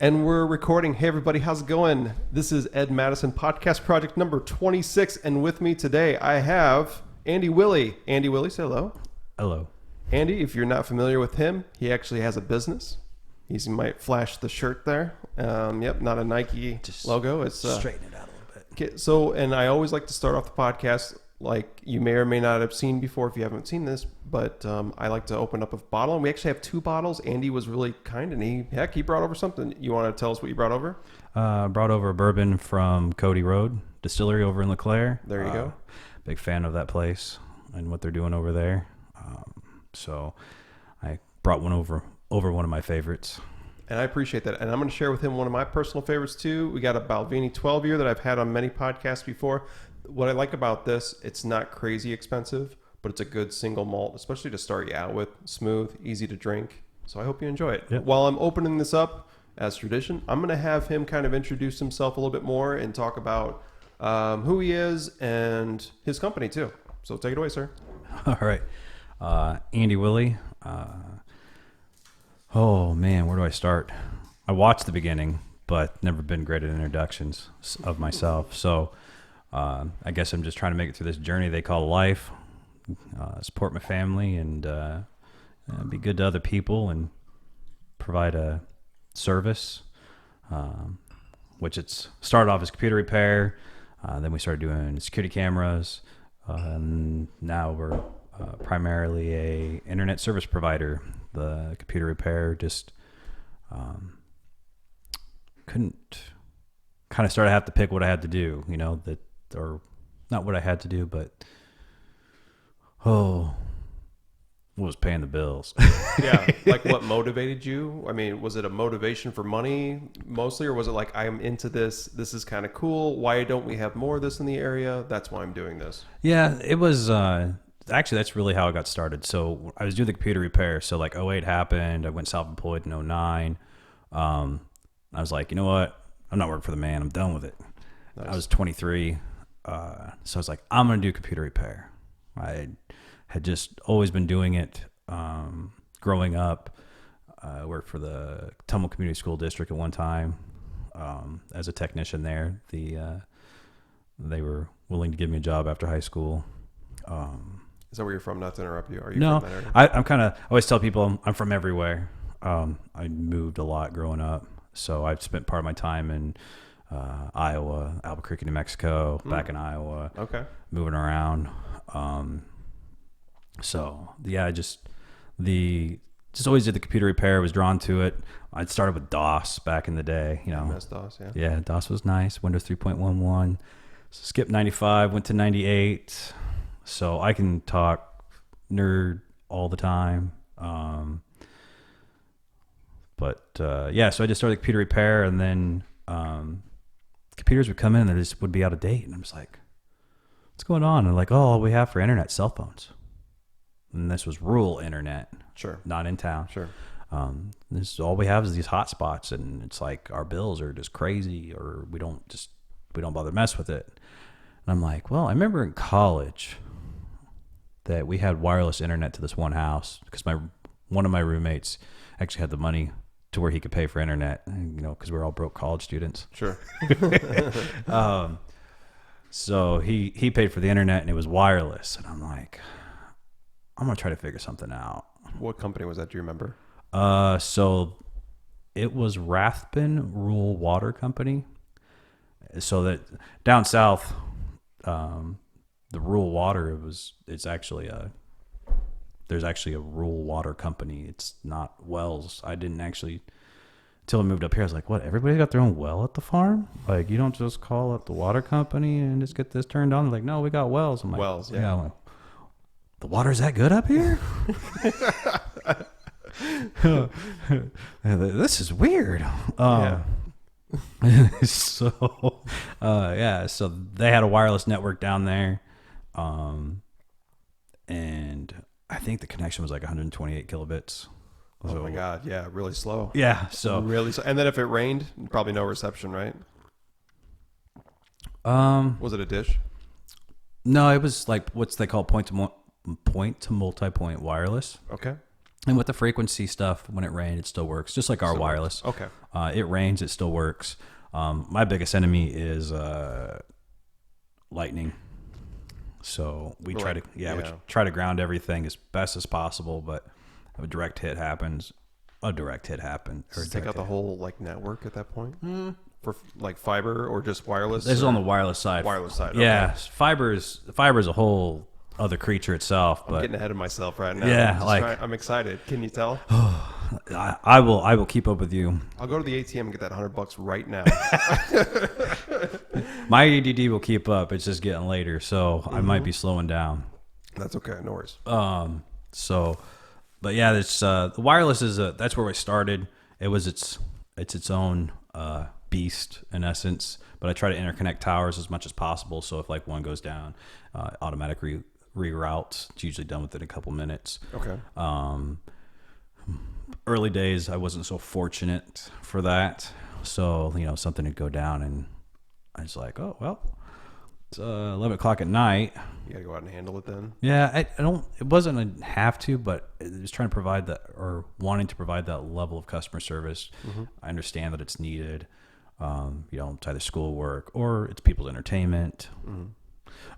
And we're recording. Hey, everybody, how's it going? This is Ed Madison, podcast project number 26. And with me today, I have Andy Willey. Andy Willey, say hello. Hello. Andy, if you're not familiar with him, he actually has a business. He might flash the shirt there. Yep, not a Nike logo. It's straighten it out a little bit. So, and I always like to start off the podcast like you may or may not have seen before if you haven't seen this, but I like to open up a bottle, and we actually have two bottles. Andy was really kind, and he brought over something. You want to tell us what you brought over? Brought over a bourbon from Cody Road Distillery over in LeClaire. There you go. Big fan of that place and what they're doing over there. So I brought one over one of my favorites. And I appreciate that. And I'm going to share with him one of my personal favorites too. We got a Balvenie 12 year that I've had on many podcasts before. What I like about this, it's not crazy expensive, but it's a good single malt, especially to start you out with. Smooth, easy to drink. So I hope you enjoy it. Yep. While I'm opening this up, as tradition, I'm going to have him kind of introduce himself a little bit more and talk about who he is and his company too. So take it away, sir. All right. Andy Willey. Oh, man, where do I start? I watched the beginning, but never been great at introductions of myself. So I guess I'm just trying to make it through this journey they call life, support my family, and be good to other people and provide a service, which it's started off as computer repair. Then we started doing security cameras. And now we're primarily a internet service provider. The computer repair just couldn't kind of started to have to pick what I had to do, or not what I had to do, but what was paying the bills. Yeah, like what motivated you? I mean, was it a motivation for money mostly, or was it like, I'm into this, this is kind of cool, why don't we have more of this in the area, that's why I'm doing this? Yeah, it was actually, that's really how I got started. So I was doing the computer repair, so like 08 happened, I went self-employed in 09. I was like, you know what, I'm not working for the man, I'm done with it. Nice. I was 23, so I was like, I'm going to do computer repair. I had just always been doing it growing up. I worked for the Tumble Community School District at one time as a technician there. They were willing to give me a job after high school. Is that where you're from? Not to interrupt you. Are you no, from that area? I'm kind of, I always tell people I'm from everywhere. I moved a lot growing up. So I've spent part of my time in Iowa, Albuquerque, New Mexico, back in Iowa. Okay. Moving around. So yeah, I just always did the computer repair, was drawn to it. I started with DOS back in the day, MS-DOS, yeah. Yeah, DOS was nice. Windows 3.11. Skipped 95, went to 98. So I can talk nerd all the time. So I just started computer repair, and then computers would come in and they just would be out of date. And I'm just like, what's going on? And like, all we have for internet, cell phones. And this was rural internet. Sure. Not in town. Sure. This is all we have is these hotspots, and it's like our bills are just crazy, or we don't bother mess with it. And I'm like, well, I remember in college that we had wireless internet to this one house because one of my roommates actually had the money to where he could pay for internet, because we're all broke college students. Sure. So he paid for the internet, and it was wireless. And I'm like, I'm going to try to figure something out. What company was that? Do you remember? So it was Rathbun Rural Water Company. So that down south, the rural water, there's actually a rural water company. It's not wells. I didn't actually, until I moved up here, I was like, what, everybody got their own well at the farm? Like, you don't just call up the water company and just get this turned on? They're like, no, we got wells. I'm like, wells, yeah. I'm like, the water's that good up here? This is weird. Yeah. So they had a wireless network down there. And I think the connection was like 128 kilobits. Oh my God. Yeah. Really slow. Yeah. So really slow. And then if it rained, probably no reception, right? Was it a dish? No, it was like what they call point to multi-point wireless. Okay. And with the frequency stuff, when it rains, it still works, just like our wireless. Okay. It rains, it still works. My biggest enemy is lightning. So we try to we try to ground everything as best as possible, but if a direct hit happens, Or take out the whole like network at that point for like fiber or just wireless. This is on the wireless side. Wireless side. Yeah, okay. fiber is a whole other creature itself. But I'm getting ahead of myself right now. Yeah, I'm excited. Can you tell? I will keep up with you. I'll go to the ATM and get that $100 right now. My ADD will keep up. It's just getting later, so I might be slowing down. That's okay. No worries. But yeah, it's the wireless is that's where we started. It's its own beast in essence. But I try to interconnect towers as much as possible. So if like one goes down, automatic reroutes. It's usually done within a couple minutes. Okay. Early days, I wasn't so fortunate for that. So something would go down, and I was like, oh well. It's 11 o'clock at night. You gotta go out and handle it then. Yeah, I don't. It wasn't a have to, but it was trying to provide that or wanting to provide that level of customer service. I understand that it's needed. It's either schoolwork or it's people's entertainment.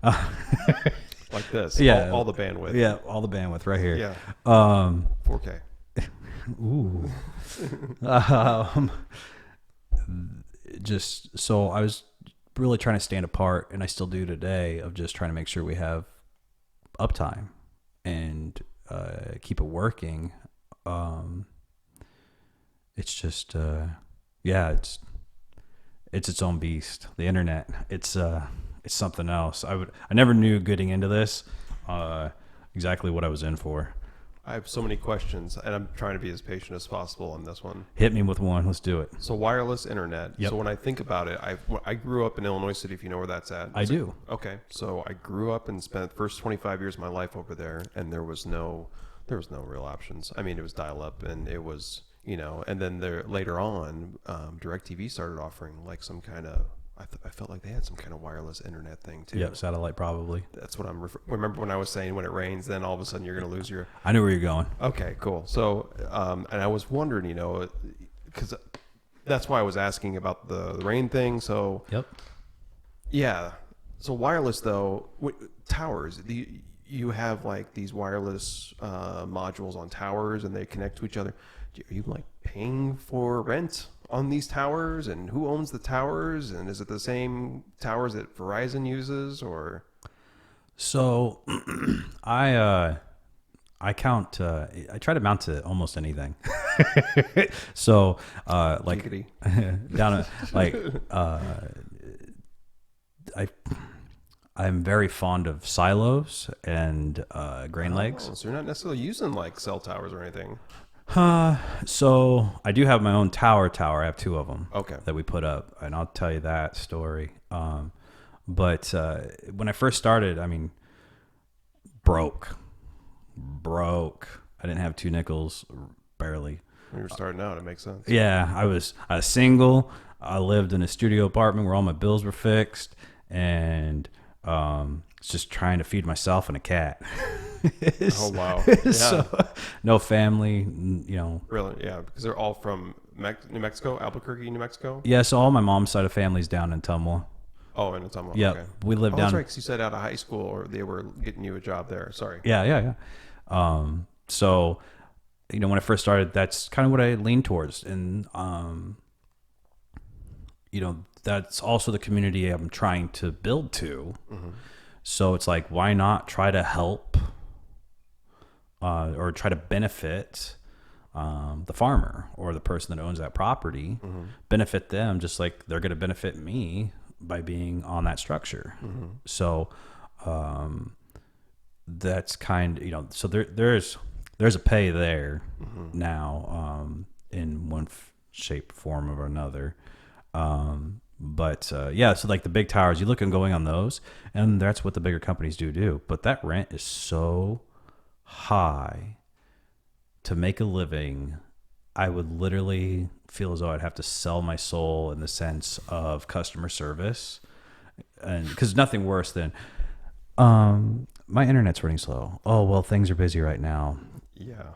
Like this. Yeah, all the bandwidth. Yeah, all the bandwidth right here. Yeah. 4K. Ooh. Just so I was really trying to stand apart, and I still do today, of just trying to make sure we have uptime and keep it working. It's just it's its own beast. The internet, it's something else. I never knew getting into this exactly what I was in for. I have so many questions, and I'm trying to be as patient as possible on this one. Hit me with one. Let's do it. So wireless internet. Yep. So when I think about it, I grew up in Illinois City, if you know where that's at. I do. Okay. So I grew up and spent the first 25 years of my life over there, and there was no real options. I mean, it was dial-up, and it was, and then later on, DirecTV started offering like some kind of, I felt like they had some kind of wireless internet thing too. Yep, satellite probably. That's what remember when I was saying when it rains, then all of a sudden you're going to lose your... I knew where you're going. Okay, cool. So, and I was wondering, because that's why I was asking about the rain thing. So, yep. Yeah. So wireless though, towers, you have like these wireless modules on towers, and they connect to each other. Are you like paying for rent on these towers, and who owns the towers, and is it the same towers that Verizon uses, or? So I count I try to mount to almost anything. So like down at, like I'm very fond of silos and grain legs. So you're not necessarily using like cell towers or anything. So I do have my own tower. I have two of them. Okay. That we put up, and I'll tell you that story. But when I first started, I mean, broke. I didn't have 2 nickels, barely. When you were starting out, it makes sense. Yeah, I was single. I lived in a studio apartment where all my bills were fixed, and just trying to feed myself and a cat. Oh wow! Yeah. So, no family, Really? Yeah, because they're all from New Mexico, Albuquerque, New Mexico. Yeah, so all my mom's side of family's down in Tumwa. Oh, in Tumwa. Yeah, okay. We lived down. That's right. Because you said out of high school, or they were getting you a job there. Sorry. Yeah. So, when I first started, that's kind of what I leaned towards, and that's also the community I'm trying to build to. Mm-hmm. So it's like, why not try to help or try to benefit the farmer or the person that owns that property, benefit them just like they're going to benefit me by being on that structure. Mm-hmm. So that's kind so there's a pay there now in one shape, form, or another. But so like the big towers, you look and going on those, and that's what the bigger companies do. But that rent is so high to make a living. I would literally feel as though I'd have to sell my soul in the sense of customer service, and because nothing worse than my internet's running slow. Oh well, things are busy right now. Yeah.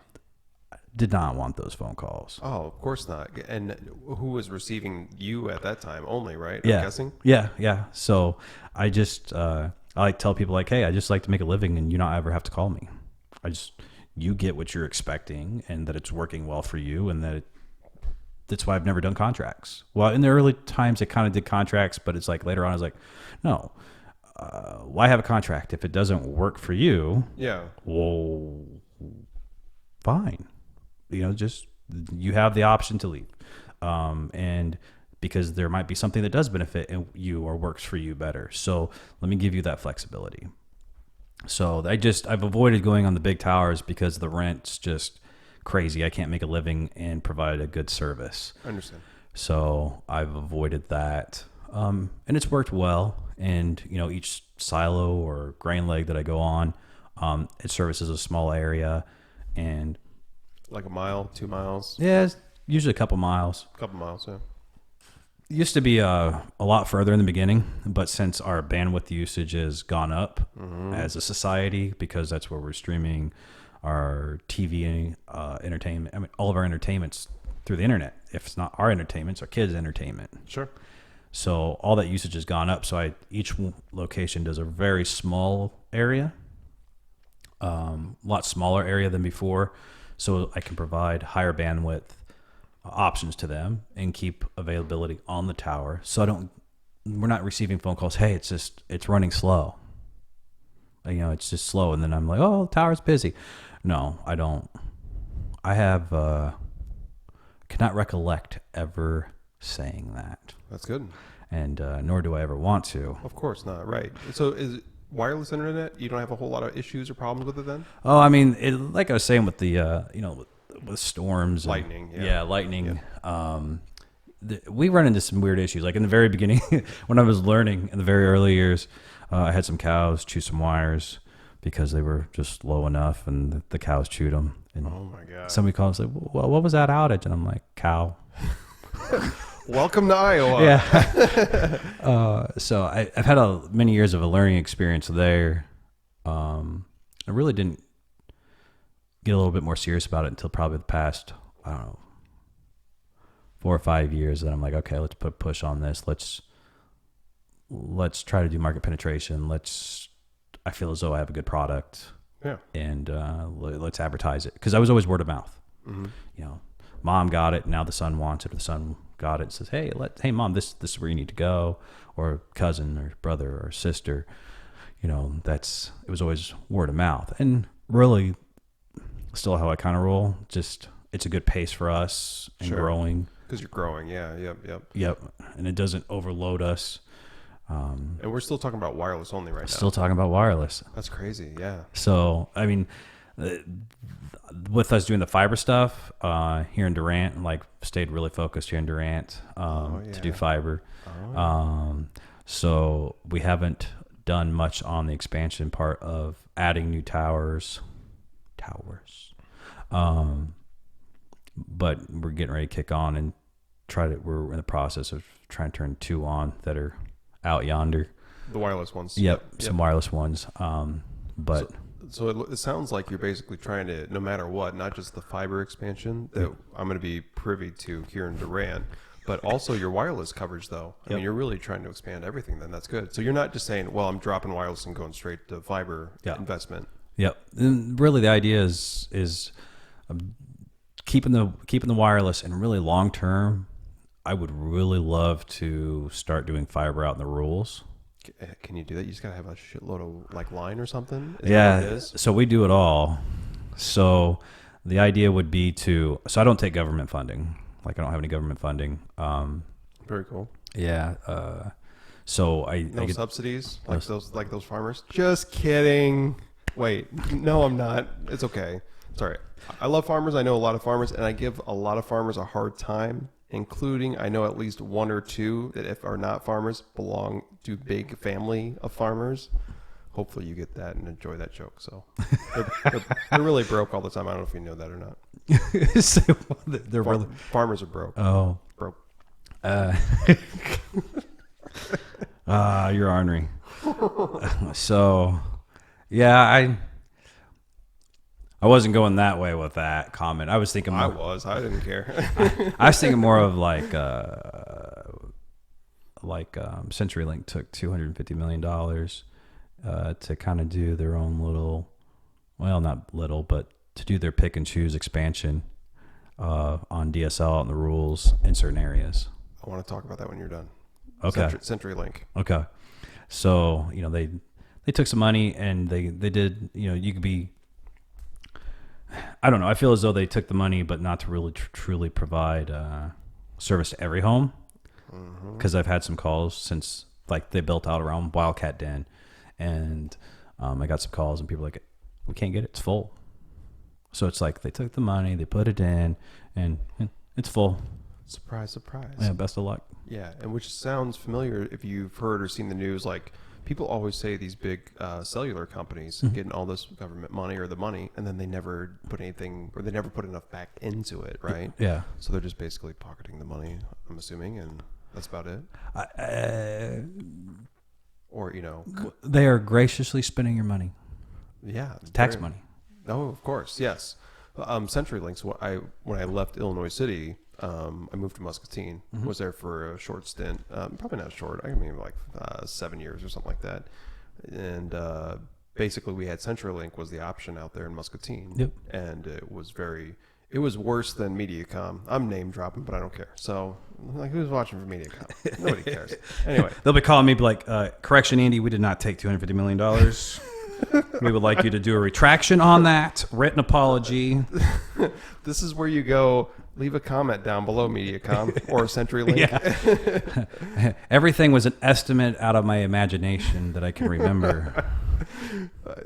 did not want those phone calls. Oh, of course not. And who was receiving you at that time only, right? Yeah. I'm guessing? Yeah. So I just, I like tell people like, hey, I just like to make a living and you not ever have to call me. You get what you're expecting and that it's working well for you, and that's why I've never done contracts. Well, in the early times, I kind of did contracts, but it's like later on, I was like, no, why have a contract if it doesn't work for you? Yeah. Well, fine. Just you have the option to leave, and because there might be something that does benefit you or works for you better. So let me give you that flexibility. So I've avoided going on the big towers because the rent's just crazy. I can't make a living and provide a good service. I understand. So I've avoided that, and it's worked well. And each silo or grain leg that I go on, it services a small area, and Like a mile, 2 miles? yeah, it's usually a couple miles. A couple miles, yeah. It used to be a lot further in the beginning, but since our bandwidth usage has gone up as a society, because that's where we're streaming our TV entertainment. I mean, all of our entertainment's through the internet. If it's not our entertainment, it's our kids' entertainment. Sure. So all that usage has gone up. So each location does a very small area, lot smaller area than before. So I can provide higher bandwidth options to them and keep availability on the tower. So we're not receiving phone calls. Hey, it's running slow. It's just slow. And then I'm like, oh, the tower's busy. No, I don't. I cannot recollect ever saying that. That's good. And nor do I ever want to. Of course not, right. So is it wireless internet? You don't have a whole lot of issues or problems with it then? Oh, I mean, like I was saying with the, with storms. Lightning, And, yeah. lightning. Yeah. We run into some weird issues. Like in the very beginning, when I was learning in the very early years, I had some cows chew some wires because they were just low enough, and the cows chewed them. And oh my God. Somebody calls like, well, what was that outage? And I'm like, cow. Welcome to Iowa. Yeah. So I've had many years of a learning experience there. I really didn't get a little bit more serious about it until probably the past, I don't know, 4 or 5 years. That I'm like, okay, let's put push on this. Let's try to do market penetration. I feel as though I have a good product. Yeah. And let's advertise it, because I was always word of mouth. Mm-hmm. Mom got it, now the son wants it, or the son got it and says, hey Mom, this is where you need to go, or cousin or brother or sister. It was always word of mouth, and really still how I kind of roll. Just it's a good pace for us and Sure. growing. Because you're growing, yeah, Yep, and it doesn't overload us. And we're still talking about wireless only right now. Still talking about wireless. That's crazy, yeah. So, I mean, with us doing the fiber stuff here in Durant, like stayed really focused here in Durant to do fiber. So we haven't done much on the expansion part of adding new towers. But we're getting ready to kick on and we're in the process of trying to turn 2 on that are out yonder. The wireless ones. Yep. Some wireless ones. But so it sounds like you're basically trying to, no matter what, not just the fiber expansion that I'm going to be privy to here in Durant, but also your wireless coverage, though. I mean, you're really trying to expand everything. Then that's good. So you're not just saying, well, I'm dropping wireless and going straight to fiber investment. Yep. And really, the idea is keeping the wireless, and really long term, I would really love to start doing fiber out in the rurals. Can you do that? You just got to have a shitload of like line or something? Is Yeah. that what it is? So we do it all. So the idea would be so I don't take government funding. Like I don't have any government funding. Very cool. Yeah. So I No get subsidies like those farmers. Just kidding. Wait, no, I'm not. It's okay. Sorry. I love farmers. I know a lot of farmers, and I give a lot of farmers a hard time, including I know at least 1 or 2 that if are not farmers belong to big family of farmers. Hopefully you get that and enjoy that joke. So they're really broke all the time. I don't know if you know that or not. so they're really Farmers are broke. oh Broke. You're ornery. So yeah, I wasn't going that way with that comment. I was thinking more, I didn't care. I was thinking more of like CenturyLink took $250 million to kind of do their own little, well, not little, but to do their pick and choose expansion on DSL and the rules in certain areas. I want to talk about that when you're done. Okay. CenturyLink. Okay. So, they took some money and they did, you could be, I don't know. I feel as though they took the money, but not to really truly provide service to every home. Because I've had some calls since like they built out around Walcott Den, and I got some calls and people were like, we can't get it. It's full. So it's like they took the money, they put it in, and it's full. Surprise, surprise. Yeah, best of luck. Yeah, and which sounds familiar if you've heard or seen the news. Like people always say these big cellular companies getting all this government money or the money, and then they never put anything or they never put enough back into it, right? Yeah. So they're just basically pocketing the money, I'm assuming, and that's about it. Or they are graciously spending your money. Yeah, Tax money. Oh, of course, yes. CenturyLink's when I left Illinois City, I moved to Muscatine. Was there for a short stint, probably not short. I mean, like 7 years or something like that. And basically, we had CenturyLink was the option out there in Muscatine. Yep. And it was worse than MediaCom. I'm name dropping, but I don't care. So, like, who's watching for MediaCom? Nobody cares. Anyway, They'll be calling me like, correction, Andy, we did not take $250 million. We would like you to do a retraction on that, written apology. This is where you go. Leave a comment down below, MediaCom or CenturyLink. Yeah. Everything was an estimate out of my imagination that I can remember.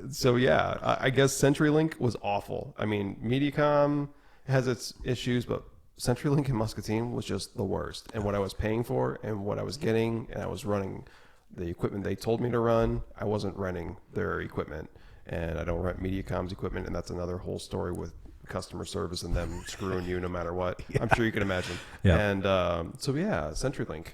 So yeah, I guess CenturyLink was awful. I mean, MediaCom has its issues, but CenturyLink in Muscatine was just the worst. And what I was paying for and what I was getting, and I was running the equipment they told me to run. I wasn't renting their equipment, and I don't rent MediaCom's equipment, and that's another whole story with customer service and them screwing you no matter what. Yeah. I'm sure you can imagine. Yeah. And so yeah, CenturyLink.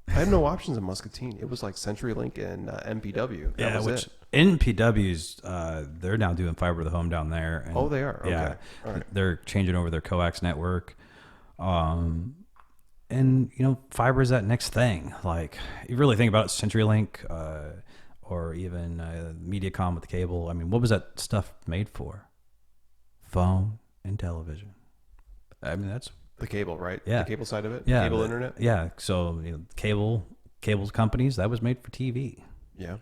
I had no options in Muscatine. It was like CenturyLink and MPW. That was it. NPW's they're now doing fiber to the home down there. And, oh, they are. Okay. Yeah, all right. They're changing over their coax network. And fiber is that next thing. Like you really think about it, CenturyLink, or even MediaCom with the cable. I mean, what was that stuff made for? Phone and television. I mean, that's the cable, right? Yeah, the cable side of it. Yeah, cable internet. Yeah. So cables companies that was made for TV. Yeah.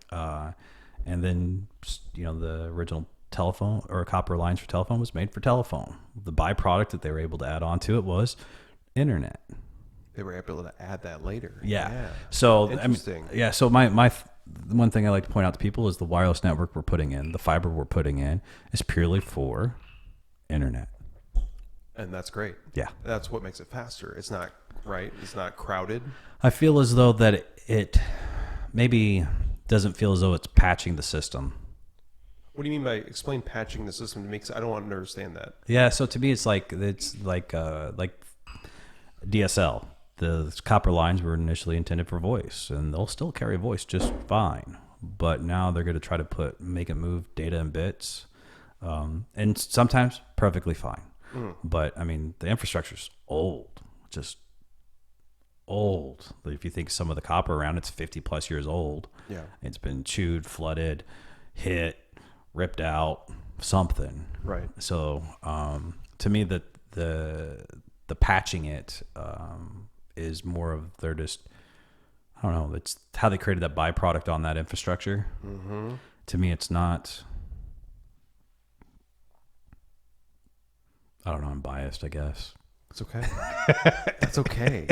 And then the original telephone or copper lines for telephone was made for telephone. The byproduct that they were able to add onto it was internet. They were able to add that later. Yeah. So interesting. So my one thing I like to point out to people is the wireless network we're putting in, the fiber we're putting in, is purely for internet. And that's great. Yeah. That's what makes it faster. It's not right. It's not crowded. I feel as though that it maybe doesn't feel as though it's patching the system. What do you mean by explain patching the system to me? 'Cause I don't understand that. Yeah. So to me, it's like DSL. The copper lines were initially intended for voice, and they'll still carry voice just fine. But now they're going to try to make it move data and bits, and sometimes perfectly fine. But I mean, the infrastructure's old, just old. If you think some of the copper around, it's 50 plus years old. Yeah, it's been chewed, flooded, hit, ripped out, something. Right. So to me, the patching it is more of they're just, I don't know, it's how they created that byproduct on that infrastructure. Mm-hmm. To me, it's not, I don't know, I'm biased, I guess. It's okay. That's okay.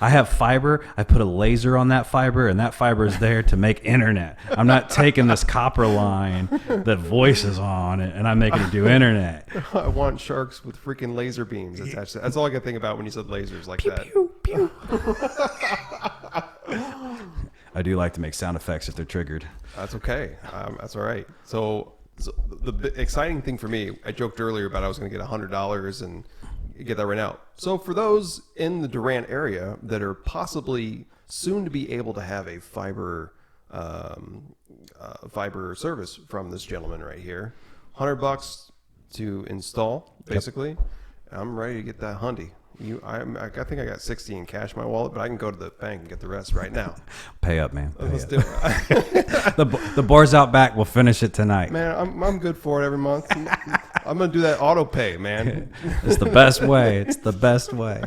I have fiber. I put a laser on that fiber, and that fiber is there to make internet. I'm not taking this copper line that voice is on, and I'm making it do internet. I want sharks with freaking laser beams attached to it. That's all I can think about when you said lasers like pew, that. Pew, pew. I do like to make sound effects if they're triggered. That's okay. That's all right. So the exciting thing for me, I joked earlier about I was going to get $100 and get that right now. So for those in the Durant area that are possibly soon to be able to have a fiber fiber service from this gentleman right here. $100 to install, basically. Yep. I'm ready to get that Hyundai. I think I got 60 in cash in my wallet, but I can go to the bank and get the rest right now. Pay up, man. Let's do it. The boar's out back. We'll finish it tonight. Man, I'm good for it every month. I'm gonna do that auto pay, man. It's the best way. It's the best way.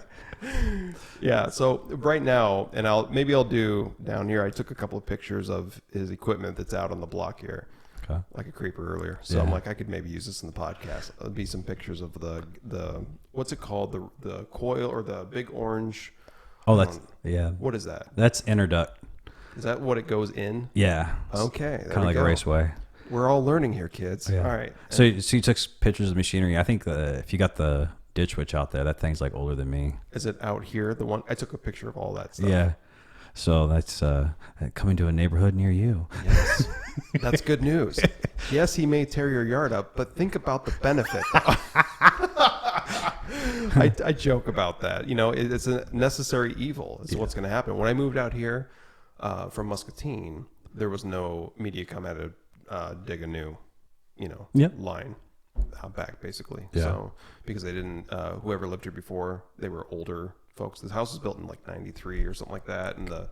Yeah. So right now, and I'll do down here. I took a couple of pictures of his equipment that's out on the block here. Okay. Like a creeper earlier. So yeah. I'm like, I could maybe use this in the podcast. There'll be some pictures of the what's it called? The coil or the big orange. Oh, that's yeah. What is that? That's interduct. Is that what it goes in? Yeah. Okay. Kind of like a raceway. We're all learning here, kids. Yeah. All right. So you took pictures of the machinery. I think if you got the ditch switch out there, that thing's like older than me. Is it out here? The one I took a picture of all that stuff. Yeah. So that's coming to a neighborhood near you. Yes. That's good news. Yes, he may tear your yard up, but think about the benefit. I joke about that. You know, it's a necessary evil. It's what's going to happen. When I moved out here from Muscatine, there was no MediaCom had to dig a new, line out back, basically. Yeah. So because they didn't, whoever lived here before, they were older folks. The house was built in like 93 or something like that, and the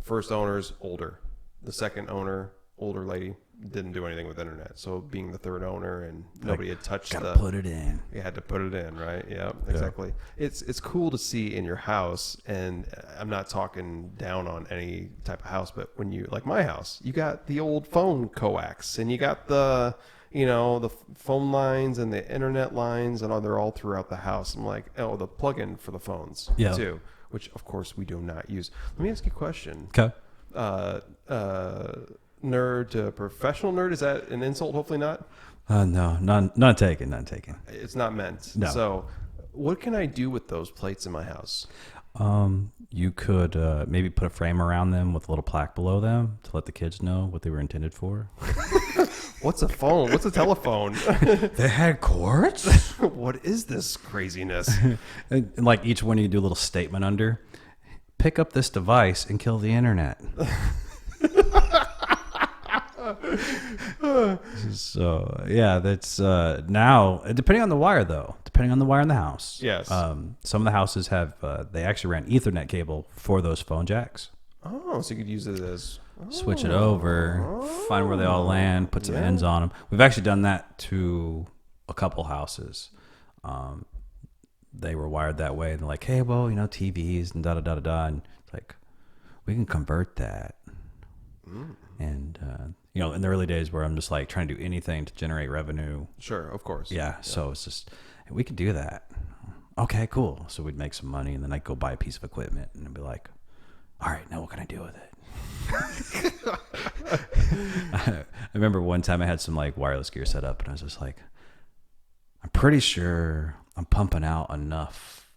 first owner's older. The second owner, older lady, didn't do anything with internet. So being the third owner and nobody had touched put it in. You had to put it in, right? Yeah, exactly. Yeah. It's cool to see in your house, and I'm not talking down on any type of house, but when you, like my house, you got the old phone coax, and you got the the phone lines and the internet lines, and they're all throughout the house. I'm like, the plug-in for the phones too, which of course we do not use. Let me ask you a question. Okay. Nerd to professional nerd, is that an insult? Hopefully not. No, none taken. It's not meant. No. So what can I do with those plates in my house? You could maybe put a frame around them with a little plaque below them to let the kids know what they were intended for. What's a phone? What's a telephone? They had cords? What is this craziness? And like each one you do a little statement under. Pick up this device and kill the internet. So yeah, that's now depending on the wire though. Depending on the wire in the house. Yes. Some of the houses have they actually ran Ethernet cable for those phone jacks. Oh, so you could use it as switch it over, find where they all land, put some ends on them. We've actually done that to a couple houses. They were wired that way, and they're like, "Hey, well, TVs and da da da da da," and it's like, we can convert that. And in the early days where I'm just like trying to do anything to generate revenue. Sure, of course. Yeah. So it's just we can do that. Okay, cool. So we'd make some money, and then I'd go buy a piece of equipment, and I'd be like, all right, now what can I do with it? I remember one time I had some like wireless gear set up, and I was just like, I'm pretty sure I'm pumping out enough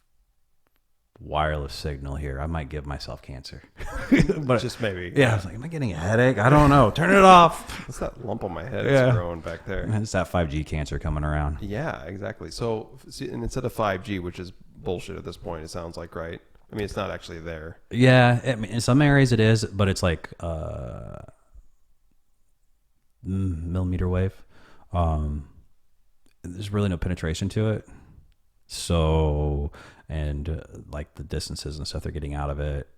wireless signal here. I might give myself cancer. But just maybe. Yeah, I was like, am I getting a headache? I don't know. Turn it off. What's that lump on my head that's growing back there? It's that 5G cancer coming around. Yeah, exactly. So, and instead of 5G, which is bullshit at this point, it sounds like, right? I mean, it's not actually there. Yeah, I mean, in some areas it is, but it's like millimeter wave. There's really no penetration to it. So, and like the distances and stuff they're getting out of it,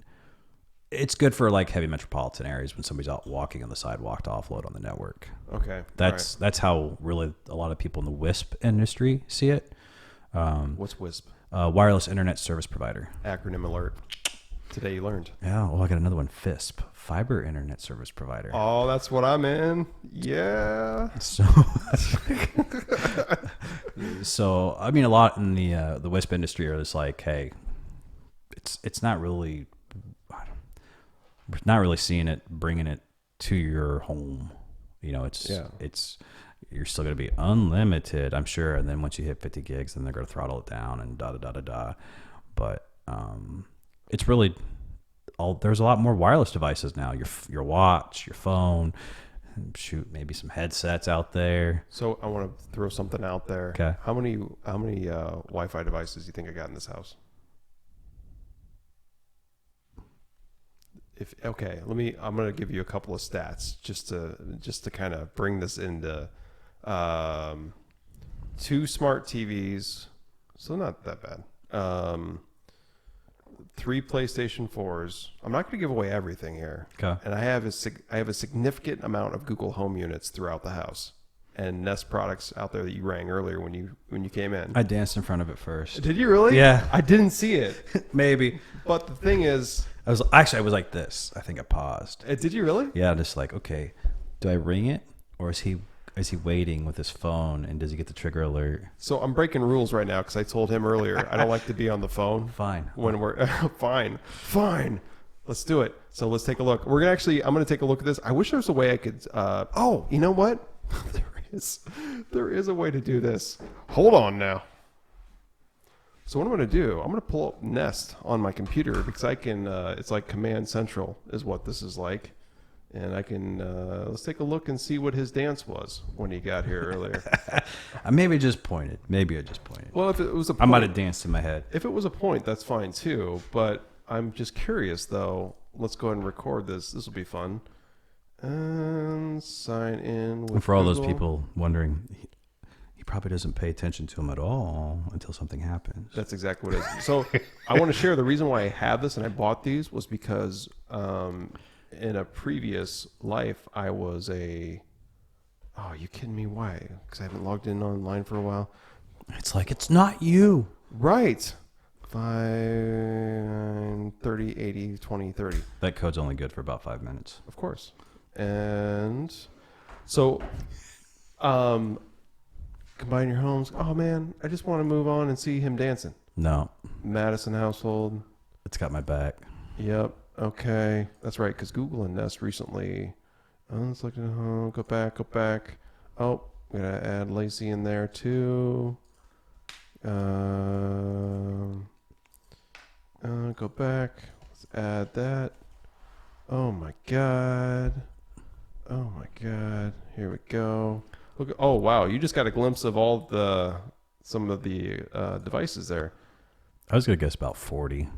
it's good for like heavy metropolitan areas when somebody's out walking on the sidewalk to offload on the network. Okay. That's how really a lot of people in the WISP industry see it. What's WISP? Wireless Internet Service Provider. Acronym alert. Today you learned. Yeah. Well, I got another one. FISP. Fiber Internet Service Provider. Oh, that's what I'm in. Yeah. So I mean, a lot in the WISP industry are just like, hey, it's not really, we're not really seeing it, bringing it to your home. It's you're still going to be unlimited, I'm sure. And then once you hit 50 gigs, then they're going to throttle it down and da da da da da. But it's really there's a lot more wireless devices now. Your watch, your phone. Shoot, maybe some headsets out there. So I want to throw something out there. Okay. How many Wi-Fi devices do you think I got in this house? I'm gonna give you a couple of stats just to kind of bring this into 2 smart TVs, so not that bad. 3 PlayStation 4s. I'm not gonna give away everything here. Okay. And I have a significant amount of Google Home units throughout the house, and Nest products out there that you rang earlier when you came in. I danced in front of it first. Did you really? Yeah. I didn't see it. Maybe. But the thing is, I was like this. I think I paused. did you really? Yeah, just like, okay, do I ring it, or is he waiting with his phone, and does he get the trigger alert? So I'm breaking rules right now because I told him earlier I don't like to be on the phone. Fine. When we're fine. Let's do it. So let's take a look. I'm gonna take a look at this. I wish there was a way I could. Oh, you know what? There is a way to do this. Hold on now. So what I'm going to do, I'm going to pull up Nest on my computer because I can, it's like Command Central is what this is like. And I can, let's take a look and see what his dance was when he got here earlier. Maybe I just pointed. Well, if it was a point, I might have danced in my head. If it was a point, that's fine too. But I'm just curious though. Let's go ahead and record this. This will be fun. And sign in with And for all Google. those people wondering, he probably doesn't pay attention to him at all until something happens. That's exactly what it is. So I want to share the reason why I have this and I bought these was because in a previous life I was a. Oh, you kidding me? Why? Because I haven't logged in online for a while. It's like, it's not you. Right. 5, 30, 80, 20, 30. That code's only good for about 5 minutes. Of course. And so, combine your homes. Oh man, I just want to move on and see him dancing. No. Madison household. It's got my back. Yep. Okay. That's right. Because Google and Nest recently. Let's look at home. Go back. Oh, we gotta add Lacey in there too. Go back. Let's add that. Oh my God. Here we go. Look. Oh wow. You just got a glimpse of some of the devices there. I was going to guess about 40.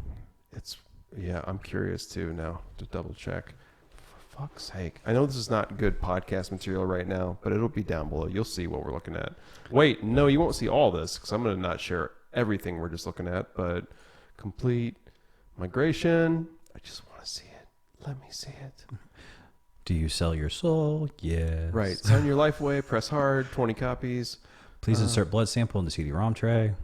Yeah, I'm curious too now to double check. For fuck's sake. I know this is not good podcast material right now, but it'll be down below. You'll see what we're looking at. Wait, no, you won't see all this because I'm going to not share everything we're just looking at, but complete migration. I just want to see it. Let me see it. Do you sell your soul? Yes. Right. Sign your life away. Press hard. 20 copies. Please insert blood sample in the CD-ROM tray.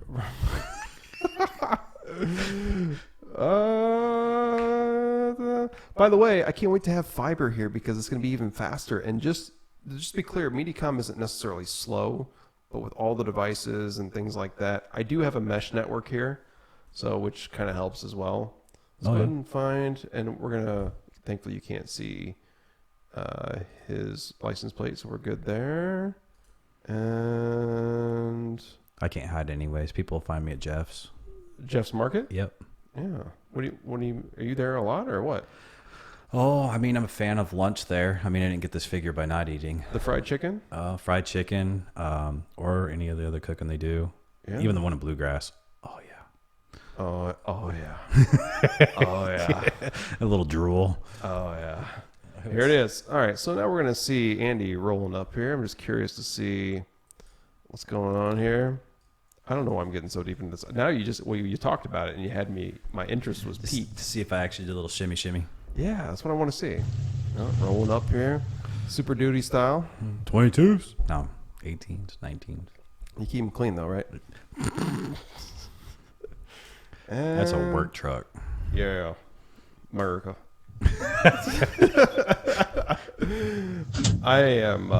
By the way, I can't wait to have fiber here because it's going to be even faster. And just to be clear, MediaCom isn't necessarily slow, but with all the devices and things like that, I do have a mesh network here, so which kind of helps as well. Let's go ahead and find, and we're gonna. Thankfully, you can't see his license plate, so we're good there. And I can't hide anyways. People find me at Jeff's. Jeff's Market. Yep. Yeah. What do you? Are you there a lot or what? Oh, I mean, I'm a fan of lunch there. I mean, I didn't get this figure by not eating. The fried chicken? Fried chicken, or any of the other cooking they do. Yeah. Even the one in Bluegrass. Oh, yeah. Oh yeah. Oh yeah. A little drool. Oh yeah. Here it is. All right. So now we're gonna see Andy rolling up here. I'm just curious to see what's going on here. I don't know why I'm getting so deep into this. Now you talked about it and you had me. My interest was piqued To see if I actually did a little shimmy. Yeah, that's what I want to see. Rolling up here, Super Duty style. 22s? No, 18s, 19s. You keep them clean though, right? That's a work truck. Yeah, America. I am.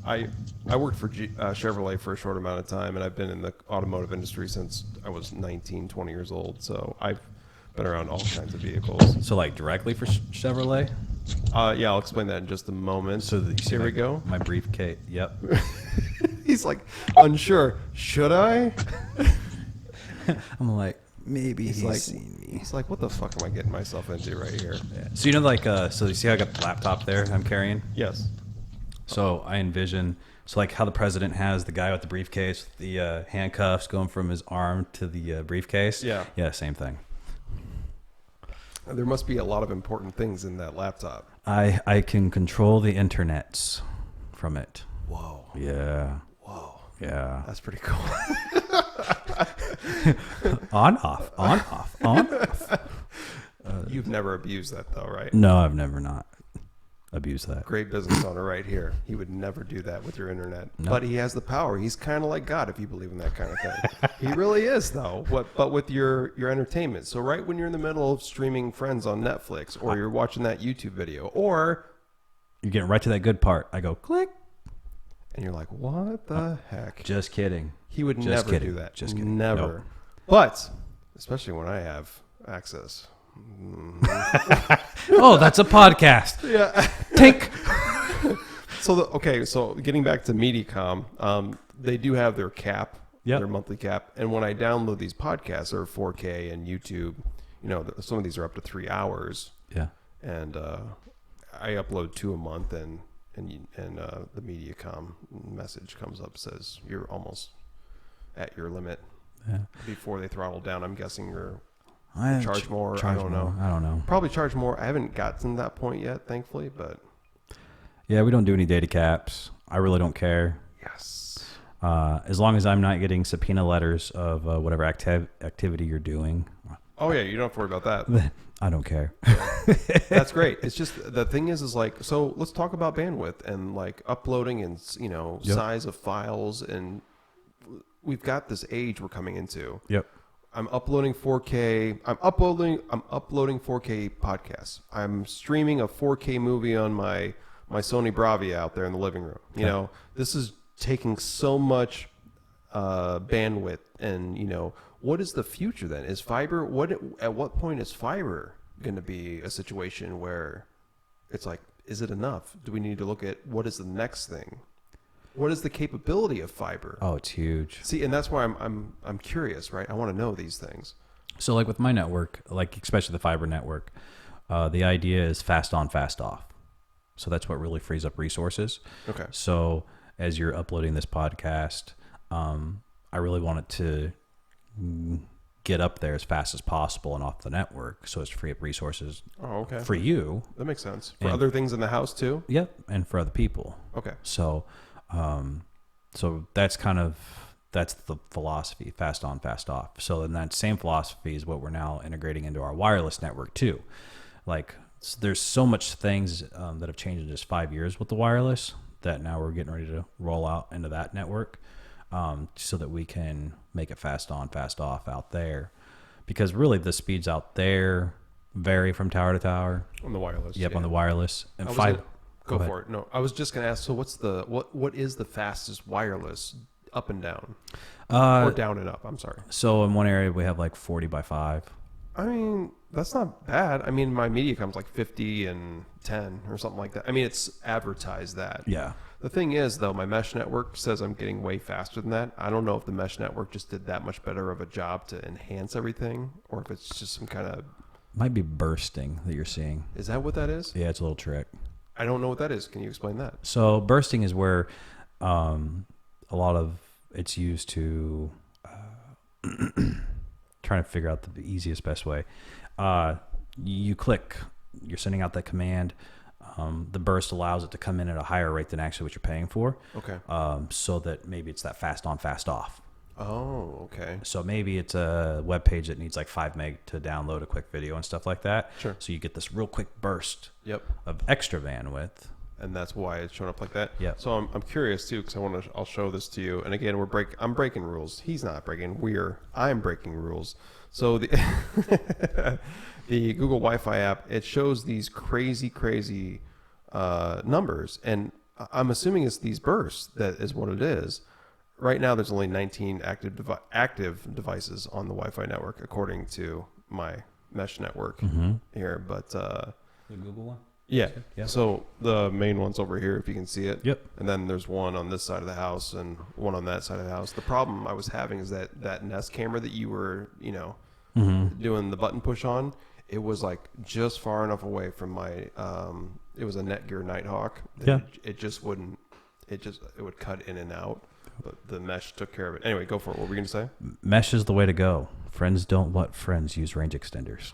I worked for Chevrolet for a short amount of time, and I've been in the automotive industry since I was 19, 20 years old. So I've been around all kinds of vehicles. So like directly for Chevrolet? Yeah, I'll explain that in just a moment. So here we go. My briefcase. Yep. He's like unsure. Should I? I'm like, maybe he's like, seen me. He's like, what the fuck am I getting myself into right here? Yeah. So you know, like, so you see how I got the laptop there I'm carrying? Yes. So I envision, like how the president has the guy with the briefcase, with the handcuffs going from his arm to the briefcase. Yeah. Yeah, same thing. There must be a lot of important things in that laptop. I can control the internets from it. Whoa. Yeah. Whoa. Yeah. That's pretty cool. On, off, on, off, on, off. You've never abused that though, right? No, I've never not abused that. Great business owner right here. He would never do that with your internet. No. But he has the power. He's kind of like God if you believe in that kind of thing. He really is though. But with your entertainment. So right when you're in the middle of streaming Friends on Netflix or you're watching that YouTube video or You're getting right to that good part. I go click. and you're like, "What the heck?" Just kidding. He would Just never kidding. do that. Just kidding. Never. Nope. But especially when I have access. Oh, that's a podcast. Yeah. Tink. So getting back to MediaCom, they do have their cap, Yep. their monthly cap. And when I download these podcasts, they're 4K and YouTube, some of these are up to 3 hours. Yeah. And I upload 2 a month, and the MediaCom message comes up, says you're almost at your limit. Yeah. Before they throttle down, I'm guessing you're I charge more. I don't know. I don't know. Probably charge more. I haven't gotten to that point yet, thankfully, but Yeah, we don't do any data caps. I really don't care. yes. As long as I'm not getting subpoena letters of whatever activity you're doing, Oh yeah, you don't have to worry about that. I don't care. That's great. It's just the thing is like, so let's talk about bandwidth and like uploading and Yep. size of files, and we've got this age we're coming into. Yep. I'm uploading 4K. I'm uploading 4K podcasts. I'm streaming a 4K movie on my Sony Bravia out there in the living room. This is taking so much bandwidth, and what is the future then? Is fiber at what point is fiber going to be a situation where it's like, is it enough? Do we need to look at what is the next thing? What is the capability of fiber? Oh, it's huge. See, and that's why I'm curious, right? I want to know these things. So like with my network, like especially the fiber network, the idea is fast on, fast off. So that's what really frees up resources. Okay. So as you're uploading this podcast, I really want it to get up there as fast as possible and off the network so as to free up resources Oh, okay. for you. That makes sense. For And- other things in the house too? Yep. And for other people. Okay. So, so that's the philosophy, fast on, fast off. So then that same philosophy is what we're now integrating into our wireless network too. Like there's so much things that have changed in just 5 years with the wireless that now we're getting ready to roll out into that network so that we can make it fast on, fast off out there. Because really the speeds out there vary from tower to tower. On the wireless. Yep, yeah. on the wireless. And Go ahead. for it. No, I was just going to ask, so what is the fastest wireless up and down? Or down and up, I'm sorry. So in one area we have like 40 by 5. I mean, that's not bad. I mean, my MediaCom's like 50 and 10 or something like that. I mean, it's advertised that. Yeah. The thing is, though, my mesh network says I'm getting way faster than that. I don't know if the mesh network just did that much better of a job to enhance everything, or if it's just some kind of... Might be bursting that you're seeing. Is that what that is? Yeah, it's a little trick. I don't know what that is. Can you explain that? So bursting is where a lot of it's used to trying to figure out the easiest, best way. You click, you're sending out that command. The burst allows it to come in at a higher rate than actually what you're paying for. Okay. So that maybe it's that fast on, fast off. Oh, okay. So maybe it's a web page that needs like 5 meg to download a quick video and stuff like that. Sure. So you get this real quick burst Yep. of extra bandwidth. And that's why it's showing up like that. Yeah. So I'm curious too, because I'll show this to you. And again, I'm breaking rules. He's not breaking. I'm breaking rules. So the the Google Wi-Fi app, it shows these crazy numbers, and I'm assuming it's these bursts that is what it is. Right now, there's only 19 active devices on the Wi-Fi network, according to my mesh network here. But The Google one? yeah. Yeah. So the main one's over here, if you can see it. Yep. And then there's one on this side of the house and one on that side of the house. The problem I was having is that Nest camera that you were, doing the button push on, it was like just far enough away from my, it was a Netgear Nighthawk. Yeah. It just wouldn't, it would cut in and out. But the mesh took care of it. Anyway, go for it. What were we going to say? Mesh is the way to go. Friends don't let friends use range extenders.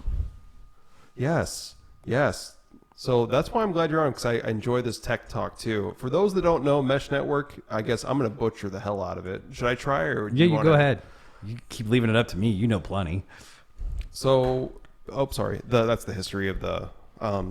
Yes. Yes. So that's why I'm glad you're on, because I enjoy this tech talk too. For those that don't know Mesh Network, I guess I'm going to butcher the hell out of it. Should I try, or do Yeah, you wanna... go ahead. You keep leaving it up to me. You know plenty. So, sorry. That's the history of the.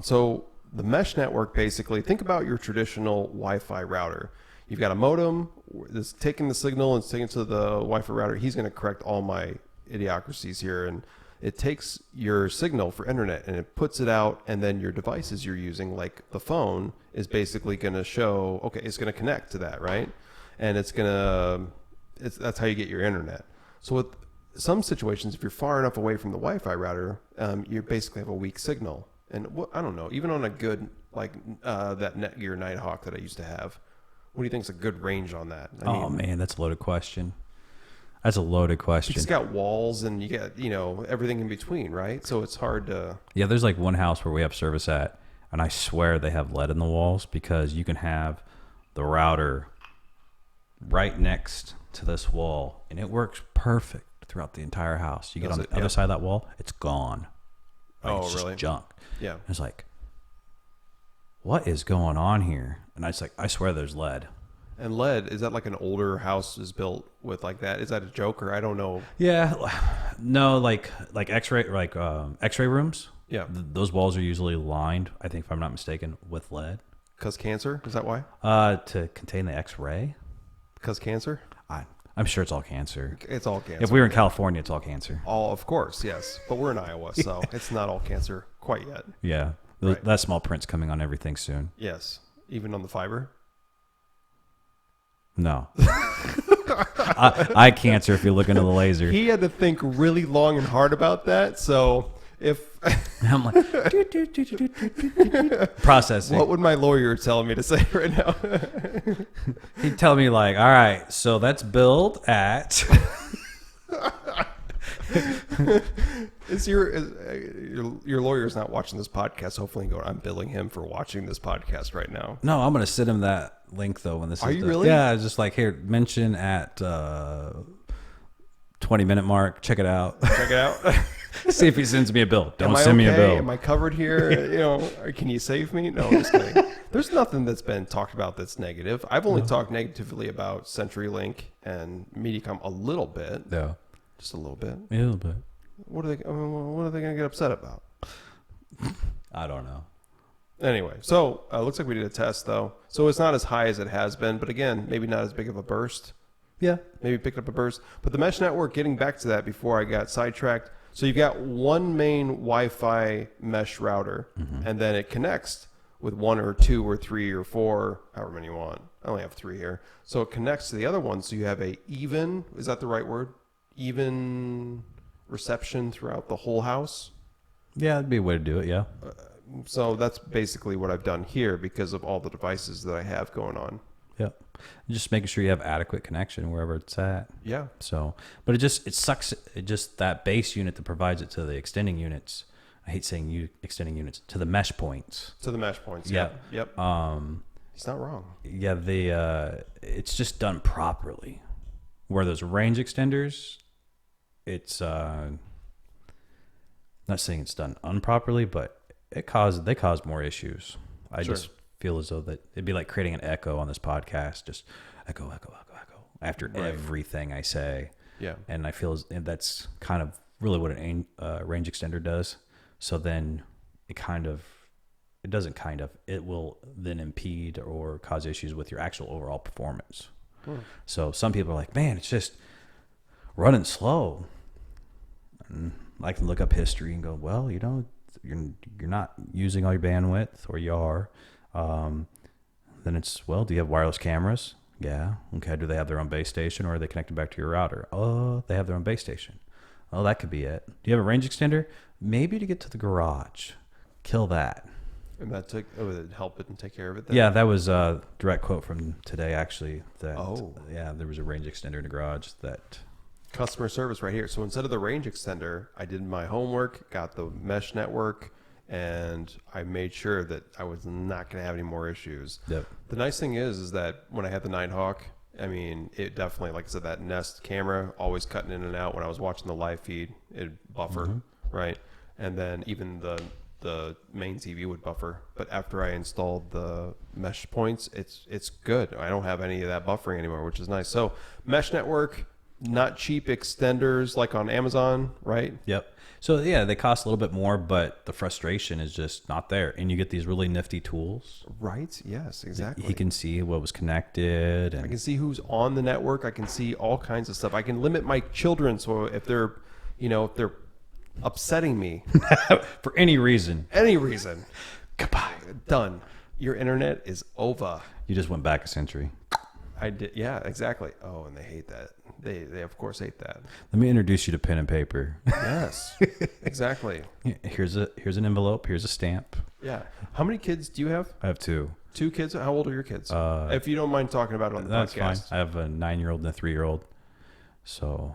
So the Mesh Network, basically, think about your traditional Wi-Fi router. You've got a modem that's taking the signal and taking it to the Wi-Fi router. He's going to correct all my idiocracies here, and it takes your signal for internet and it puts it out, and then your devices you're using, like the phone, is basically going to show, okay, it's going to connect to that, right? And that's how you get your internet. So with some situations, if you're far enough away from the Wi-Fi router, you basically have a weak signal. And I don't know, even on a good, like that Netgear Nighthawk that I used to have, what do you think is a good range on that? I mean, man, that's a loaded question. That's a loaded question. It's got walls and you get, everything in between, right? So it's hard to... Yeah, there's like one house where we have service at, and I swear they have lead in the walls, because you can have the router right next to this wall, and it works perfect throughout the entire house. You get on the other side of that wall, it's gone. Like, it's really? just junk. Yeah. It's like, what is going on here? And I swear there's lead. And lead, is that like an older house is built with like that? Is that a joke, or I don't know? Yeah, no, like X-ray, X-ray rooms. Yeah. Those walls are usually lined, I think, if I'm not mistaken, with lead. Because cancer? Is that why? To contain the X-ray. Because cancer? I'm sure it's all cancer. It's all cancer. If we were in California, it's all cancer. All, of course, yes. But we're in Iowa, so it's not all cancer quite yet. Yeah. Right. That small print's coming on everything soon. Yes. Even on the fiber? No. Eye cancer if you look into the laser. He had to think really long and hard about that. So if... I'm like, processing. What would my lawyer tell me to say right now? He'd tell me like, all right, so that's billed at... Your lawyer's not watching this podcast. Hopefully, I'm billing him for watching this podcast right now. No, I'm going to send him that link though when this Are is you done. really? Yeah, just like, here, mention at 20-minute mark. Check it out. Check it out. See if he sends me a bill. Don't Am I send me a okay? bill. Am I covered here? Can you save me? No, I'm just kidding. There's nothing that's been talked about that's negative. I've only talked negatively about CenturyLink and Mediacom a little bit. Yeah. Just a little bit. A little bit. What are they going to get upset about? I don't know. Anyway, so looks like we did a test though. So it's not as high as it has been, but again, maybe not as big of a burst. Yeah. Maybe picked up a burst. But the mesh network, getting back to that before I got sidetracked. So you've got one main Wi-Fi mesh router, and then it connects with 1 or 2 or 3 or 4, however many you want. I only have 3 here. So it connects to the other one. So you have a even, is that the right word? Even reception throughout the whole house. Yeah, that'd be a way to do it. Yeah. So that's basically what I've done here because of all the devices that I have going on. Yep. Just making sure you have adequate connection wherever it's at. Yeah. So, but it sucks. It just, that base unit that provides it to the extending units. I hate saying extending units, to the mesh points. To the mesh points. Yeah. Yep. He's not wrong. Yeah. It's just done properly. Where those range extenders, it's not saying it's done improperly, but they cause more issues. I just feel as though that it'd be like creating an echo on this podcast, just echo after everything I say. Yeah. And I feel that's kind of really what a range extender does. So then it will then impede or cause issues with your actual overall performance. So some people are like, man, it's just running slow. And I can look up history and go, well, you're not using all your bandwidth, or you are. Then it's, well, do you have wireless cameras? Yeah. Okay. Do they have their own base station, or are they connected back to your router? Oh, they have their own base station. Oh, that could be it. Do you have a range extender? Maybe to get to the garage. Kill that. And that help it and take care of it then? Yeah, that was a direct quote from today, actually. There was a range extender in the garage that... Customer service right here. So instead of the range extender, I did my homework, got the mesh network, and I made sure that I was not going to have any more issues. Yep. The nice thing is that when I had the Nighthawk, I mean, it definitely, like I said, that Nest camera always cutting in and out. When I was watching the live feed, it buffered, right? And then even the the main TV would buffer. But after I installed the mesh points, it's good. I don't have any of that buffering anymore, which is nice. So mesh network, not cheap extenders like on Amazon, right? Yep. So yeah, they cost a little bit more, but the frustration is just not there. And you get these really nifty tools. Right. Yes, exactly. He can see what was connected. And I can see who's on the network. I can see all kinds of stuff. I can limit my children. So if they're upsetting me for any reason, goodbye, done. Your internet is over. You just went back a century. I did. Yeah, exactly. Oh, and they hate that. They of course hate that. Let me introduce you to pen and paper. Yes, exactly. Here's an envelope. Here's a stamp. Yeah. How many kids do you have? I have 2. 2 kids. How old are your kids? If you don't mind talking about it on the that's podcast. Fine. I have a 9-year-old and a 3-year-old. So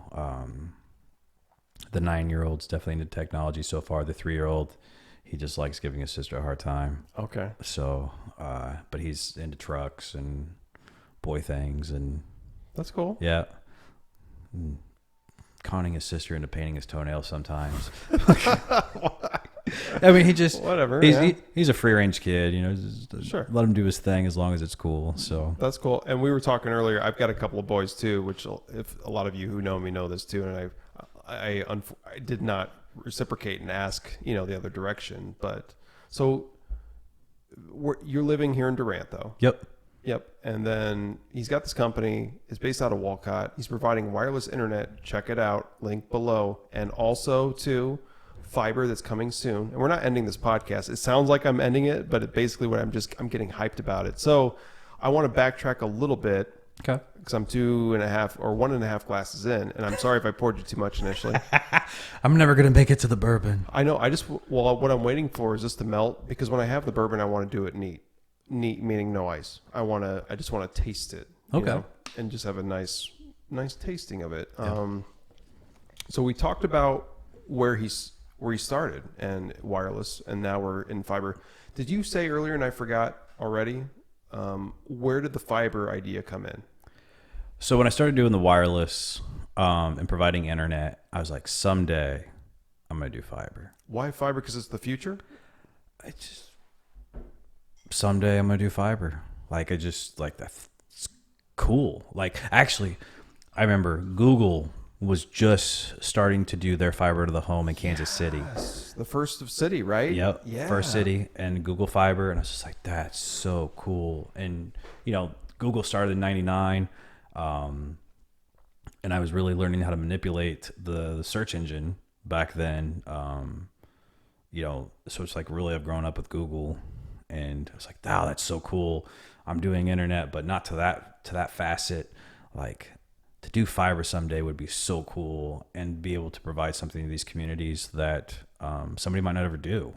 the 9-year-old's definitely into technology so far. The 3-year-old, he just likes giving his sister a hard time. Okay. So, but he's into trucks and boy things, and that's cool. Yeah. Conning his sister into painting his toenails sometimes. I mean, he just whatever. He's a free range kid, Sure. Let him do his thing as long as it's cool. So that's cool. And we were talking earlier. I've got a couple of boys too, which if a lot of you who know me know this too. And I did not reciprocate and ask, the other direction. But so you're living here in Durant, though. Yep. And then he's got this company. It's based out of Walcott. He's providing wireless internet. Check it out. Link below. And also, too, fiber that's coming soon. And we're not ending this podcast. It sounds like I'm ending it, but basically what I'm getting hyped about it. So I want to backtrack a little bit. Okay. Because I'm 2.5 or 1.5 glasses in. And I'm sorry if I poured you too much initially. I'm never going to make it to the bourbon. I know. What I'm waiting for is this to melt. Because when I have the bourbon, I want to do it neat. Neat meaning no ice. I just want to taste it. Okay. And just have a nice tasting of it. Yeah. So we talked about where he started and wireless, and now we're in fiber. Did you say earlier, and I forgot already, where did the fiber idea come in? So when I started doing the wireless and providing internet, I was like, someday I'm going to do fiber. Why fiber? Because it's the future? Someday I'm going to do fiber. Like, I just, like, that's cool. Like, actually, I remember Google was just starting to do their fiber to the home in Kansas City. The first of city, right? Yep. Yeah. First city and Google Fiber. And I was just like, that's so cool. And, Google started in 99. And I was really learning how to manipulate the search engine back then. So it's like really I've grown up with Google. And I was like, wow, that's so cool. I'm doing internet, but not to that facet. Like, to do fiber someday would be so cool, and be able to provide something to these communities that somebody might not ever do.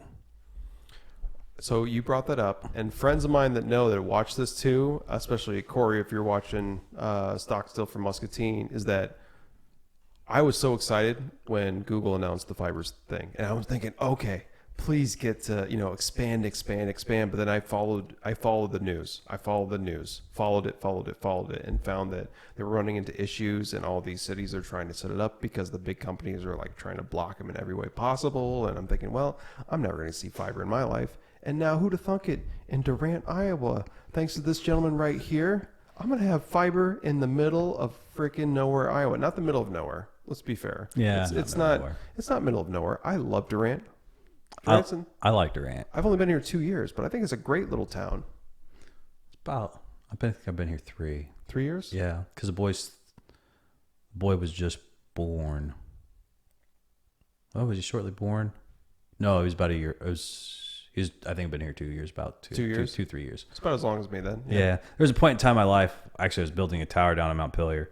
So you brought that up, and friends of mine that watch this too, especially Corey, if you're watching Stock Still from Muscatine, is that I was so excited when Google announced the fibers thing, and I was thinking, okay, please get to, expand. But then I followed the news. Followed it, and found that they were running into issues, and all these cities are trying to set it up because the big companies are like trying to block them in every way possible. And I'm thinking, well, I'm never going to see fiber in my life. And now who'd have thunk it, in Durant, Iowa, thanks to this gentleman right here, I'm going to have fiber in the middle of freaking nowhere, Iowa. Not the middle of nowhere. Let's be fair. Yeah. It's not middle of nowhere. I love Durant. I like Durant. I've only been here 2 years, but I think it's a great little town. I've been here 3. 3 years? Yeah, because the boy was just born. Oh, was he shortly born? No, he was about a year. I think I've been here 2 years, about 2 years? 3 years. It's about as long as me then. Yeah. There was a point in time in my life, actually I was building a tower down in Mount Pillier,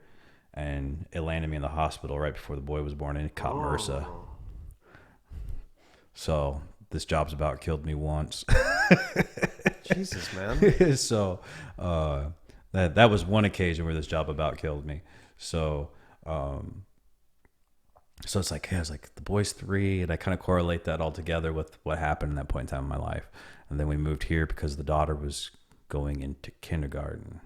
and it landed me in the hospital right before the boy was born, and it caught MRSA. So this job's about killed me once. Jesus, man. So that was one occasion where this job about killed me. So it's like, I was like, the boy's 3, and I kind of correlate that all together with what happened in that point in time in my life. And then we moved here because the daughter was going into kindergarten.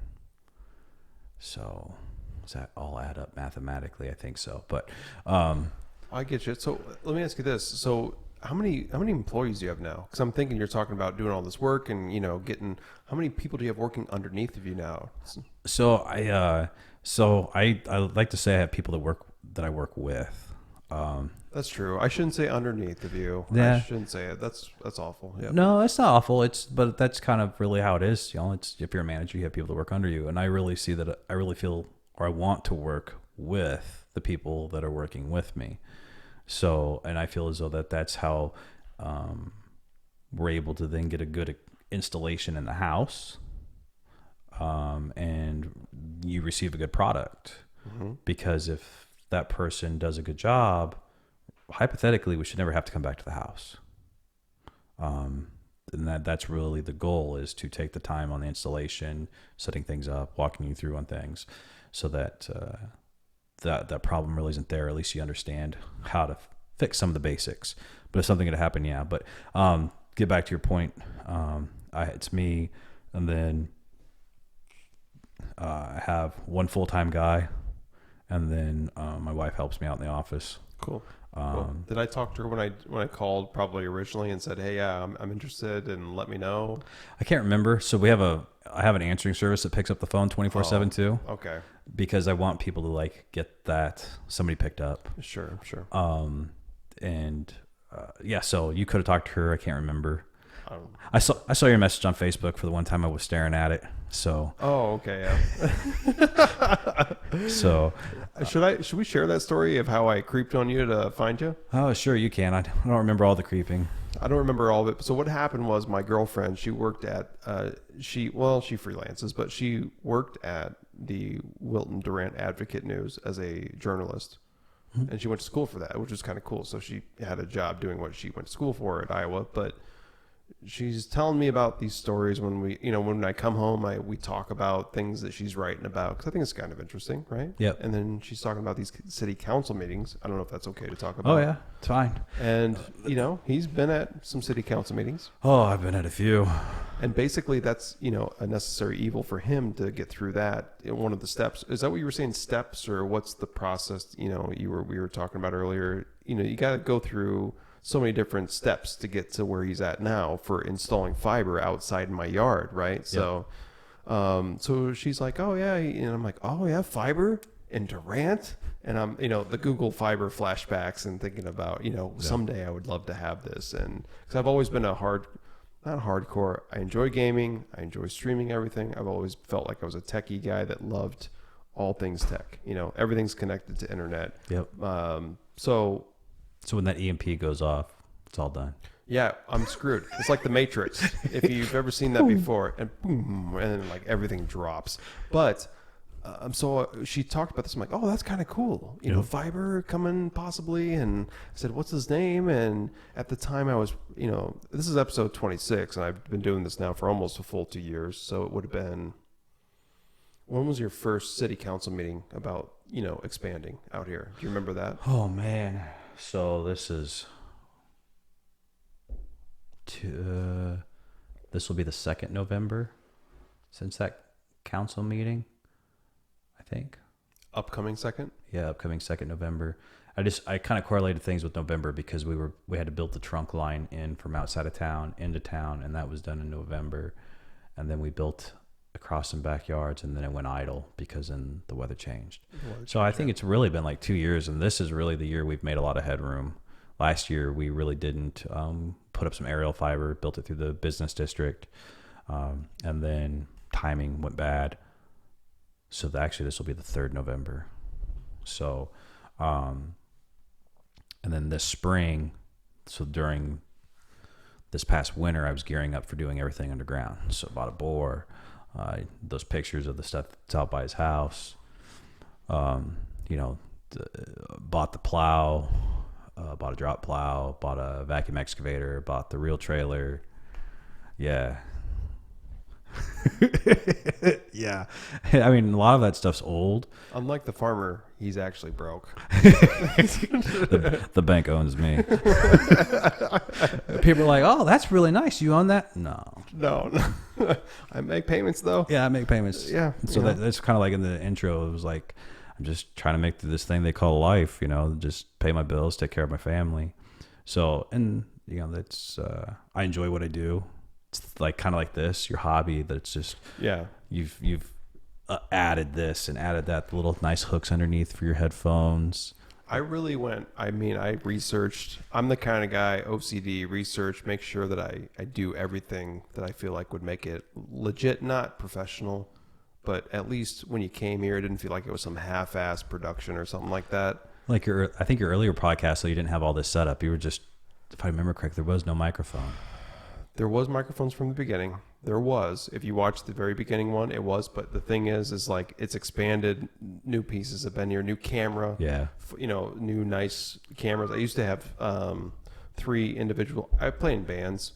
So does that all add up mathematically? I think so. But I get you. So let me ask you this. So how many employees do you have now? Because I'm thinking you're talking about doing all this work and getting, how many people do you have working underneath of you now? So I like to say I have people that I work with. That's true. I shouldn't say underneath of you. Yeah. I shouldn't say it. That's awful. Yeah. No, it's not awful. But that's kind of really how it is. It's if you're a manager, you have people that work under you, and I really see that. I really feel, or I want to work with the people that are working with me. So, and I feel as though that's how we're able to then get a good installation in the house, and you receive a good product. Mm-hmm. Because if that person does a good job, hypothetically, we should never have to come back to the house. And that's really the goal, is to take the time on the installation, setting things up, walking you through on things, so that that problem really isn't there. At least you understand how to fix some of the basics. But if something had happened, yeah. But get back to your point. It's me, and then I have one full-time guy, and then my wife helps me out in the office. Cool. Did I talk to her when I called probably originally and said, hey, yeah, I'm interested, and let me know? I can't remember. So I have an answering service that picks up the phone 24/7 too. Okay. Because I want people to get that somebody picked up. Sure. So you could have talked to her. I can't remember. I saw your message on Facebook for the one time I was staring at it. So. Oh, okay, yeah. So. Should we share that story of how I creeped on you to find you? Oh, sure, you can. I don't remember all the creeping. I don't remember all of it. So what happened was my girlfriend, she worked at, she freelances, but she worked at the Wilton Durant Advocate News as a journalist. Mm-hmm. And she went to school for that, which was kind of cool. So she had a job doing what she went to school for at Iowa, but she's telling me about these stories when when I come home, we talk about things that she's writing about, because I think it's kind of interesting, right? Yep. And then she's talking about these city council meetings. I don't know if that's okay to talk about. Oh yeah, it's fine. And he's been at some city council meetings. Oh, I've been at a few. And basically that's a necessary evil for him to get through that. One of the steps, is that what you were saying, steps, or what's the process? We were talking about earlier. You got to go through so many different steps to get to where he's at now for installing fiber outside my yard, right? Yep. So she's like, oh yeah, and I'm like, oh yeah, fiber in Durant, and I'm the Google fiber flashbacks and thinking about someday I would love to have this, and because I've always been not hardcore. I enjoy gaming, I enjoy streaming everything. I've always felt like I was a techie guy that loved all things tech. Everything's connected to internet. Yep. So when that EMP goes off, it's all done. Yeah, I'm screwed. It's like the Matrix. If you've ever seen that before, and boom, and then everything drops. But so she talked about this. I'm like, oh, that's kind of cool. Fiber coming possibly. And I said, what's his name? And at the time I was, this is episode 26, and I've been doing this now for almost a full 2 years. So it would have been, when was your first city council meeting about, expanding out here? Do you remember that? Oh, man. So this will be the 2nd November since that council meeting, I think. Upcoming 2nd? Yeah, upcoming 2nd November. I kind of correlated things with November because we had to build the trunk line in from outside of town into town, and that was done in November. And then we built across some backyards, and then it went idle because then the weather changed. So I think it's really been 2 years, and this is really the year we've made a lot of headroom. Last year we really didn't put up some aerial fiber, built it through the business district, and then timing went bad. So actually this will be the 3rd November. So and then this spring, so during this past winter, I was gearing up for doing everything underground. So I bought a bore. Those pictures of the stuff that's out by his house, bought the plow, bought a drop plow, bought a vacuum excavator, bought the reel trailer. Yeah. Yeah. I mean, a lot of that stuff's old. Unlike the farmer, he's actually broke. The bank owns me. People are like, oh, that's really nice. You own that? No. I make payments, though. Yeah, I make payments. Yeah. So that's kind of like in the intro. It was like, I'm just trying to make this thing they call life, just pay my bills, take care of my family. So, and that's I enjoy what I do. It's like kind of like this, your hobby. That's just you've added this and added that little nice hooks underneath for your headphones. I really went, I researched. I'm the kind of guy, OCD, research, make sure that I do everything that I feel like would make it legit, not professional, but at least when you came here, it didn't feel like it was some half-ass production or something like that. Like I think your earlier podcast, so you didn't have all this setup. You were just, if I remember correct, there was no microphone. There was microphones from the beginning. There was. If you watch the very beginning one, it was. But the thing is like it's expanded. New pieces have been here. New camera. Yeah. New nice cameras. I used to have 3 individual. I play in bands,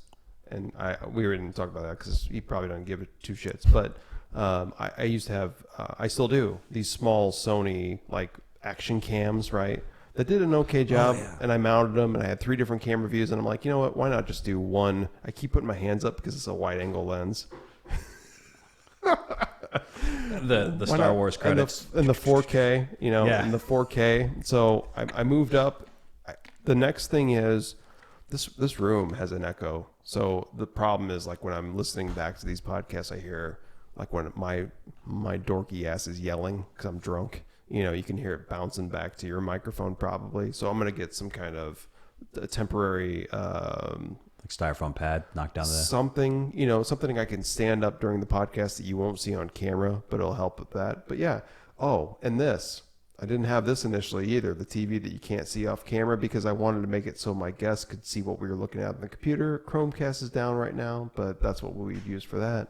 and we didn't talk about that because he probably doesn't give it 2 shits. But I used to have. I still do these small Sony like action cams, right? That did an okay job, and I mounted them, and I had 3 different camera views, and I'm like, you know what? Why not just do one? I keep putting my hands up because it's a wide-angle lens. the Star Wars credits. And the 4K, and the 4K. So I moved up. The next thing is this room has an echo. So the problem is like when I'm listening back to these podcasts, I hear like when my dorky ass is yelling because I'm drunk. You can hear it bouncing back to your microphone probably. So I'm going to get some kind of a temporary... like styrofoam pad knocked down the... Something, something I can stand up during the podcast that you won't see on camera, but it'll help with that. But yeah. Oh, and this. I didn't have this initially either, the TV that you can't see off camera, because I wanted to make it so my guests could see what we were looking at on the computer. Chromecast is down right now, but that's what we'd use for that.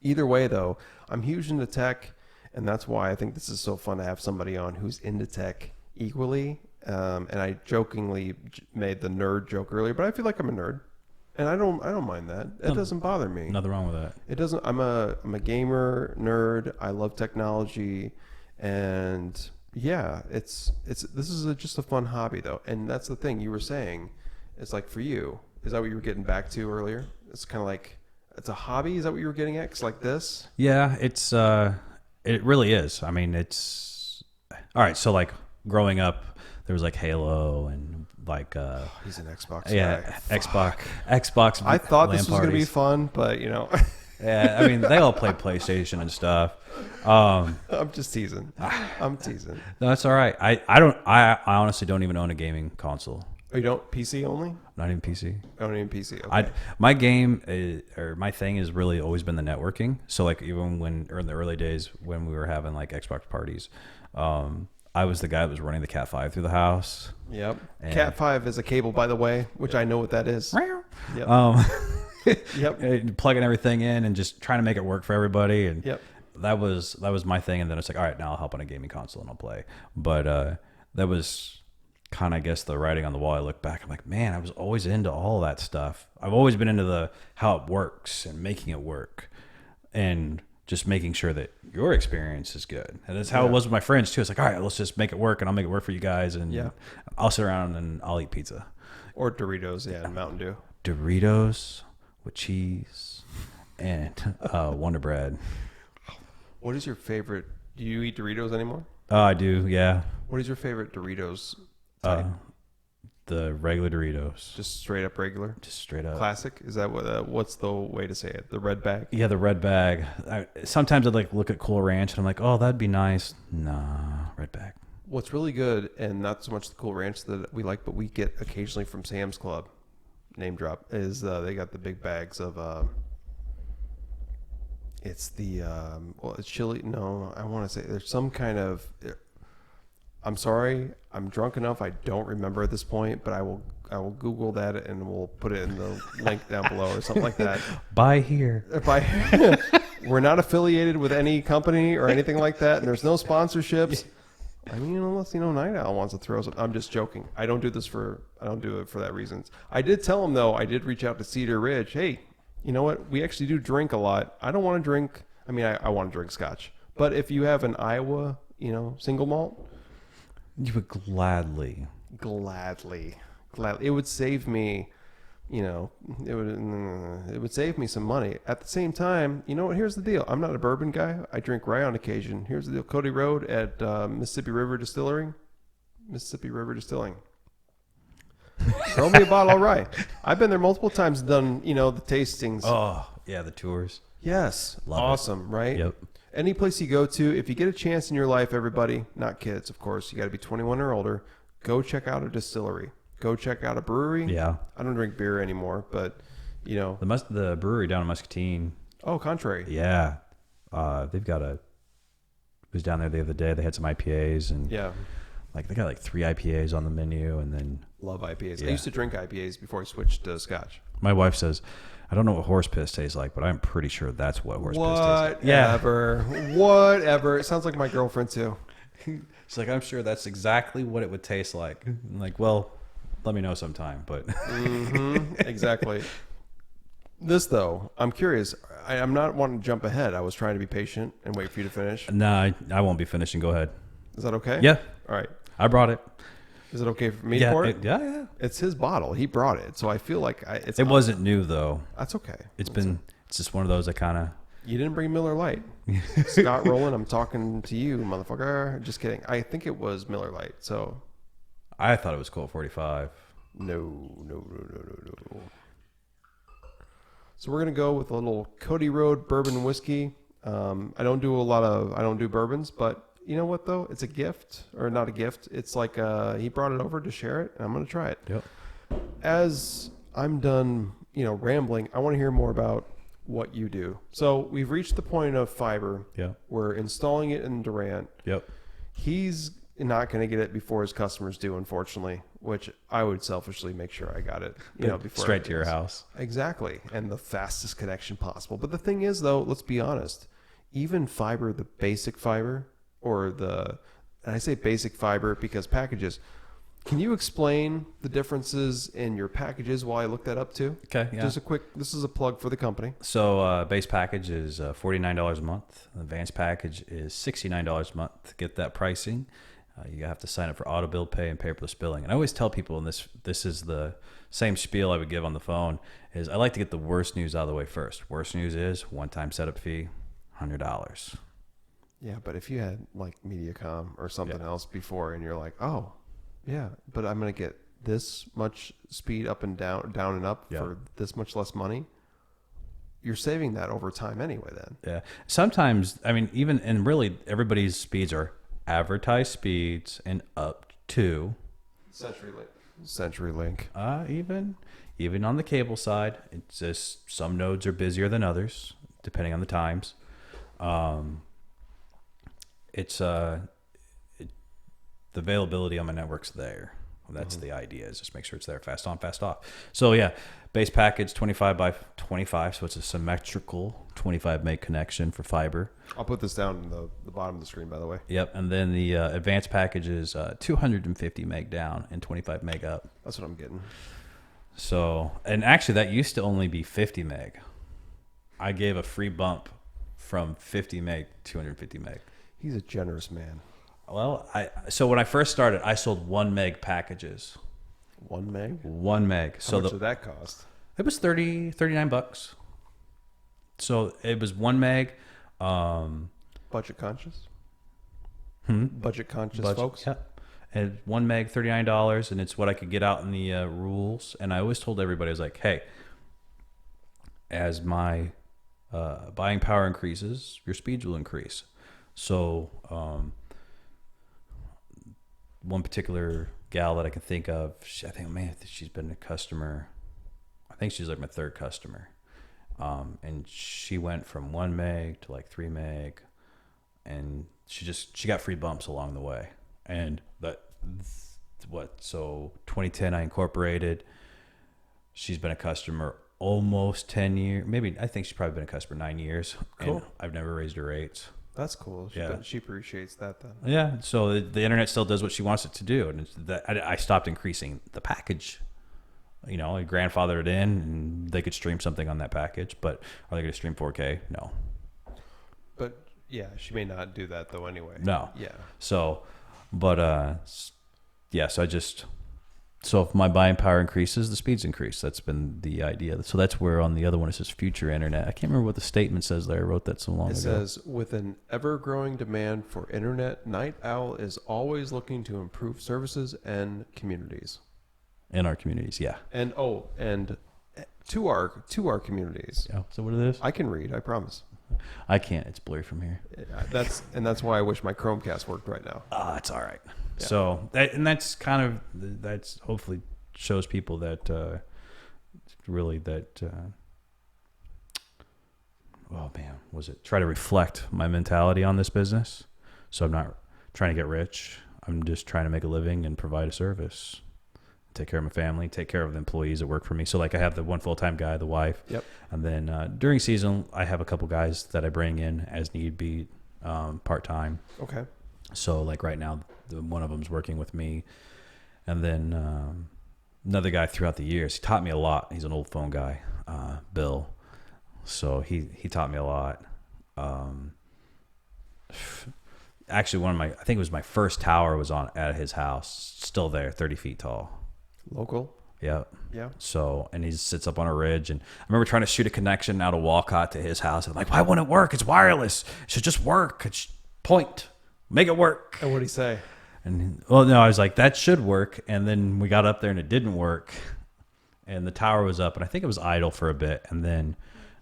Either way, though, I'm huge into tech. And that's why I think this is so fun to have somebody on who's into tech equally. And I jokingly made the nerd joke earlier, but I feel like I'm a nerd, and I don't mind that. It doesn't bother me. Nothing wrong with that. It doesn't. I'm a gamer nerd. I love technology, and yeah, this is just a fun hobby though. And that's the thing you were saying. It's like for you, is that what you were getting back to earlier? It's kind of like it's a hobby. Is that what you were getting at? 'Cause like this. Yeah, it's. It really is. I mean, it's all right. So like growing up, there was like Halo and like he's an Xbox guy. Yeah, Xbox. I thought this was going to be fun, but yeah, I mean, they all play PlayStation and stuff. I'm just teasing. I'm teasing. No, that's all right. I honestly don't even own a gaming console. Oh, you don't? PC only? Not even PC. I don't even PC. Okay. My game or my thing has really always been the networking. So like even when in the early days when we were having like Xbox parties, I was the guy that was running the Cat 5 through the house. Yep. Cat 5 is a cable, by the way, which I know what that is. Yep. Yep. Plugging everything in and just trying to make it work for everybody. And yep. That was my thing. And then it's like, all right, now I'll hop on a gaming console and I'll play. But that was kind of, I guess, the writing on the wall. I look back, I'm like, man, I was always into all that stuff. I've always been into how it works and making it work and just making sure that your experience is good. And that's how it was with my friends too. It's like, all right, let's just make it work and I'll make it work for you guys. And I'll sit around and I'll eat pizza. Or Doritos, and Mountain Dew. Doritos with cheese and Wonder Bread. What is your favorite? Do you eat Doritos anymore? Oh, I do, yeah. What is your favorite Doritos type? The regular Doritos. Just straight up regular? Just straight up. Classic? Is that what's the way to say it? The red bag? Yeah, the red bag. Sometimes I'd like look at Cool Ranch and I'm like, oh, that'd be nice. Nah, red bag. What's really good, and not so much the Cool Ranch that we like, but we get occasionally from Sam's Club, name drop, is they got the big bags of... it's the... it's chili... No, I want to say there's some kind of... I'm sorry, I'm drunk enough. I don't remember at this point, but I will Google that and we'll put it in the link down below or something like that. Buy here. We're not affiliated with any company or anything like that, and there's no sponsorships. I mean, unless Night Owl wants to throw something. I'm just joking. I don't do it for that reasons. I did tell him though. I did reach out to Cedar Ridge. Hey, you know what? We actually do drink a lot. I don't want to drink. I mean, I want to drink scotch, but if you have an Iowa, single malt. You would gladly. It would save me, it would save me some money. At the same time, here's the deal. I'm not a bourbon guy. I drink rye on occasion. Here's the deal. Cody Road at Mississippi River Distilling. Throw me a bottle of rye. I've been there multiple times, done, the tastings. Oh, yeah, the tours. Yes. Love awesome, right? Yep. Any place you go to, if you get a chance in your life, everybody, not kids, of course, you got to be 21 or older, go check out a distillery. Go check out a brewery. Yeah. I don't drink beer anymore, but, The brewery down in Muscatine. Oh, contrary. Yeah. They've got was down there the other day. They had some IPAs and Yeah. they got 3 IPAs on the menu, and then Love IPAs. Yeah. I used to drink IPAs before I switched to Scotch. my wife says, I don't know what horse piss tastes like, but I'm pretty sure that's what horse piss tastes like. Whatever. It sounds like my girlfriend too. It's like, I'm sure that's exactly what it would taste like. I'm like, well, let me know sometime, but Exactly. This though, I'm curious. I'm not wanting to jump ahead. I was trying to be patient and wait for you to finish. no, I won't be finishing. Go ahead. Is that okay? Yeah. All right. I brought it. Is it okay for me to pour it? Yeah. It's his bottle. He brought it, so I feel like It wasn't new though. That's okay. It's just one of those I kind of. You didn't bring Miller Lite. Scott Rowland, I'm talking to you, motherfucker. Just kidding. I think it was Miller Lite. So I thought it was Colt 45. no. So we're gonna go with a little Cody Road bourbon whiskey. I don't do bourbons, but you know what though? It's a gift, or not a gift. It's like he brought it over to share it, and I'm gonna try it. Yep. As I'm done, rambling, I want to hear more about what you do. So we've reached the point of fiber. Yeah. We're installing it in Durant. Yep. He's not going to get it before his customers do, unfortunately, which I would selfishly make sure I got it, before straight to your house. Exactly. And the fastest connection possible. But the thing is, though, let's be honest, even fiber, the basic fiber, and I say basic fiber because packages, can you explain the differences in your packages while I look that up too? Okay. Yeah. This is a plug for the company. So base package is $49 a month. Advanced package is $69 a month. To get that pricing, you have to sign up for auto bill pay and paperless billing. And I always tell people, and this is the same spiel I would give on the phone, is I like to get the worst news out of the way first. Worst news is one-time setup fee, $100. Yeah, but if you had like MediaCom or something else before, and you're like, oh, yeah, but I'm gonna get this much speed up and down and up for this much less money. You're saving that over time anyway. Then sometimes, and really everybody's speeds are advertised speeds and up to CenturyLink. Even on the cable side, it's just some nodes are busier than others depending on the times. The availability on my network's there. That's the idea, is just make sure it's there, fast on, fast off. So yeah, base package 25 by 25, so it's a symmetrical 25 meg connection for fiber. I'll put this down in the bottom of the screen, by the way. Yep, and then the advanced package is 250 meg down and 25 meg up. That's what I'm getting. So, and actually that used to only be 50 meg. I gave a free bump from 50 meg to 250 meg. He's a generous man. Well, so when I first started, I sold 1 meg packages. 1 meg? 1 meg. How much did that cost? It was $39. So it was 1 meg. Budget conscious? Budget conscious, folks? Yeah. And 1 meg, $39, and it's what I could get out in the rules. And I always told everybody, I was like, hey, as my buying power increases, your speeds will increase. So one particular gal that I can think of, she's been a customer. I think she's like my third customer. And she went from 1 meg to like 3 meg, and she got free bumps along the way. And so 2010 I incorporated. She's been a customer almost 10 years. Maybe, I think she's probably been a customer 9 years. Cool. And I've never raised her rates. That's cool. She appreciates that then. Yeah. So the internet still does what she wants it to do. And I stopped increasing the package. I grandfathered it in, and they could stream something on that package, but are they going to stream 4K? No. But yeah, she may not do that though anyway. No. Yeah. So, so if my buying power increases, the speeds increase. That's been the idea. So that's where on the other one it says future internet. I can't remember what the statement says there. I wrote that so long ago. It says, with an ever-growing demand for internet, Night Owl is always looking to improve services and communities. In our communities, yeah. And to our communities. Yeah. So what it is? I can read, I promise. I can't. It's blurry from here. That's why I wish my Chromecast worked right now. It's all right. Yeah. So that's kind of that's hopefully shows people that really that. Oh man, was it try to reflect my mentality on this business? So I'm not trying to get rich. I'm just trying to make a living and provide a service. Take care of my family, take care of the employees that work for me. So like I have the one full-time guy, the wife. Yep. And then during season, I have a couple guys that I bring in as need be, part-time. Okay. So like right now, one of them's working with me. And then another guy throughout the years, he taught me a lot. He's an old phone guy, Bill. So he taught me a lot. Actually, I think it was my first tower was at his house, still there, 30 feet tall. Local. Yeah. Yeah. So, and he sits up on a ridge, and I remember trying to shoot a connection out of Walcott to his house. I'm like, why won't it work? It's wireless. It should just work. It's point, make it work. And what'd he say? And well, no, I was like, that should work. And then we got up there and it didn't work. And the tower was up, and I think it was idle for a bit. And then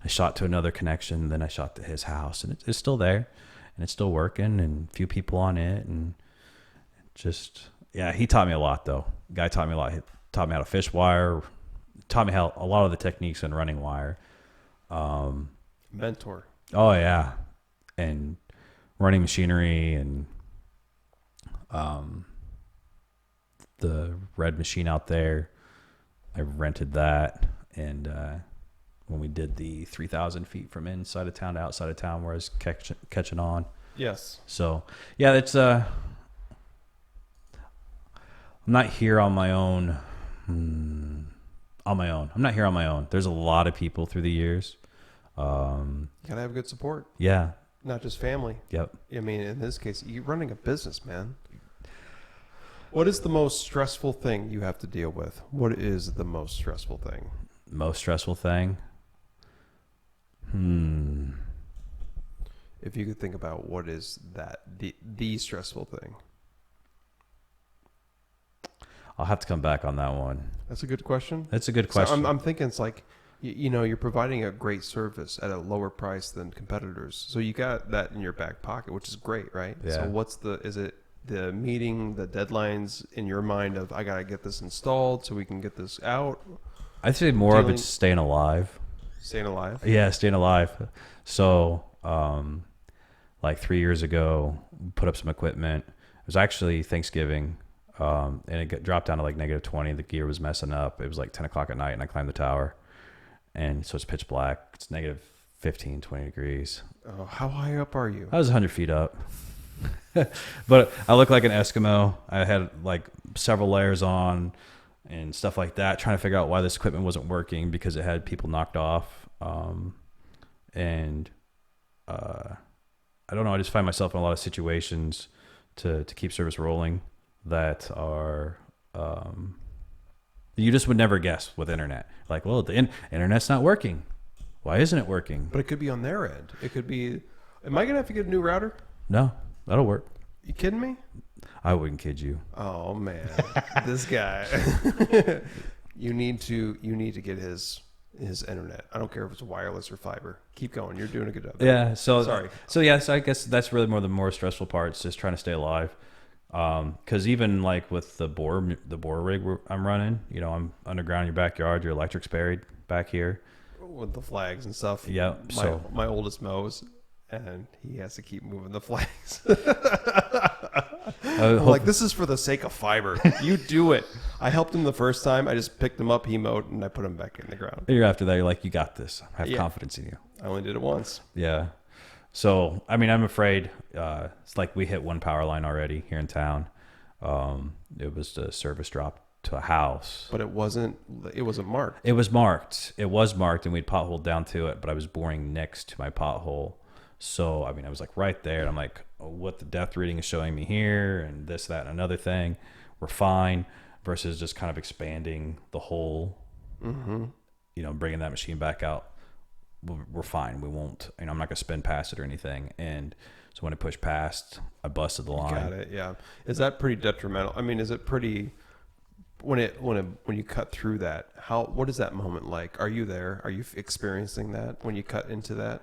I shot to another connection. And then I shot to his house, and it's still there, and it's still working, and a few people on it, and just yeah. He taught me a lot, though. Guy taught me a lot. He taught me how to fish wire. Taught me how a lot of the techniques in running wire. Mentor. Oh yeah, and running machinery and the red machine out there. I rented that, and when we did the 3,000 feet from inside of town to outside of town, where I was catching on. Yes. So yeah, it's I'm not here on my own. I'm not here on my own. There's a lot of people through the years. You gotta have good support. Yeah. Not just family. Yep. I mean, in this case, you're running a business, man. What is the most stressful thing you have to deal with? What is the most stressful thing? Most stressful thing? If you could think about what is that, the stressful thing. I'll have to come back on that one. That's a good question. That's a good So question. I'm thinking it's like, you're providing a great service at a lower price than competitors. So you got that in your back pocket, which is great, right? Yeah. So is it the meeting, the deadlines in your mind of, I got to get this installed so we can get this out? I'd say more of it's staying alive. Staying alive? Yeah, staying alive. So, like 3 years ago, put up some equipment. It was actually Thanksgiving, and it dropped down to like -20. The gear was messing up. It was like 10 o'clock at night, and I climbed the tower. And so it's pitch black. It's -15, 20 degrees. Oh, how high up are you? I was 100 feet up. But I looked like an Eskimo. I had like several layers on and stuff like that, trying to figure out why this equipment wasn't working because it had people knocked off. I don't know. I just find myself in a lot of situations to keep service rolling that are you just would never guess with internet. Like, well, the internet's not working. Why isn't it working? But it could be on their end. It could be, am I going to have to get a new router? No, that'll work. You kidding me? I wouldn't kid you. Oh man, this guy. You need to get his internet. I don't care if it's wireless or fiber. Keep going. You're doing a good job. Yeah. So sorry. So yeah. So I guess that's really the more stressful part. It's just trying to stay alive. Because even like with the bore rig I'm running, I'm underground in your backyard. Your electric's buried back here With the flags and stuff. Yeah. My oldest mows, and he has to keep moving the flags. I'm like, this is for the sake of fiber. You do it. I helped him the first time. I just picked him up, he mowed, and I put him back in the ground. You're after that. You're like, you got this. I have confidence in you. I only did it once. Yeah. So, I mean, I'm afraid it's like we hit one power line already here in town. It was the service drop to a house. But it wasn't marked. It was marked. It was marked, and we'd potholed down to it, but I was boring next to my pothole. So, I mean, I was like right there, and I'm like, oh, what the depth reading is showing me here, and this, that, and another thing. We're fine, versus just kind of expanding the hole, bringing that machine back out. We're fine. We won't, I'm not going to spin past it or anything. And so when I pushed past, I busted the line. Got it. Yeah. Is that pretty detrimental? I mean, is it pretty when you cut through that, what is that moment like? Are you there? Are you experiencing that when you cut into that?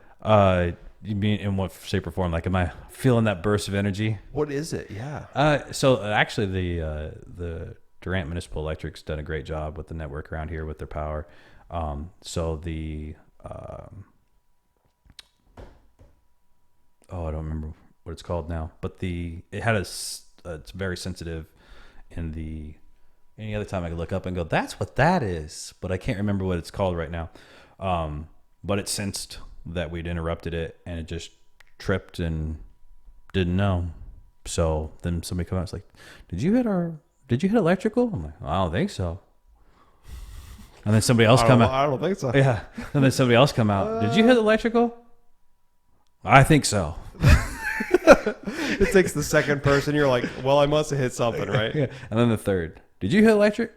You mean in what shape or form? Like, am I feeling that burst of energy? What is it? Yeah. So actually, the Durant Municipal Electric's done a great job with the network around here with their power. So the I don't remember what it's called now, but it had it's very sensitive any other time I could look up and go, that's what that is, but I can't remember what it's called right now. But it sensed that we'd interrupted it, and it just tripped and didn't know. So then somebody come out and was like, did you hit electrical? I'm like, I don't think so. And then somebody else come out. I don't think so. Yeah. And then somebody else come out. Did you hit electrical? I think so. It takes the second person. You're like, well, I must have hit something, right? Yeah. And then the third. Did you hit electric?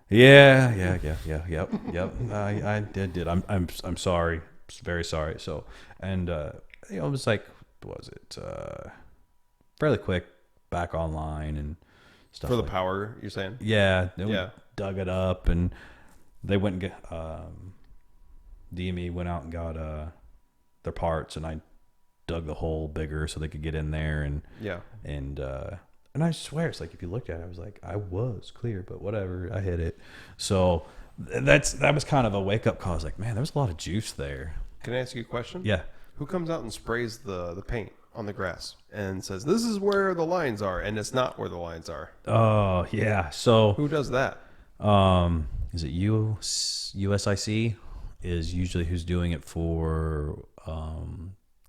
Yeah. Yep. I did. I'm sorry. Very sorry. So, and it was like, what was it? Fairly quick, back online and stuff. For the power, you're saying? Yeah. We Yeah. dug it up, and they went and DME went out and got their parts, and I dug the hole bigger so they could get in there, and yeah, and I swear it's like, if you looked at it, I was like, I was clear, but whatever, I hit it. So that was kind of a wake up call. I was like, man, there was a lot of juice there. Can I ask you a question? Yeah. Who comes out and sprays the paint on the grass and says, this is where the lines are, and it's not where the lines are? Oh yeah. So who does that? Is it USIC is usually who's doing it for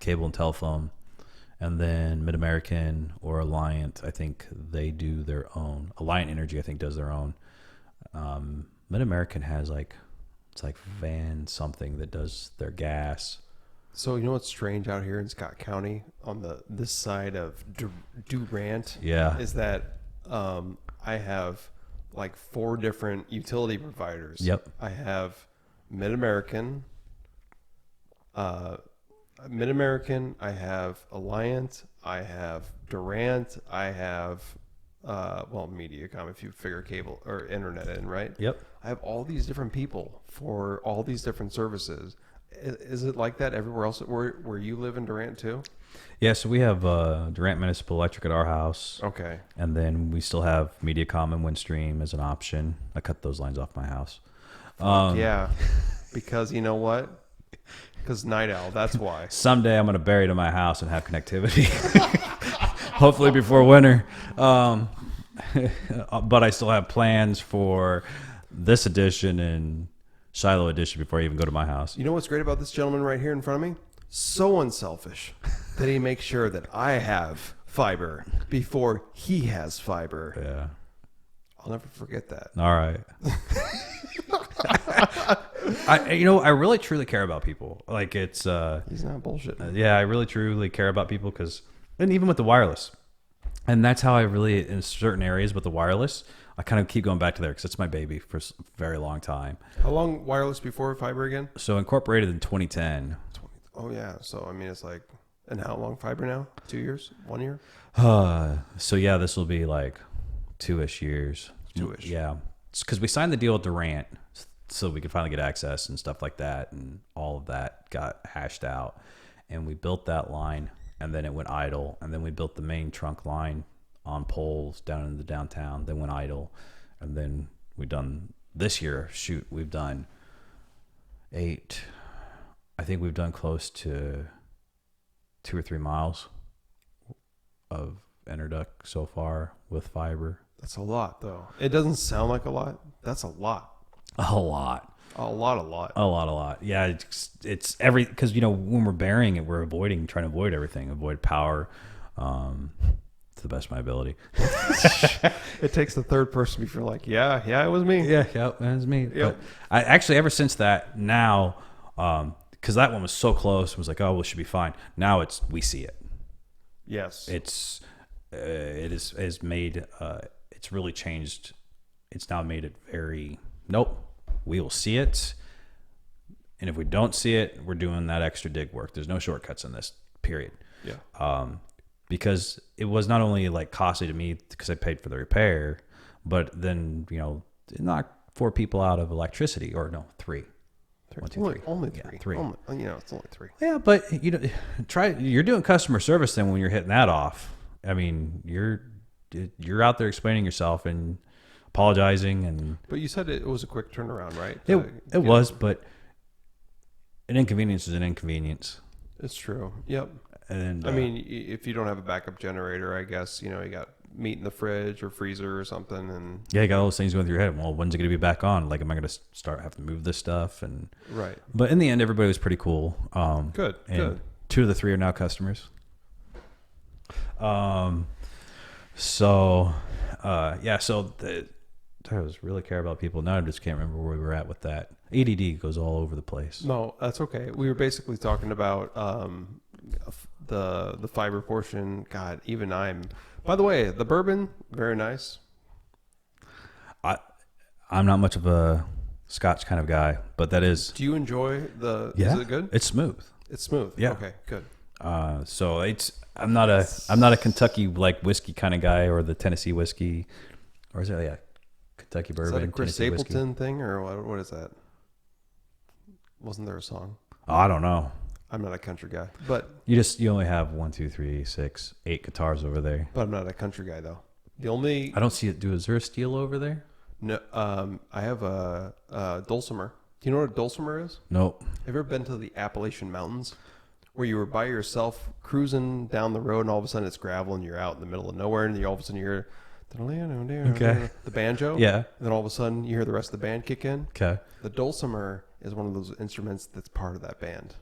cable and telephone, and then Mid-American or Alliant, I think they do their own. Alliant Energy, I think, does their own. Mid-American has it's like Van something that does their gas. So you know what's strange out here in Scott County on this side of Durant? Yeah. Is that I have like 4 different utility providers. Yep. I have Mid-American, I have Alliant, I have Durant, I have Mediacom, if you figure cable or internet in, right? Yep. I have all these different people for all these different services. Is it like that everywhere else where you live in Durant too? Yeah, so we have Durant Municipal Electric at our house. Okay. And then we still have Mediacom and Windstream as an option. I cut those lines off my house. Yeah, because you know what? Because Night Owl, that's why. Someday I'm going to bury it in my house and have connectivity. Hopefully before winter. But I still have plans for this edition and Shiloh edition before I even go to my house. You know what's great about this gentleman right here in front of me? So unselfish that he makes sure that I have fiber before he has fiber. Yeah. I'll never forget that. All right. I really truly care about people. Like, it's he's not bullshitting. Yeah, I really truly care about people, and even with the wireless, and that's how I really, in certain areas with the wireless, I kind of keep going back to there because it's my baby for a very long time. How long wireless before fiber again? So incorporated in 2010. Oh yeah. So I mean, it's like, and how long fiber now? 2 years? 1 year? So yeah, this will be like 2-ish years. 2-ish. Yeah, because we signed the deal with Durant, so we could finally get access and stuff like that, and all of that got hashed out, and we built that line, and then it went idle, and then we built the main trunk line on poles down in the downtown, then went idle, and then we've done this year. We've done 8. I think we've done close to 2 or 3 miles of interduct so far with fiber. That's a lot, though. It doesn't sound like a lot. That's a lot. A lot. A lot. A lot. Yeah, it's because when we're burying it, we're trying to avoid everything, avoid power, to the best of my ability. It takes the third person to feel like, yeah, it was me. Yeah, it was me. Yep. But I actually, ever since that, now, because that one was so close, it was like, oh, well, it should be fine. Now we see it. Yes. It is made. It's really changed. It's now made it very. Nope. We will see it, and if we don't see it, we're doing that extra dig work. There's no shortcuts in this. Period. Yeah. Because it was not only like costly to me because I paid for the repair, but then it knocked 4 people out of electricity, or no, 3. 1, 2, 3. Only 3. Yeah, 3. Only, it's only 3. Yeah, but you're doing customer service then when you're hitting that off. I mean, you're out there explaining yourself and apologizing, and But you said it was a quick turnaround, right? it was, but an inconvenience is an inconvenience. It's true. Yep. And I mean, if you don't have a backup generator, I guess, you got meat in the fridge or freezer or something. And yeah, you got all those things going through your head. Well, when's it going to be back on? Like, am I going to have to move this stuff? And right. But in the end, everybody was pretty cool. Good. And 2 of the 3 are now customers. So I was really care about people. Now I just can't remember where we were at with that. ADD goes all over the place. No, that's okay. We were basically talking about the fiber portion. God, even by the way, the bourbon, very nice. I'm not much of a Scotch kind of guy, but that is. Do you enjoy Yeah, is it good? It's smooth. It's smooth. Yeah. Okay, good. So I'm not a Kentucky like whiskey kind of guy, or the Tennessee whiskey, or is it Kentucky bourbon? Is that a Chris Tennessee Stapleton whiskey? thing, or what is that? Wasn't there a song? Oh, I don't know. I'm not a country guy, but You only have 1, 2, 3, 6, 8 guitars over there. I'm not a country guy though. The only I don't see it. Is there a steel over there? no, I have a dulcimer. Do you know what a dulcimer is? Nope. Have you ever been to the Appalachian Mountains, where you were by yourself cruising down the road, and all of a sudden it's gravel, and you're out in the middle of nowhere, and all of a sudden you hear the banjo, Yeah. and then all of a sudden you hear the rest of the band kick in. Okay. The dulcimer is one of those instruments that's part of that band.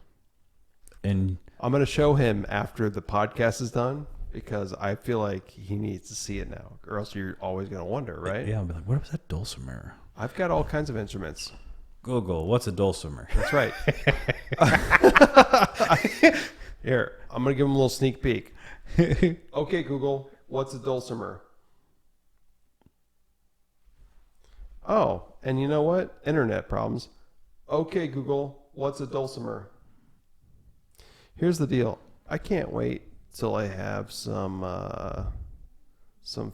And I'm going to show him after the podcast is done, because I feel like he needs to see it now, or else you're always going to wonder, right? yeah, I'll be like, what was that dulcimer? I've got all kinds of instruments. Google, what's a dulcimer? That's right. Here, I'm going to give him a little sneak peek. Okay, Google, what's a dulcimer? Oh, and you know what? Internet problems. Okay, Google, what's a dulcimer? Here's the deal. I can't wait till I have some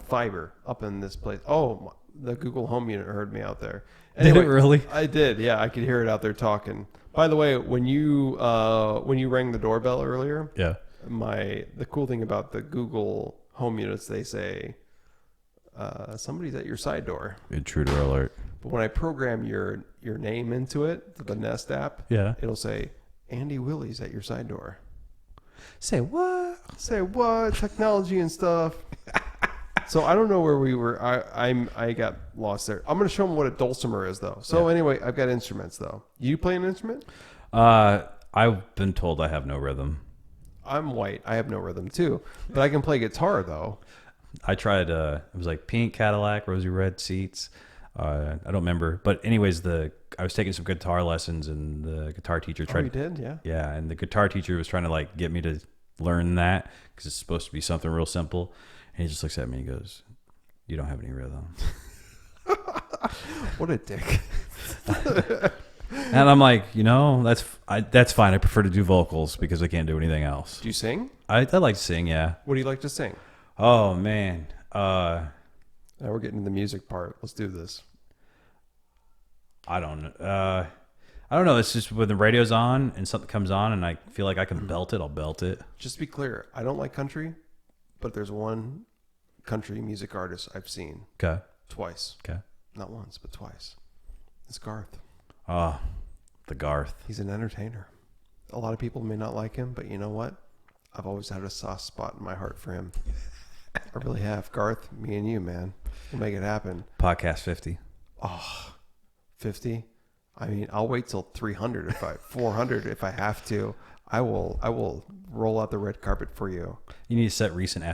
fiber up in this place. Oh, the Google Home unit heard me out there. Anyway, Did it really? I did. Yeah, I could hear it out there talking. By the way, when you rang the doorbell earlier, Yeah. the cool thing about the Google Home units, they say somebody's at your side door. Intruder alert. But when I program your name into it, the Nest app, Yeah. it'll say Andy Willey's at your side door. Say what? Say what? Technology and stuff. So I don't know where we were. I got lost there. I'm going to show them what a dulcimer is, though. So anyway, I've got instruments, though. You play an instrument? I've been told I have no rhythm. I'm white. I have no rhythm too, but I can play guitar though. I tried. It was like pink Cadillac, rosy red seats. I don't remember, but anyways, I was taking some guitar lessons, and the guitar teacher tried. Oh, you did? Yeah. Yeah, and the guitar teacher was trying to get me to learn that, because it's supposed to be something real simple. And he just looks at me and he goes, "You don't have any rhythm." What a dick. And I'm like, that's fine. I prefer to do vocals because I can't do anything else. Do you sing? I like to sing, yeah. What do you like to sing? Oh man, Now we're getting to the music part. Let's do this. I don't know. It's just when the radio's on and something comes on and I feel like I can belt it, I'll belt it. Just to be clear, I don't like country, but there's one country music artist I've seen Okay. twice. Okay. Not once, but twice. It's Garth. Oh, the Garth. He's an entertainer. A lot of people may not like him, but you know what? I've always had a soft spot in my heart for him. I really have. Garth, me and you, man. We'll make it happen. Podcast 50. Oh, 50? I mean, I'll wait till 300 400 if I have to. I will roll out the red carpet for you. You need to set recent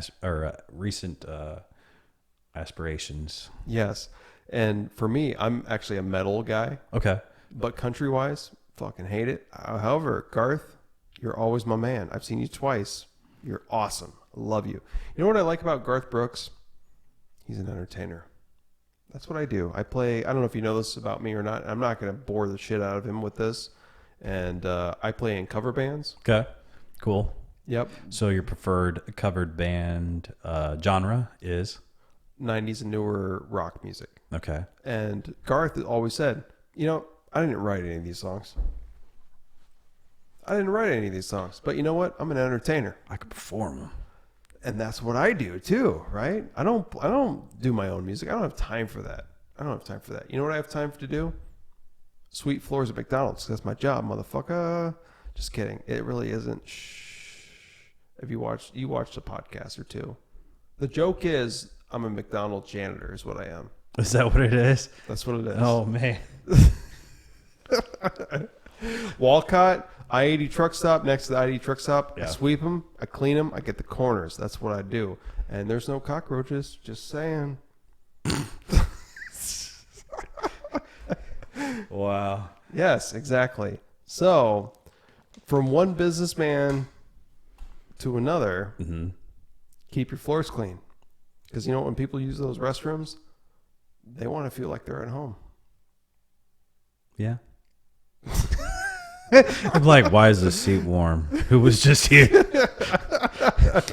aspirations. Yes. And for me, I'm actually a metal guy, Okay. but country-wise, fucking hate it. However, Garth, you're always my man. I've seen you twice. You're awesome. I love you. You know what I like about Garth Brooks? He's an entertainer. That's what I do. I don't know if you know this about me or not. I'm not going to bore the shit out of him with this. And I play in cover bands. Okay. Cool. Yep. So your preferred covered band genre is? 90s and newer rock music. Okay. And Garth always said, I didn't write any of these songs. But you know what? I'm an entertainer. I could perform them. And that's what I do too, right? I don't do my own music. I don't have time for that. You know what I have time to do? Sweep floors at McDonald's. That's my job, motherfucker. Just kidding. It really isn't. Shh. If you watched a podcast or two. The joke is I'm a McDonald's janitor is what I am. Is that what it is? That's what it is. Oh, man. Walcott, I-80 truck stop, next to the I-80 truck stop. Yeah. I sweep them, I clean them, I get the corners. That's what I do. And there's no cockroaches, just saying. Wow. Yes, exactly. So, from one businessman to another, keep your floors clean. Because when people use those restrooms, they want to feel like they're at home. Yeah. I'm like, why is this seat warm? Who was just here?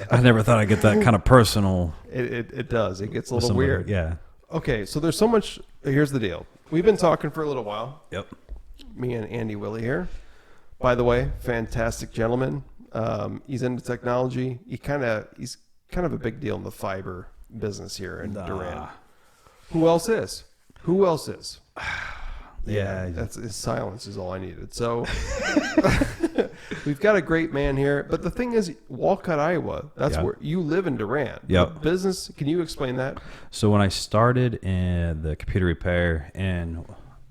I never thought I'd get that kind of personal. It does. It gets a little weird. Yeah. Okay, so there's so much. Here's the deal. We've been talking for a little while. Yep. Me and Andy Willey here. By the way, fantastic gentleman. He's into technology. He's kind of a big deal in the fiber business here in Durant. Who else is? Yeah, that's his silence is all I needed. So we've got a great man here. But the thing is, Walcott, Iowa, that's where you live in Durant. Yep. The business, can you explain that? So when I started in the computer repair in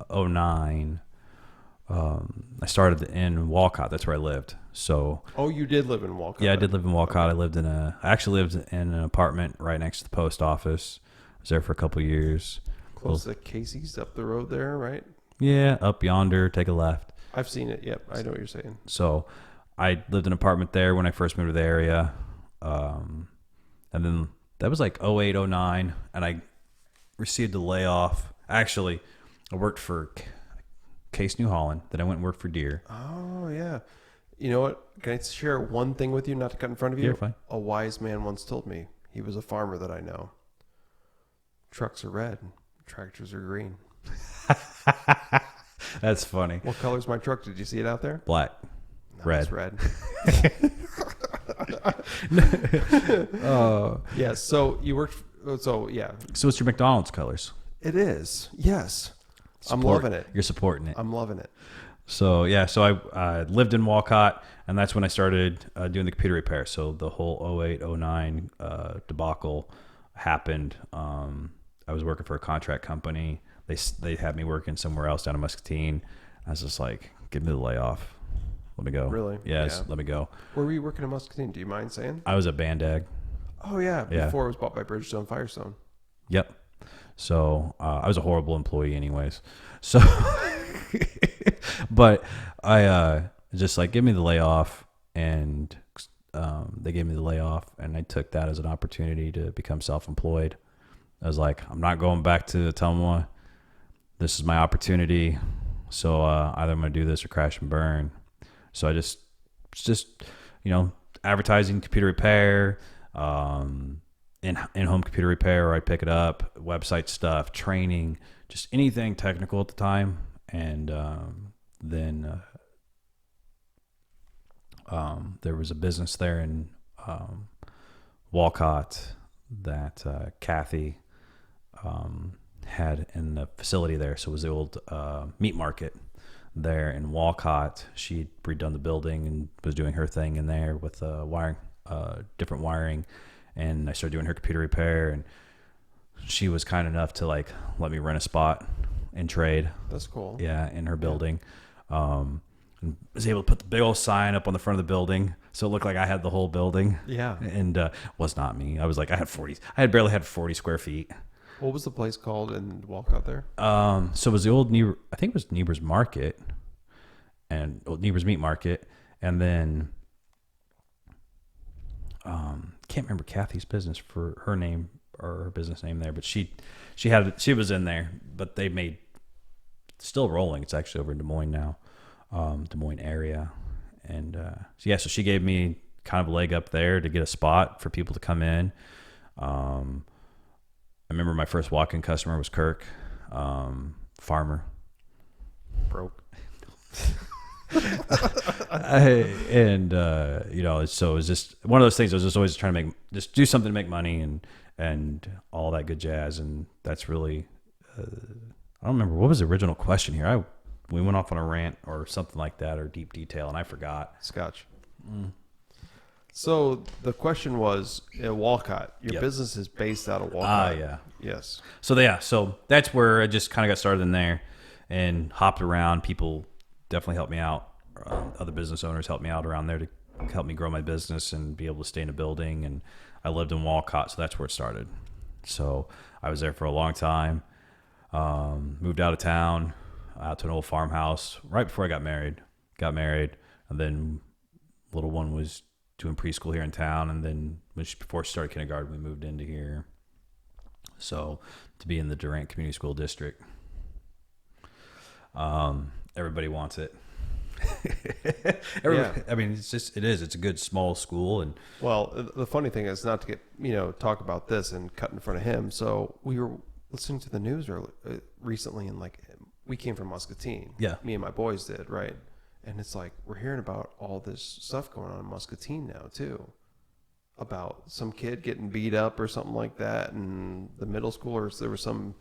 2009, I started in Walcott. That's where I lived. So. Oh, you did live in Walcott. Yeah, I did live in Walcott. I actually lived in an apartment right next to the post office. I was there for a couple of years. Close to Casey's up the road there, right? Yeah, up yonder, take a left. I've seen it. Yep, I know what you're saying. So I lived in an apartment there when I first moved to the area. And then that was like 08, 09, and I received a layoff. Actually, I worked for Case New Holland. Then I went and worked for Deere. Oh, yeah. You know what? Can I share one thing with you, not to cut in front of you? You're fine. A wise man once told me. He was a farmer that I know. Trucks are red. Tractors are green. That's funny. What color's my truck? Did you see it out there? Black. No, Red. It's red. Oh. Yeah, so you worked... So, yeah. So it's your McDonald's colors. It is. Yes. I'm Support- loving it. You're supporting it. I'm loving it. So, yeah. So I lived in Walcott, and that's when I started doing the computer repair. So the whole 08, 09 debacle happened. I was working for a contract company. They had me working somewhere else down in Muscatine. I was just like, give me the layoff. Let me go. Really? Yes, Yeah. let me go. Where were you working in Muscatine? Do you mind saying? I was at Bandag. Oh, yeah. Yeah. Before it was bought by Bridgestone Firestone. Yep. So I was a horrible employee anyways. So, but I just like, give me the layoff, and they gave me the layoff, and I took that as an opportunity to become self-employed. I was like, I'm not going back to Thelma. This is my opportunity. So either I'm going to do this or crash and burn. So I just advertising, computer repair, in-home computer repair, or I'd pick it up, website stuff, training, just anything technical at the time. And then there was a business there in Walcott that Kathy had in the facility there. So it was the old meat market there in Walcott. She'd redone the building and was doing her thing in there with wiring, different wiring. And I started doing her computer repair, and she was kind enough to like let me rent a spot and trade. That's cool. Yeah, in her building. And was able to put the big old sign up on the front of the building, so it looked like I had the whole building. Yeah. And was not me. I was like, I had barely had 40 square feet. What was the place called in Walcott there? So it was the old I think it was Niebuhr's Market, and old Niebuhr's Meat Market, and then can't remember Kathy's business for her name or her business name there, but she was in there, but they made still rolling. It's actually over in Des Moines now, Des Moines area, and so she gave me kind of a leg up there to get a spot for people to come in. I remember my first walk-in customer was Kirk, farmer. Broke. So it was just one of those things. I was just always trying to just do something to make money and all that good jazz. And that's really, I don't remember what was the original question here. We went off on a rant or something like that, or deep detail, and I forgot. Scotch. So the question was, Walcott. Your Yep. business is based out of Walcott. Yeah. Yes. So that's where I just kind of got started in there and hopped around. People definitely helped me out. Other business owners helped me out around there to help me grow my business and be able to stay in a building. And I lived in Walcott, so that's where it started. So I was there for a long time. Moved out of town, out to an old farmhouse right before I got married. And then little one was doing preschool here in town. And then before she started kindergarten, we moved into here. So to be in the Durant Community School District, everybody wants it. I mean, it's a good small school. And Well, the funny thing is not to get, talk about this and cut in front of him. So we were listening to the news recently, and we came from Muscatine. Yeah. Me and my boys did, right? And it's like, we're hearing about all this stuff going on in Muscatine now too, about some kid getting beat up or something like that. And the middle schoolers, there was some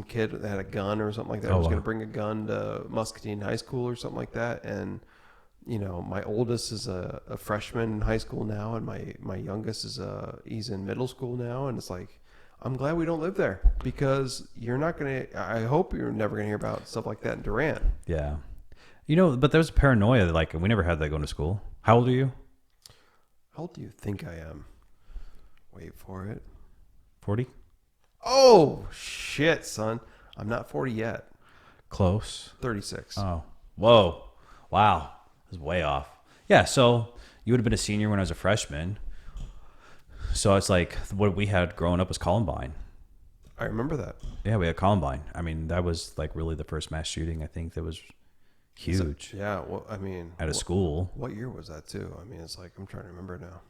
kid that had a gun or something like that. Oh, was wow. going to bring a gun to Muscatine High School or something like that. And, my oldest is a freshman in high school now. And my youngest he's in middle school now. And it's like, I'm glad we don't live there, because I hope you're never going to hear about stuff like that in Durant. yeah, but there was a paranoia that we never had that going to school. How old are you? How old do you think I am? Wait for it. 40? Oh, shit, son. I'm not 40 yet. Close. 36. Oh, whoa. Wow. That was way off. Yeah. So you would have been a senior when I was a freshman. So it's like what we had growing up was Columbine. I remember that. Yeah, we had Columbine. I mean, that was really the first mass shooting. I think that was huge. Yeah. Well, I mean, At a school. What year was that too? I mean, it's like, I'm trying to remember now.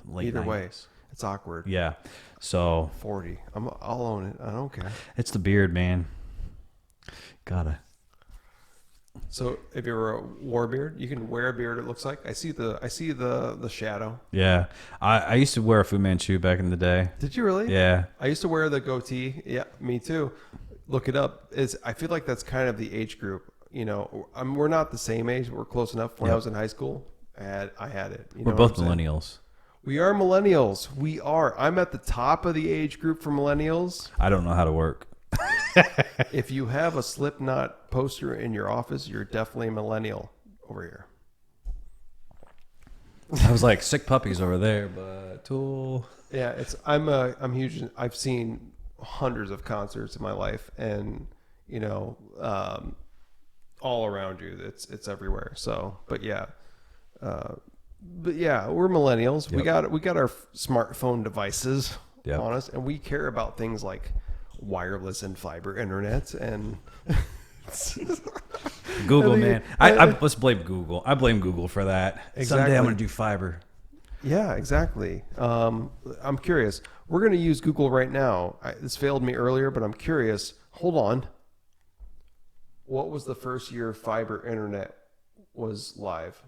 Late Either 90s. way, it's awkward. Yeah. So 40. I'll own it. I don't care. it's the beard, man. Gotta. So if you're a war beard, you can wear a beard. It looks like I see the shadow. Yeah. I used to wear a Fu Manchu back in the day. Did you really? Yeah. I used to wear the goatee. Yeah, me too. Look it up. I feel like that's kind of the age group. We're not the same age. We're close enough. When I Yep. was in high school, I had it. You We're know both what I'm saying? millennials. We are millennials. We are. I'm at the top of the age group for millennials. I don't know how to work. If you have a Slipknot poster in your office, you're definitely a millennial over here. I was like, sick puppies over there, but Tool. Yeah, I'm huge. I've seen hundreds of concerts in my life, and all around you, it's everywhere. So, but yeah, we're millennials. Yep. We got our smartphone devices Yep. on us, and we care about things like wireless and fiber internet and Google, I mean, man. Let's blame Google. I blame Google for that. Exactly. Someday I'm going to do fiber. Yeah, exactly. I'm curious. We're going to use Google right now. This failed me earlier, but I'm curious. Hold on. What was the first year fiber internet was live?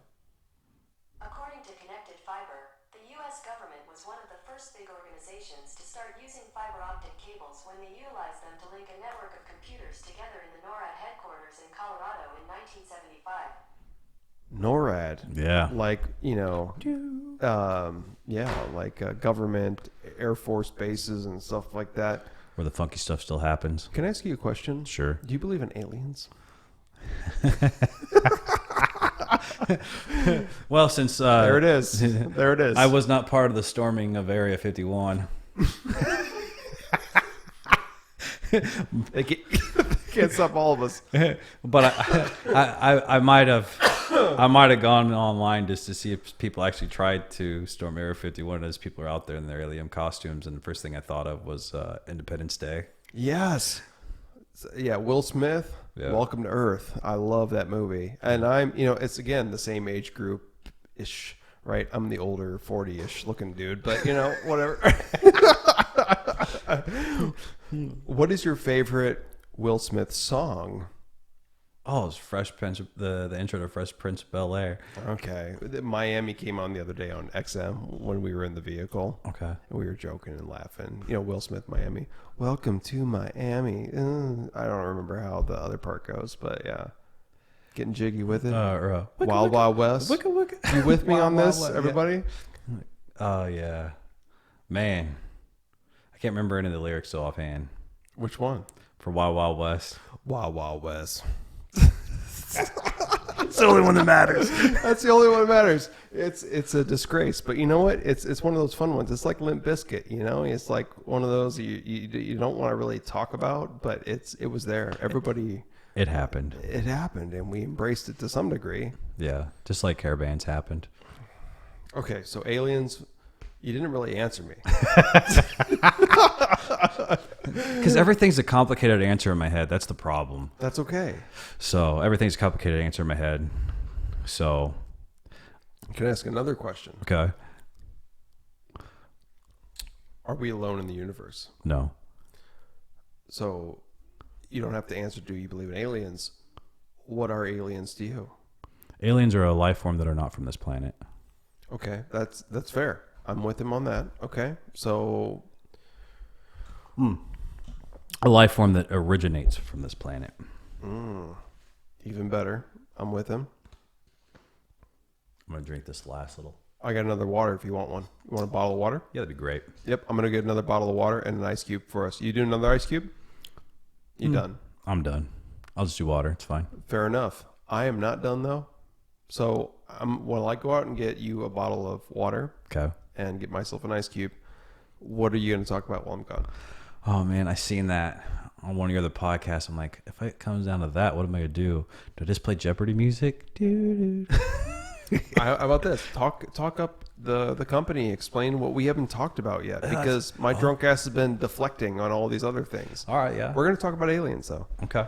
According to Connected Fiber, the U.S. government was one of the first big organizations to start using fiber optic cables when they utilized them to link a network of computers together in the NORAD headquarters in Colorado in 1975. NORAD. Yeah. Like, like government, Air Force bases and stuff like that. Where the funky stuff still happens. Can I ask you a question? Sure. Do you believe in aliens? Well, since There it is. There it is. I was not part of the storming of Area 51. They can't stop all of us. But I might have gone online just to see if people actually tried to storm Area 51 as people are out there in their alien costumes, and the first thing I thought of was Independence Day. Yes. Yeah, Will Smith, Yeah. Welcome to Earth. I love that movie. And it's again the same age group ish right? I'm the older 40-ish looking dude, but whatever. What is your favorite Will Smith song? Oh, it's Fresh Prince, the intro to Fresh Prince of Bel-Air. Okay. Miami came on the other day on XM when we were in the vehicle. Okay. And we were joking and laughing. Will Smith, Miami. Welcome to Miami. I don't remember how the other part goes, but yeah. Getting jiggy with it. Wild Wild West. You with me on this, everybody? Oh, yeah. Man. I can't remember any of the lyrics offhand. Which one? For Wild Wild West. Wild Wild West. It's the only one that matters. That's the only one that matters. It's a disgrace, but you know what? It's one of those fun ones. It's like Limp Bizkit, It's like one of those you don't want to really talk about, but it was there. Everybody. It happened. It happened, and we embraced it to some degree. Yeah, just like Caravans happened. Okay, so aliens. You didn't really answer me. Because everything's a complicated answer in my head. That's the problem. That's okay. So everything's a complicated answer in my head. So. Can I ask another question? Okay. Are we alone in the universe? No. So you don't have to answer, do you believe in aliens? What are aliens to you? Aliens are a life form that are not from this planet. Okay, that's fair. I'm with him on that. Okay, so a life form that originates from this planet. Even better. I'm with him. I'm going to drink this last little. I got another water if you want one. You want a bottle of water? Yeah, that'd be great. Yep, I'm going to get another bottle of water and an ice cube for us. You do another ice cube? You done? I'm done. I'll just do water. It's fine. Fair enough. I am not done, though. So when I go out and get you a bottle of water Okay. and get myself an ice cube, what are you going to talk about while I'm gone? Oh, man, I seen that on one of your other podcasts. I'm like, if it comes down to that, what am I going to do? Do I just play Jeopardy music? Dude. How about this? Talk up the company. Explain what we haven't talked about yet, because my drunk ass has been deflecting on all these other things. All right, yeah. We're going to talk about aliens, though. Okay.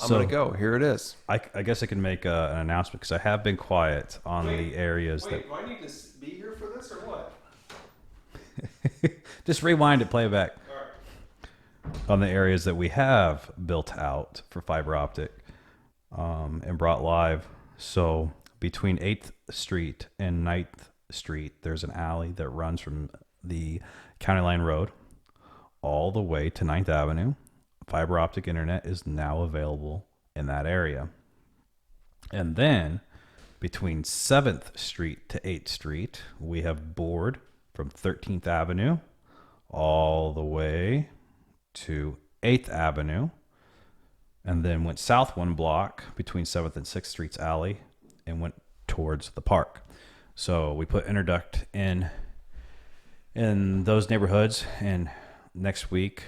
I'm going to go. Here it is. I guess I can make an announcement because I have been quiet on the areas that... do I need to be here for this or what? Just rewind it, play it back. All right. On the areas that we have built out for fiber optic and brought live. So between 8th Street and 9th Street, there's an alley that runs from the County Line Road all the way to 9th Avenue. Fiber optic internet is now available in that area. And then between 7th Street to 8th Street, we have board from 13th Avenue all the way to 8th Avenue, and then went south one block between 7th and 6th Streets alley and went towards the park. So we put interduct in those neighborhoods, and next week,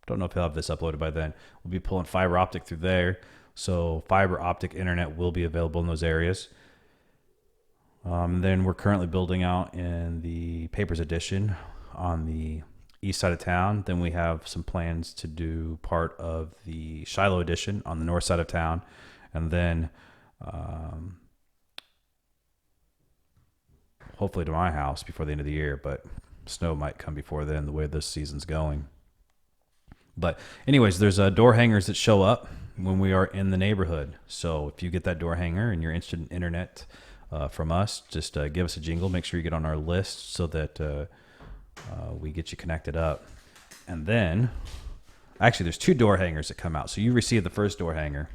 don't know if he'll have this uploaded by then, we'll be pulling fiber optic through there. So fiber optic internet will be available in those areas. Then we're currently building out in the Papers Edition on the east side of town. Then we have some plans to do part of the Shiloh Edition on the north side of town. And then hopefully to my house before the end of the year, but snow might come before then the way this season's going. But anyways, there's door hangers that show up when we are in the neighborhood. So if you get that door hanger and you're interested in internet from us, just give us a jingle. Make sure you get on our list so that we get you connected up. And then, actually, there's 2 door hangers that come out. So you receive the first door hanger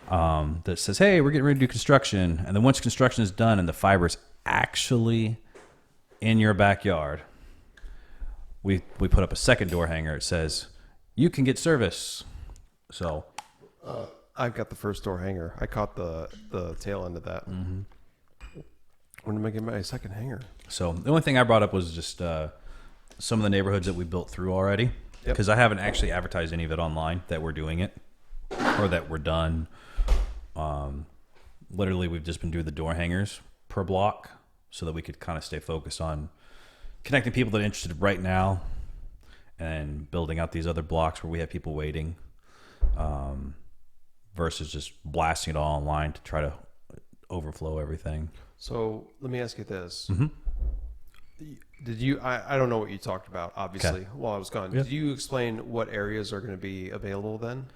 that says, hey, we're getting ready to do construction. And then once construction is done and the fiber's actually in your backyard, we put up a second door hanger. It says, you can get service. So I've got the first door hanger. I caught the tail end of that. Mm-hmm. When am I getting my second hanger? So the only thing I brought up was just some of the neighborhoods that we built through already, because Yep. I haven't actually advertised any of it online that we're doing it or that we're done. Literally, we've just been doing the door hangers per block so that we could kind of stay focused on connecting people that are interested right now and building out these other blocks where we have people waiting, versus just blasting it all online to try to overflow everything. So let me ask you this. Mm-hmm. Did you, I don't know what you talked about, obviously, while I was gone. Yeah. Did you explain what areas are going to be available then?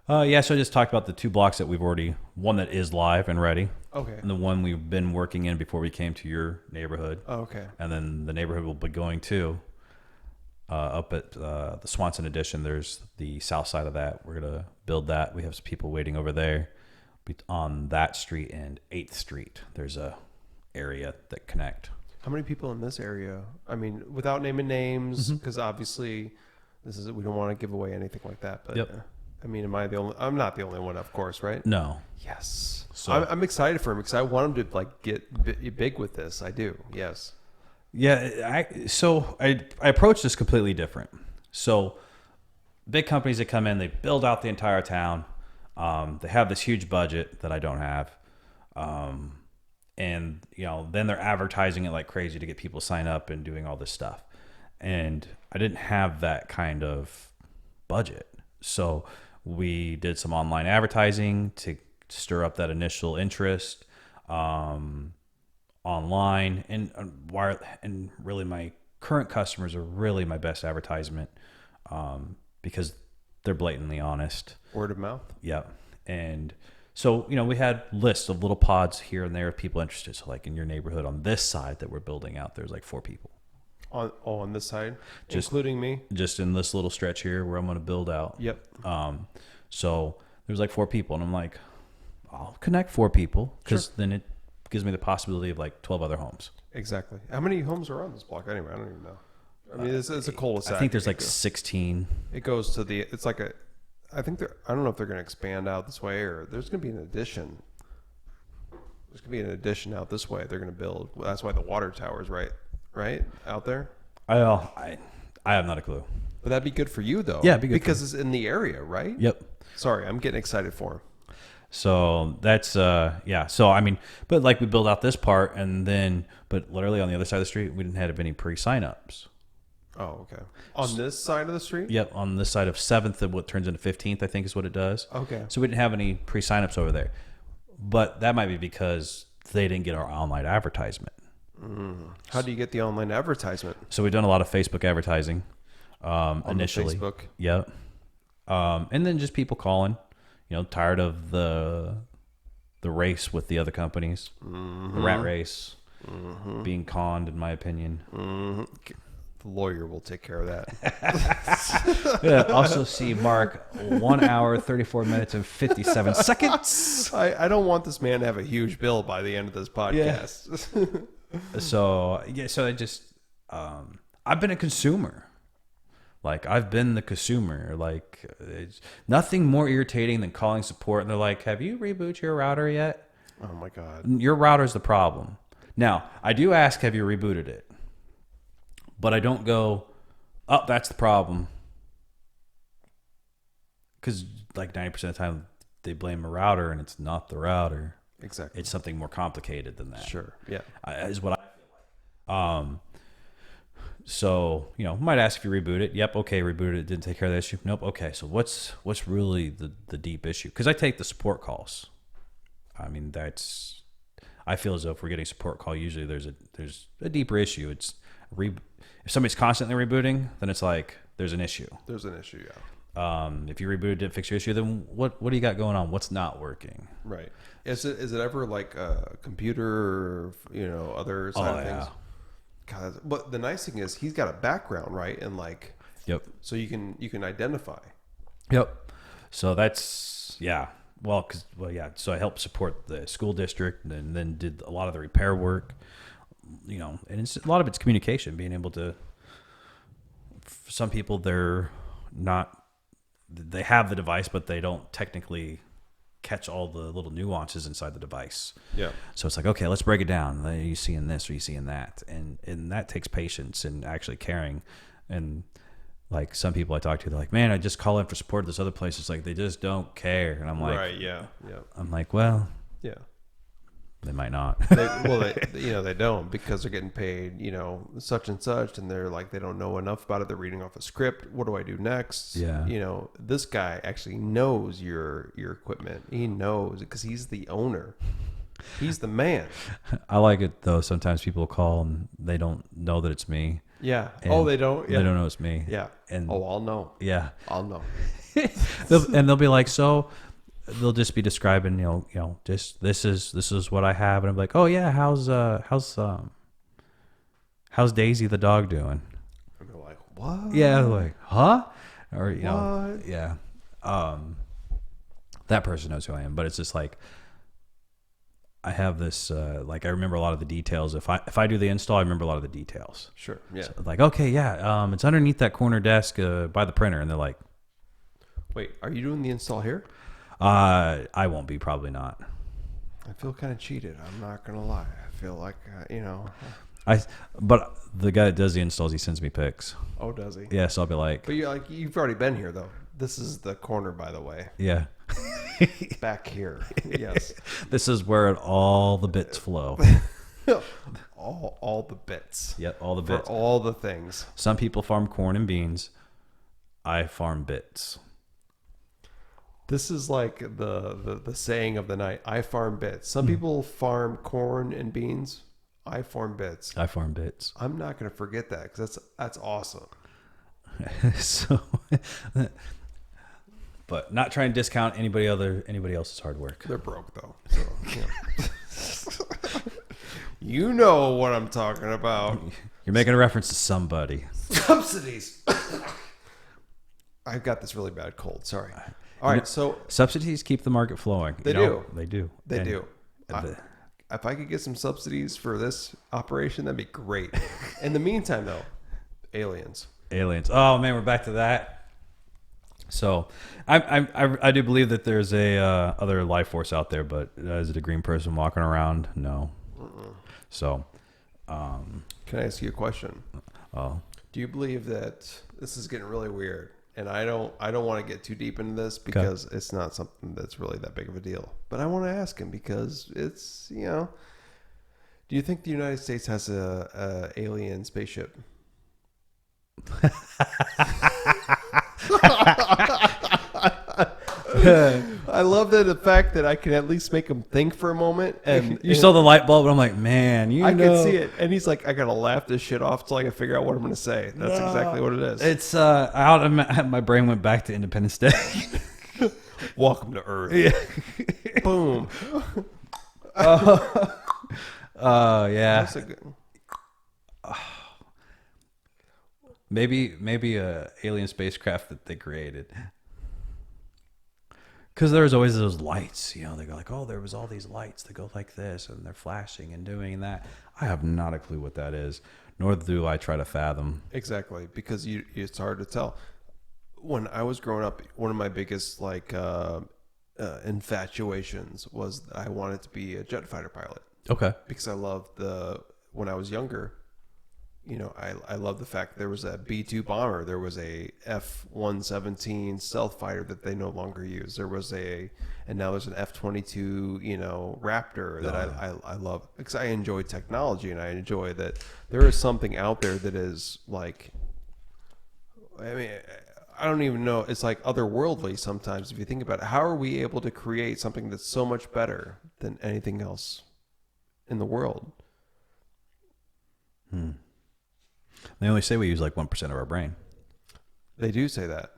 Yeah, so I just talked about the 2 blocks that we've already, one that is live and ready, Okay. and the one we've been working in before we came to your neighborhood. Oh, okay. And then the neighborhood we'll be going to up at the Swanson Edition. There's the south side of that. We're going to build that. We have some people waiting over there on that street and 8th Street. There's a area that connect. How many people in this area? I mean, without naming names, because obviously we don't want to give away anything like that. But Yep. I mean, I'm not the only one, of course, right? No. Yes. So- I'm excited for him because I want him to like get big with this. I do. Yes. Yeah, I approach this completely different. So big companies that come in, they build out the entire town. They have this huge budget that I don't have. And then they're advertising it like crazy to get people to sign up and doing all this stuff. And I didn't have that kind of budget. So we did some online advertising to stir up that initial interest online, and really my current customers are really my best advertisement because they're blatantly honest. Word of mouth. Yeah. And so, we had lists of little pods here and there of people interested. So like in your neighborhood on this side that we're building out, there's like 4 people. On this side, Just- including me. Just in this little stretch here where I'm going to build out. Yep. So there's like 4 people, and I'm like, I'll connect 4 people because then it gives me the possibility of like 12 other homes. Exactly. How many homes are on this block anyway? I don't even know. I mean, it's a cul-de-sac. I think there's like 16. It goes to it's like I don't know if they're going to expand out this way or there's going to be an addition. There's going to be an addition out this way. They're going to build. Well, that's why the water tower's right out there. I have not a clue. But that'd be good for you though. Yeah, it'd be good because it's in the area, right? Yep. Sorry, I'm getting excited for him. So that's yeah. So I mean, but like we build out this part, but literally on the other side of the street, we didn't have any pre-sign-ups. Oh, okay. On this side of the street? Yep, on this side of 7th and what turns into 15th, I think is what it does. Okay. So we didn't have any pre-signups over there. But that might be because they didn't get our online advertisement. How do you get the online advertisement? So we've done a lot of Facebook advertising initially. Facebook. Yep. And then just people calling, tired of the race with the other companies, the rat race, being conned, in my opinion. The lawyer will take care of that. Yeah. Also see Mark 1 hour, 34 minutes and 57 seconds. I don't want this man to have a huge bill by the end of this podcast. So I just I've been a consumer. Like I've been the consumer. Like it's nothing more irritating than calling support and they're like, "Have you rebooted your router yet?" Oh my God. Your router's the problem. Now, I do ask, "Have you rebooted it?" But I don't go, "Oh, that's the problem." Cuz like 90% of the time they blame a router and it's not the router. Exactly. It's something more complicated than that. Sure. Yeah. Is what I feel like. So, might ask if you reboot it. Yep. Okay. Rebooted it. Didn't take care of the issue. Nope. Okay. So what's really the deep issue? Cause I take the support calls. I mean, I feel as though if we're getting a support call, usually there's a deeper issue. It's if somebody's constantly rebooting, then it's like, there's an issue. There's an issue. Yeah. If you rebooted, didn't fix your issue, then what do you got going on? What's not working? Right. Is it ever like a computer or, other side of things? God, but the nice thing is he's got a background, right? And like, Yep. so you can identify. Yep. So that's, yeah. So I helped support the school district and then did a lot of the repair work, and a lot of it's communication, being able to, for some people, they have the device, but they don't technically catch all the little nuances inside the device. Yeah. So it's like, okay, let's break it down. Are you seeing this? Are you seeing that? And that takes patience and actually caring. And like some people I talk to, they're like, man, I just call in for support at this other place. It's like, they just don't care. And I'm like, right. Yeah. Yeah. I'm like, well, Yeah. they might not. They don't because they're getting paid, such and such. And they're like, they don't know enough about it. They're reading off a script. What do I do next? Yeah. This guy actually knows your equipment. He knows because he's the owner. He's the man. I like it though. Sometimes people call and they don't know that it's me. Yeah. And They don't? Yeah. They don't know it's me. Yeah. And I'll know. yeah. I'll know. They'll be like, so they'll just be describing, just this is what I have, and I'm like, oh yeah, how's Daisy the dog doing? And they're like, what? Yeah, they're like, huh? Or What? yeah. That person knows who I am, but it's just like I have this like I remember a lot of the details. If I do the install, I remember a lot of the details. Sure. Yeah. So, like, okay, yeah, it's underneath that corner desk by the printer, and they're like, Wait, are you doing the install here? I won't be, probably not. I feel kind of cheated. I'm not gonna lie. I feel like But the guy that does the installs, he sends me pics. Oh, does he? Yeah, so I'll be like, But you've already been here though. This is the corner, by the way. yeah. Back here. Yes. This is where all the bits flow. all the bits. Yep, all the For bits. all the things. Some people farm corn and beans. I farm bits. This is like the saying of the night. I farm bits. Some people farm corn and beans. I farm bits. I farm bits. I'm not going to forget that because that's awesome. So, but not trying to discount anybody else's hard work. They're broke though. So, you know what I'm talking about. You're making a reference to somebody. Subsidies. I've got this really bad cold. Sorry. All right. So Subsidies keep the market flowing. They do. They do. They And do. If I could get some subsidies for this operation, that'd be great. In the meantime, though, aliens. Aliens. Oh man, we're back to that. So, I do believe that there's a other life force out there, but is it a green person walking around? No. So, Can I ask you a question? oh, Do you believe that this is getting really weird? And I don't want to get too deep into this because it's not something that's really that big of a deal. But I want to ask him because it's, do you think the United States has a alien spaceship? I love the fact that I can at least make him think for a moment. And you saw the light bulb, and I'm like, man, I can see it. And he's like, I got to laugh this shit off till I can figure out what I'm going to say. That's exactly what it is. It's my brain went back to Independence Day. Welcome to Earth. Yeah. Boom. Yeah. That's a good. Maybe a alien spacecraft that they created. Because there's always those lights, they go like, oh, there was all these lights that go like this, and they're flashing and doing that. I have not a clue what that is, nor do I try to fathom. Exactly, because it's hard to tell. When I was growing up, one of my biggest infatuations was I wanted to be a jet fighter pilot. Okay. Because I loved when I was younger, I love the fact there was a B-2 bomber. There was a F-117 stealth fighter that they no longer use. There was and now there's an F-22, Raptor that I love because I enjoy technology and I enjoy that there is something out there that is like, I don't even know. It's like otherworldly sometimes if you think about it. How are we able to create something that's so much better than anything else in the world? They only say we use like 1% of our brain. They do say that.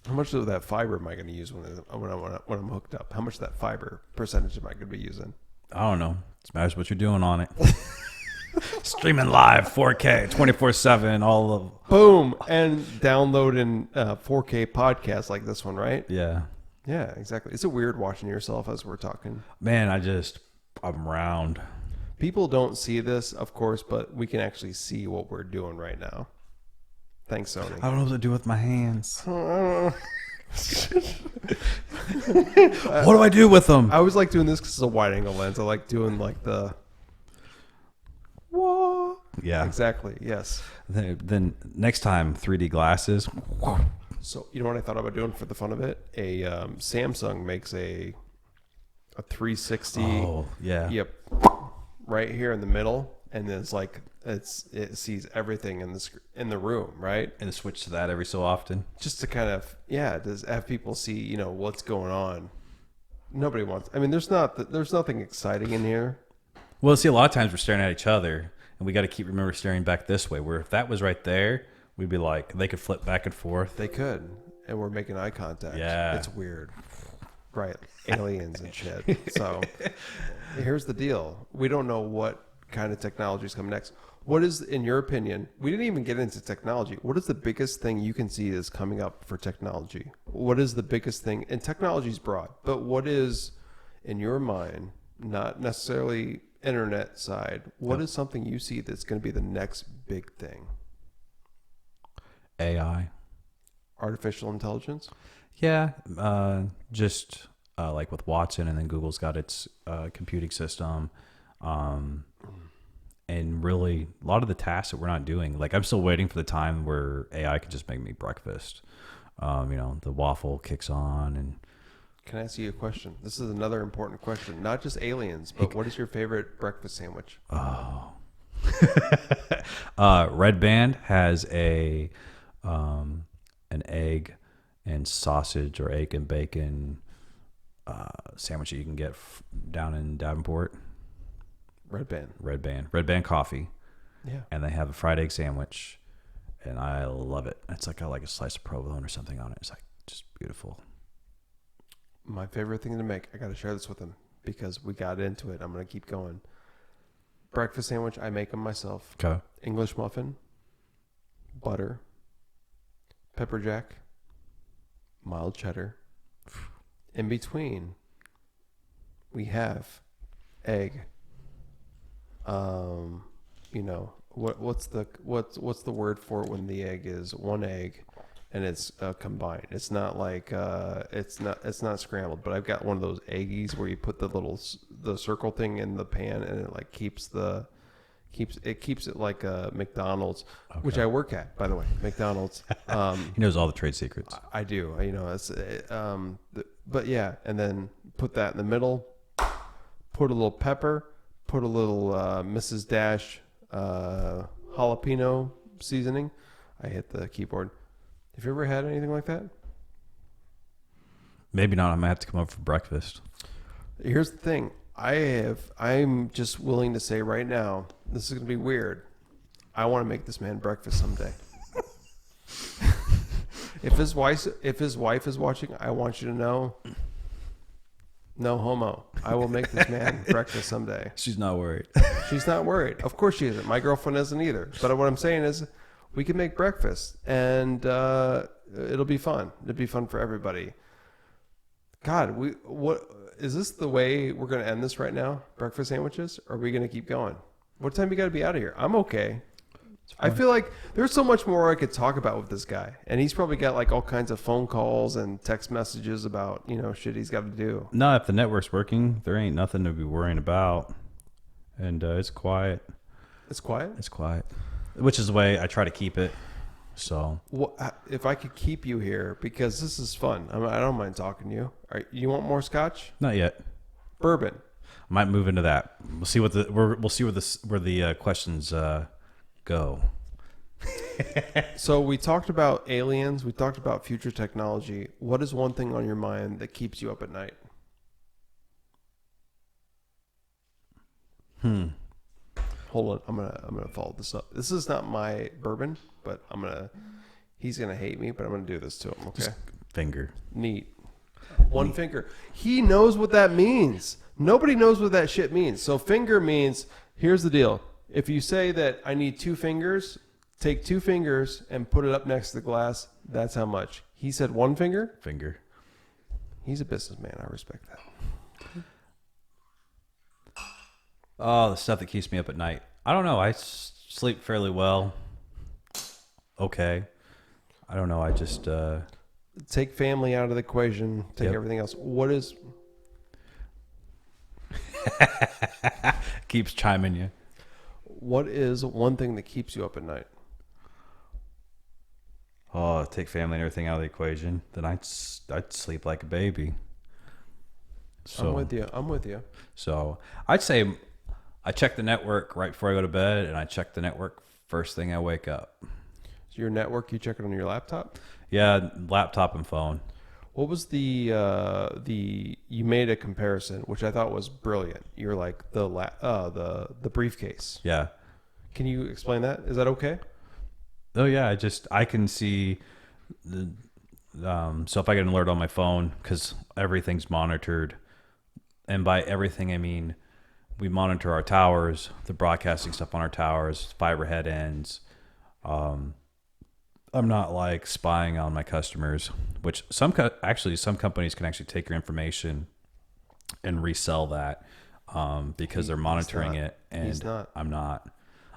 How much of that fiber am I going to use when I'm hooked up? How much of that fiber percentage am I going to be using? I don't know. It matters what you're doing on it. Streaming live, 4K, 24/7, all of. Boom, and downloading 4K podcasts like this one, right? Yeah. Yeah, exactly. Is it weird watching yourself as we're talking? Man, I'm round. People don't see this, of course, but we can actually see what we're doing right now. Thanks, Sony. I don't know what to do with my hands. What do I do with them? I always like doing this because it's a wide angle lens. I like doing like the. Whoa. Yeah. Exactly. Yes. Then next time, 3D glasses. So you know what I thought about doing for the fun of it? A Samsung makes a 360. Oh yeah. Yep. Right here in the middle, and then it's like it sees everything in the room, right? And switch to that every so often. Just to kind of does have people see what's going on. Nobody wants. I mean, there's nothing exciting in here. Well, see, a lot of times we're staring at each other, and we got to remember staring back this way. Where if that was right there, we'd be like, they could flip back and forth. They could, and we're making eye contact. Yeah, it's weird, right? Aliens and shit. So here's the deal: we don't know what kind of technology is coming next. What is, in your opinion? We didn't even get into technology. What is the biggest thing you can see is coming up for technology? What is the biggest thing? And technology is broad, but what is, in your mind, not necessarily internet side, what is something you see that's going to be the next big thing? AI, artificial intelligence. Yeah, just like with Watson, and then Google's got its computing system, and really a lot of the tasks that we're not doing. Like I'm still waiting for the time where AI could just make me breakfast. The waffle kicks on. And can I ask you a question? This is another important question. Not just aliens, but what is your favorite breakfast sandwich? Oh, Red Band has an egg and sausage or egg and bacon sandwich that you can get down in Davenport. Red Band coffee. Yeah. And they have a fried egg sandwich, and I love it. It's like a slice of provolone or something on it. It's like just beautiful. My favorite thing to make. I got to share this with him because we got into it. I'm going to keep going. Breakfast sandwich. I make them myself. Okay. English muffin, butter, pepper jack, mild cheddar. In between, we have egg. What's the word for it when the egg is one egg and it's combined? It's not like it's not scrambled, but I've got one of those eggies where you put the circle thing in the pan and it like keeps it like a McDonald's, okay. Which I work at, by the way, McDonald's. He knows all the trade secrets. I do. But yeah, and then put that in the middle, put a little pepper, put a little Mrs. Dash jalapeno seasoning. I hit the keyboard. Have you ever had anything like that? Maybe not. I might have to come over for breakfast. Here's the thing. I'm just willing to say right now, this is going to be weird. I want to make this man breakfast someday. If his wife is watching, I want you to know, no homo. I will make this man breakfast someday. She's not worried. She's not worried. Of course she isn't. My girlfriend isn't either. But what I'm saying is, we can make breakfast, and it'll be fun. It'll be fun for everybody. God, what is this the way we're going to end this right now? Breakfast sandwiches? Or are we going to keep going? What time you got to be out of here? I'm okay. I feel like there's so much more I could talk about with this guy, and he's probably got like all kinds of phone calls and text messages about shit he's got to do. No, if the network's working, there ain't nothing to be worrying about, and it's quiet. It's quiet. It's quiet, which is the way I try to keep it. So, if I could keep you here, because this is fun. I don't mind talking to you. All right, you want more scotch? Not yet. Bourbon. I might move into that. We'll see where the questions go. So we talked about aliens. We talked about future technology. What is one thing on your mind that keeps you up at night? Hold on, I'm gonna follow this up. This is not my bourbon, but he's gonna hate me, but I'm gonna do this to him. Okay. Just finger. Neat. One finger. He knows what that means. Nobody knows what that shit means. So finger means, here's the deal. If you say that I need 2 fingers, take 2 fingers and put it up next to the glass. That's how much. He said 1 finger? Finger. He's a businessman. I respect that. Oh, the stuff that keeps me up at night. I don't know. I sleep fairly well. Okay. I don't know. I just... Take family out of the equation. Take everything else. What is... Keeps chiming you. What is one thing that keeps you up at night? Oh, take family and everything out of the equation. Then I'd sleep like a baby. So, I'm with you. So I'd say I check the network right before I go to bed, and I check the network first thing I wake up. So your network, you check it on your laptop? Yeah, laptop and phone. What was the you made a comparison, which I thought was brilliant. You're like the briefcase. Yeah. Can you explain that? Is that okay? Oh yeah, I can see the so if I get an alert on my phone, because everything's monitored, and by everything I mean we monitor our towers, the broadcasting stuff on our towers, fiber head ends. I'm not like spying on my customers, which some companies can actually take your information and resell that because they're monitoring it, and I'm not.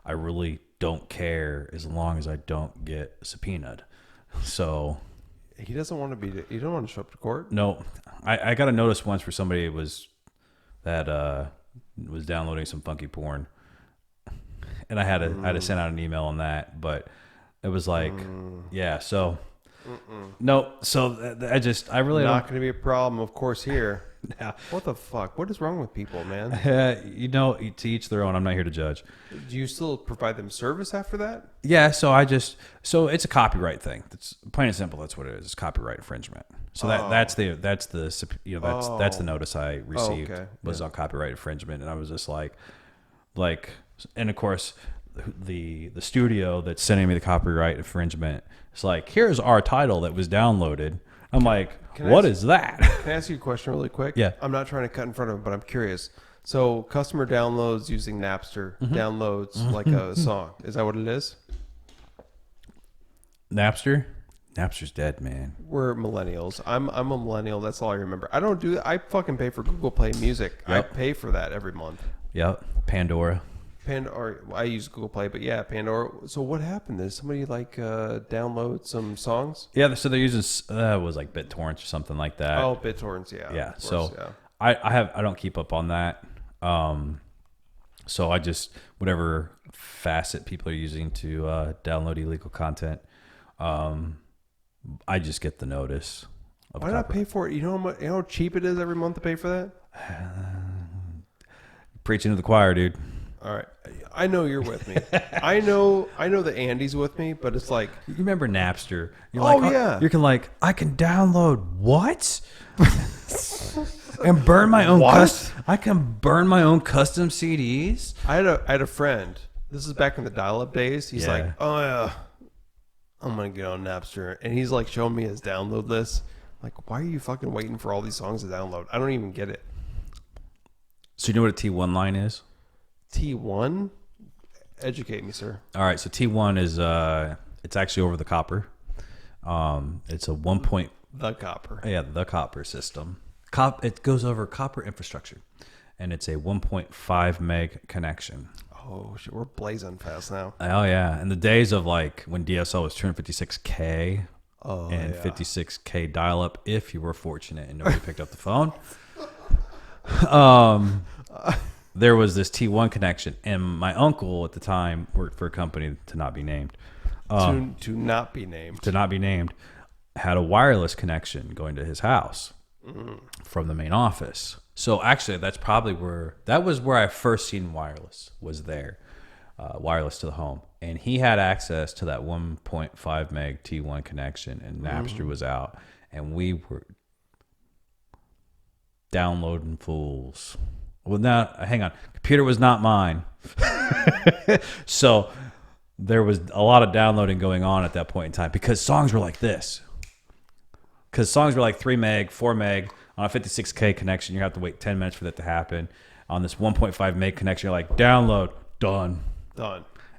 I really don't care as long as I don't get subpoenaed. So he doesn't want to be. You don't want to show up to court. No, I got a notice once for somebody was downloading some funky porn, and I had to send out an email on that, but it was like, yeah. So no, so I really not don't. going to be a problem, of course. Here, Yeah. What the fuck? What is wrong with people, man? To each their own. I'm not here to judge. Do you still provide them service after that? Yeah, so it's a copyright thing. It's plain and simple. That's what it is. It's copyright infringement. So that's the notice I received was on copyright infringement, and I was just like, and of course, the studio that's sending me the copyright infringement is like, here's our title that was downloaded. I'm like, what is that? Can I ask you a question really quick? Yeah. I'm not trying to cut in front of him, but I'm curious. So customer downloads using Napster, downloads like a song. Is that what it is? Napster's dead, man. We're millennials. I'm a millennial. That's all I remember. I don't do that. I fucking pay for Google Play Music. Yep. I pay for that every month. Yep. Pandora. I use Google Play, but yeah, Pandora. So what happened? Did somebody download some songs? Yeah, so they're using it was like BitTorrents or something like that. Oh, BitTorrents, yeah. Yeah. Course, So yeah. I don't keep up on that. So I just whatever facet people are using to download illegal content, I just get the notice. Why not pay for it? You know how cheap it is every month to pay for that? Preaching to the choir, dude. All right, I know you're with me. I know that Andy's with me, but it's like, You remember Napster? You're yeah. You can I can download what? And burn my own. I can burn my own custom CDs. I had a friend. This is back in the dial-up days. He's like, oh yeah, I'm gonna get on Napster, and he's like showing me his download list. Like, why are you fucking waiting for all these songs to download? I don't even get it. So you know what a T1 line is? T1? Educate me, sir. All right, so T1 is it's actually over the copper. It's a 1 point. The copper. Yeah, the copper system. It goes over copper infrastructure, and it's a 1.5 meg connection. Oh shit, we're blazing fast now. Oh yeah, in the days of when DSL was 256K and 56K dial-up, if you were fortunate and nobody picked up the phone. There was this T1 connection, and my uncle at the time worked for a company to not be named. To not be named. Had a wireless connection going to his house from the main office. So actually, that was where I first seen wireless, was there. Wireless to the home. And he had access to that 1.5 meg T1 connection, and Napster was out. And we were downloading fools. Well, now, hang on. Computer was not mine. So there was a lot of downloading going on at that point in time because songs were like this. Because songs were like 3 meg, 4 meg. On a 56K connection, you have to wait 10 minutes for that to happen. On this 1.5 meg connection, you're like, download, done.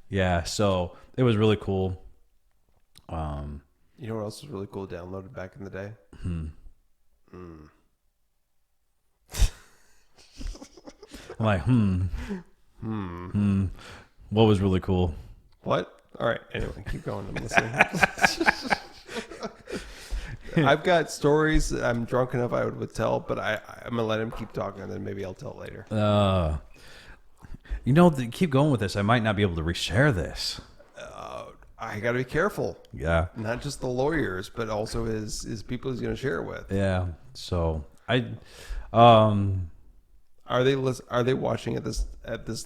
Yeah, so it was really cool. You know what else was really cool downloaded back in the day? I'm like, What was really cool? What? All right. Anyway, keep going. I'm listening. I've got stories I'm drunk enough I would tell, but I'm going to let him keep talking, and then maybe I'll tell it later. Keep going with this. I might not be able to reshare this. I got to be careful. Yeah. Not just the lawyers, but also his people he's going to share it with. Yeah. So Are they watching at this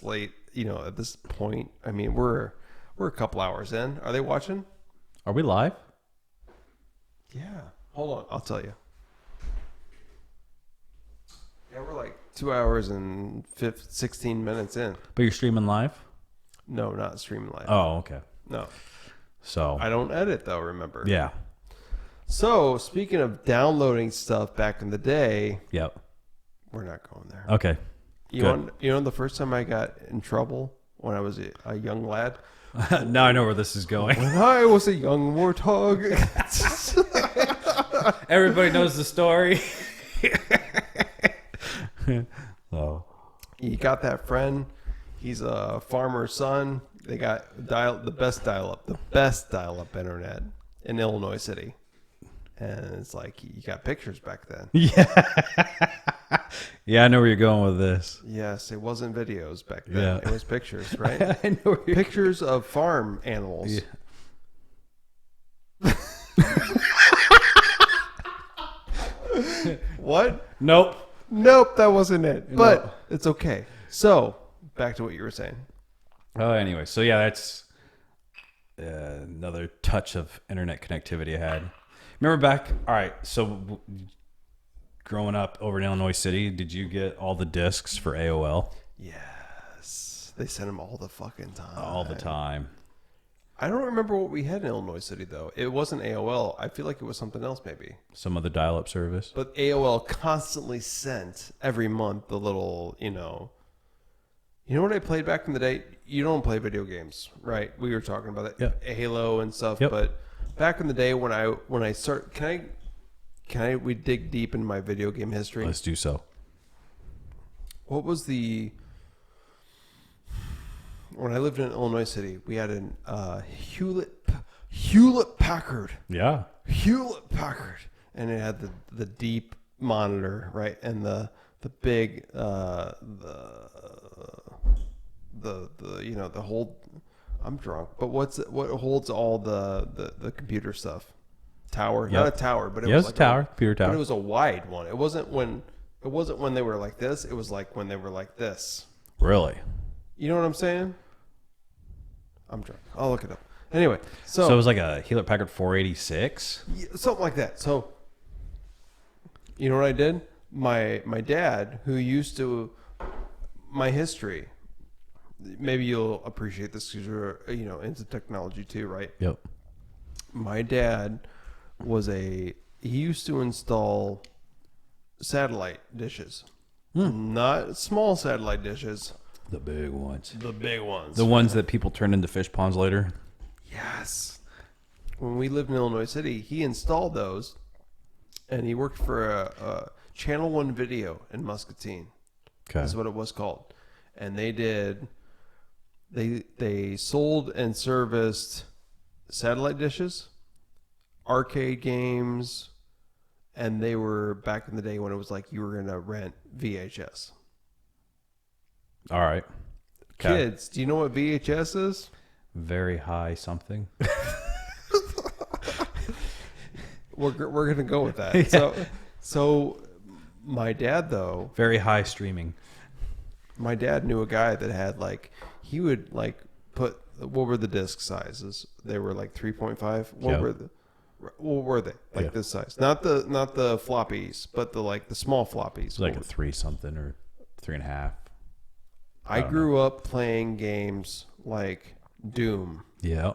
late, at this point? I mean, we're a couple hours in. Are they watching? Are we live? Yeah. Hold on. I'll tell you. 2 hours and 16 minutes in. But you're streaming live? No, not streaming live. Oh, okay. No. So I don't edit, though, remember? yeah. So, speaking of downloading stuff back in the day, Yep. we're not going there. Okay. You know the first time I got in trouble when I was a young lad? Now I know where this is going. When I was a young warthog. Everybody knows the story. Oh. You got that friend. He's a farmer's son. They got the best dial-up internet in Illinois City. And it's like, you got pictures back then. Yeah. Yeah, I know where you're going with this. Yes, it wasn't videos back then. Yeah. It was pictures, right? I know where you're Pictures of farm animals. Yeah. What? Nope. Nope, that wasn't it. No. But it's okay. So, back to what you were saying. Oh, anyway. So, yeah, that's another touch of internet connectivity I had. Remember back, all right, so growing up over in Illinois City, did you get all the discs for AOL? Yes. They sent them all the fucking time. All the time. I don't remember what we had in Illinois City, though. It wasn't AOL. I feel like it was something else, maybe. Some other dial-up service. But AOL constantly sent every month the little, You know what I played back in the day? You don't play video games, right? We were talking about it. Yep. Halo and stuff. Yep. But back in the day when I start, we dig deep into my video game history? Let's do so. What was when I lived in Illinois City, we had an Hewlett Packard. Yeah. Hewlett Packard, and it had the deep monitor, right, and the big the whole. I'm drunk, but what holds all the computer stuff? Tower, Yep. not a tower, but it Yeah, was it's like a tower, computer tower. But it was a wide one. It wasn't when they were like this. It was like when they were like this. Really? You know what I'm saying? I'm drunk. I'll look it up. Anyway, So it was like a Hewlett Packard 486? yeah, something like that. So, you know what I did? My dad, who used to my history. Maybe you'll appreciate this because you're into technology too, right? Yep. My dad he used to install satellite dishes, not small satellite dishes. The big ones. The big ones. The ones that people turn into fish ponds later? Yes. When we lived in Illinois City, he installed those, and he worked for a Channel 1 Video in Muscatine. Okay. That's what it was called. And they sold and serviced satellite dishes, arcade games, and they were back in the day when it was like you were going to rent VHS. All right. Okay. Kids, do you know what VHS is? Very high something. We're going to go with that. Yeah. So my dad, though, Very high streaming. my dad knew a guy that had he would put, what were the disc sizes? They were like 3.5. Yeah. What were they? Yeah. This size. Not the floppies, but the small floppies. It's like a 3 something or 3.5. I grew up playing games like Doom, Yeah.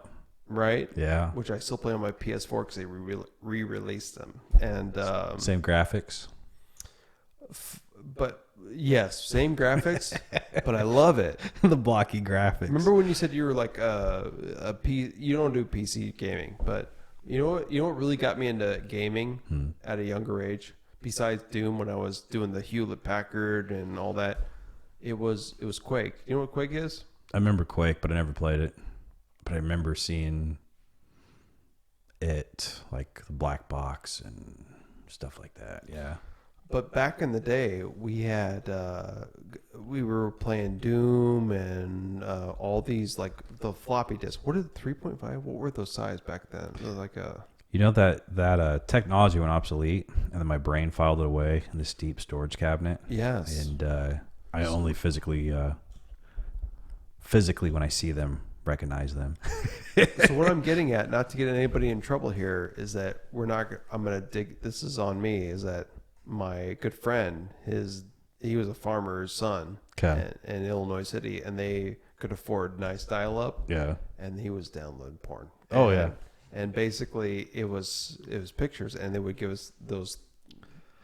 right? Yeah. Which I still play on my PS4 because they re-released them. And Same graphics. but yes, same graphics, but I love it. The blocky graphics. Remember when you said you were like you don't do PC gaming, but you know what really got me into gaming at a younger age, besides Doom, when I was doing the Hewlett Packard and all that, it was Quake. You know what Quake is? I remember Quake, but I never played it. But I remember seeing it, like the black box and stuff like that. Yeah. But back in the day, we were playing Doom and all these, like the floppy disk. What did 3.5? What were those size back then? They were like a. You know that technology went obsolete, and then my brain filed it away in this deep storage cabinet. Yes. And I only physically when I see them, recognize them. So what I'm getting at, not to get anybody in trouble here, is that I'm going to dig. This is on me. Is that my good friend, his he was a farmer's son in Illinois City, and they could afford nice dial-up. Yeah. And he was downloading porn. Oh, yeah. And basically, it was pictures, and they would give us those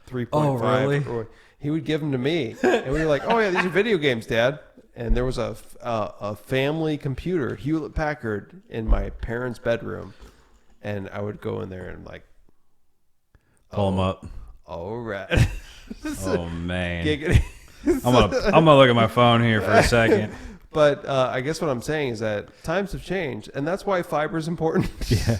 3.5. Oh, really? Or he would give them to me, and we were like, "Oh yeah, these are video games, Dad." And there was a family computer, Hewlett Packard, in my parents' bedroom, and I would go in there and like pull them up. All right. Oh man. Giggity. I'm gonna look at my phone here for a second. But I guess what I'm saying is that times have changed, and that's why fiber is important. Yeah.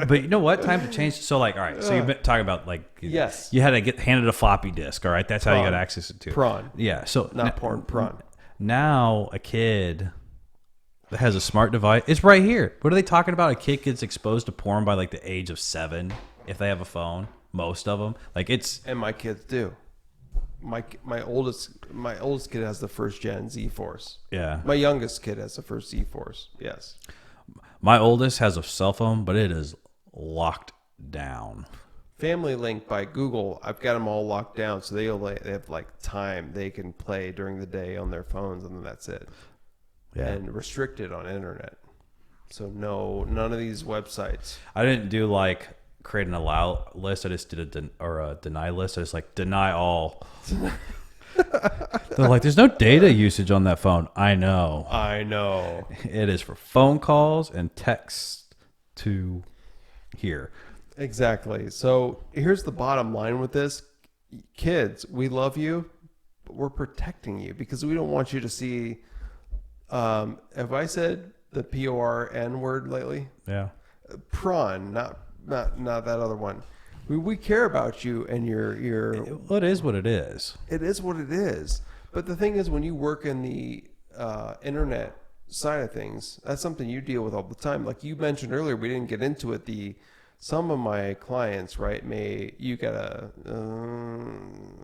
But you know what? Times have changed. So like, all right. So you've been talking about like, Yes. you had to get handed a floppy disk. All right. That's how you got access to it. Prawn. Yeah. So Not porn. Prawn. Now a kid that has a smart device, it's right here. What are they talking about? A kid gets exposed to porn by like the age of 7 if they have a phone. Most of them, like it's. And my kids do. My oldest kid has the first gen Z Force. Yeah. My youngest kid has the first Z Force. Yes. My oldest has a cell phone, but it is locked down. Family Link by Google, I've got them all locked down, so they have like time they can play during the day on their phones, and then that's it. Yeah. And restricted on internet. So none of these websites. I didn't do like create an allow list. I just did a deny list. I just like deny all. They're like, there's no data usage on that phone. I know. It is for phone calls and text to here. Exactly. So here's the bottom line with this. Kids, we love you, but we're protecting you because we don't want you to see. Have I said the PORN word lately? Yeah. Prawn, not that other one. We care about you and your. Well, it is what it is. It is what it is. But the thing is, when you work in the internet side of things, that's something you deal with all the time. Like you mentioned earlier, we didn't get into it. Some of my clients, right,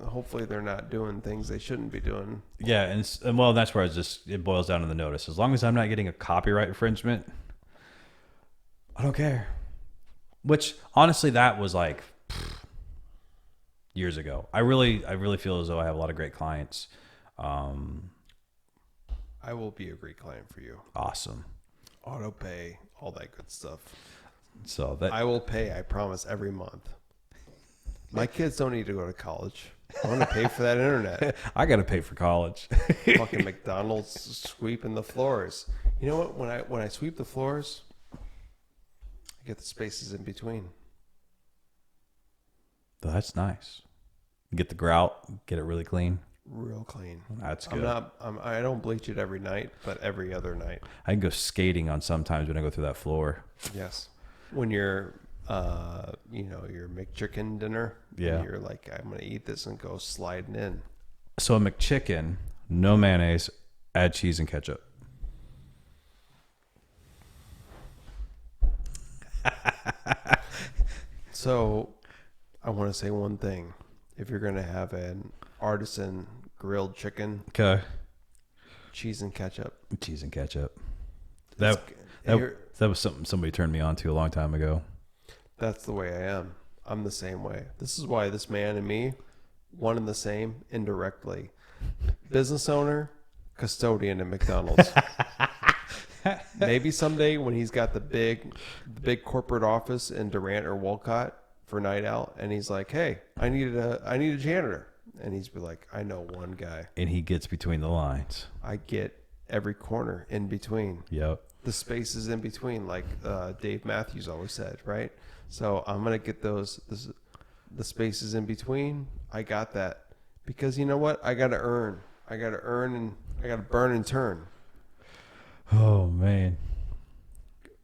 hopefully they're not doing things they shouldn't be doing. Yeah, and well, that's where it boils down to the notice. As long as I'm not getting a copyright infringement, I don't care. Which honestly, that was like years ago. I really feel as though I have a lot of great clients. I will be a great client for you. Awesome. Auto pay, all that good stuff. So that I will pay, I promise, every month. My kids don't need to go to college. I want to pay for that internet. I got to pay for college. Fucking McDonald's sweeping the floors. You know what? When I sweep the floors, I get the spaces in between. That's nice. Get the grout, get it really clean. Real clean. That's good. I don't bleach it every night, but every other night. I can go skating on sometimes when I go through that floor. Yes. When you're, your McChicken dinner. Yeah. And you're like, I'm going to eat this and go sliding in. So a McChicken, no mayonnaise, add cheese and ketchup. So I want to say one thing. If you're going to have an artisan grilled chicken, Okay. cheese and ketchup. Cheese and ketchup. That That was something somebody turned me on to a long time ago. That's the way I am. I'm the same way. This is why this man and me, one and the same, indirectly. Business owner, custodian at McDonald's. Maybe someday when he's got the big corporate office in Durant or Walcott for night out, and he's like, "Hey, I need a janitor," and he's be like, "I know one guy." And he gets between the lines. I get every corner in between. Yep. The spaces in between, like Dave Matthews always said, right? So I'm gonna get the spaces in between. I got that because you know what? I gotta earn, and I gotta burn and turn. Oh man,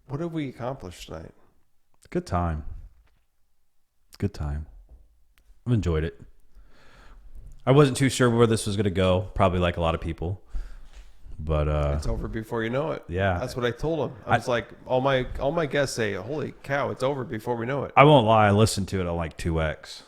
What have we accomplished tonight? good time. Good time. I've enjoyed it. I wasn't too sure where this was going to go. Probably like a lot of people, but It's over before you know it. Yeah. That's what I told him. I was like, all my guests say, "Holy cow, it's over before we know it." I won't lie. I listened to it on like 2x.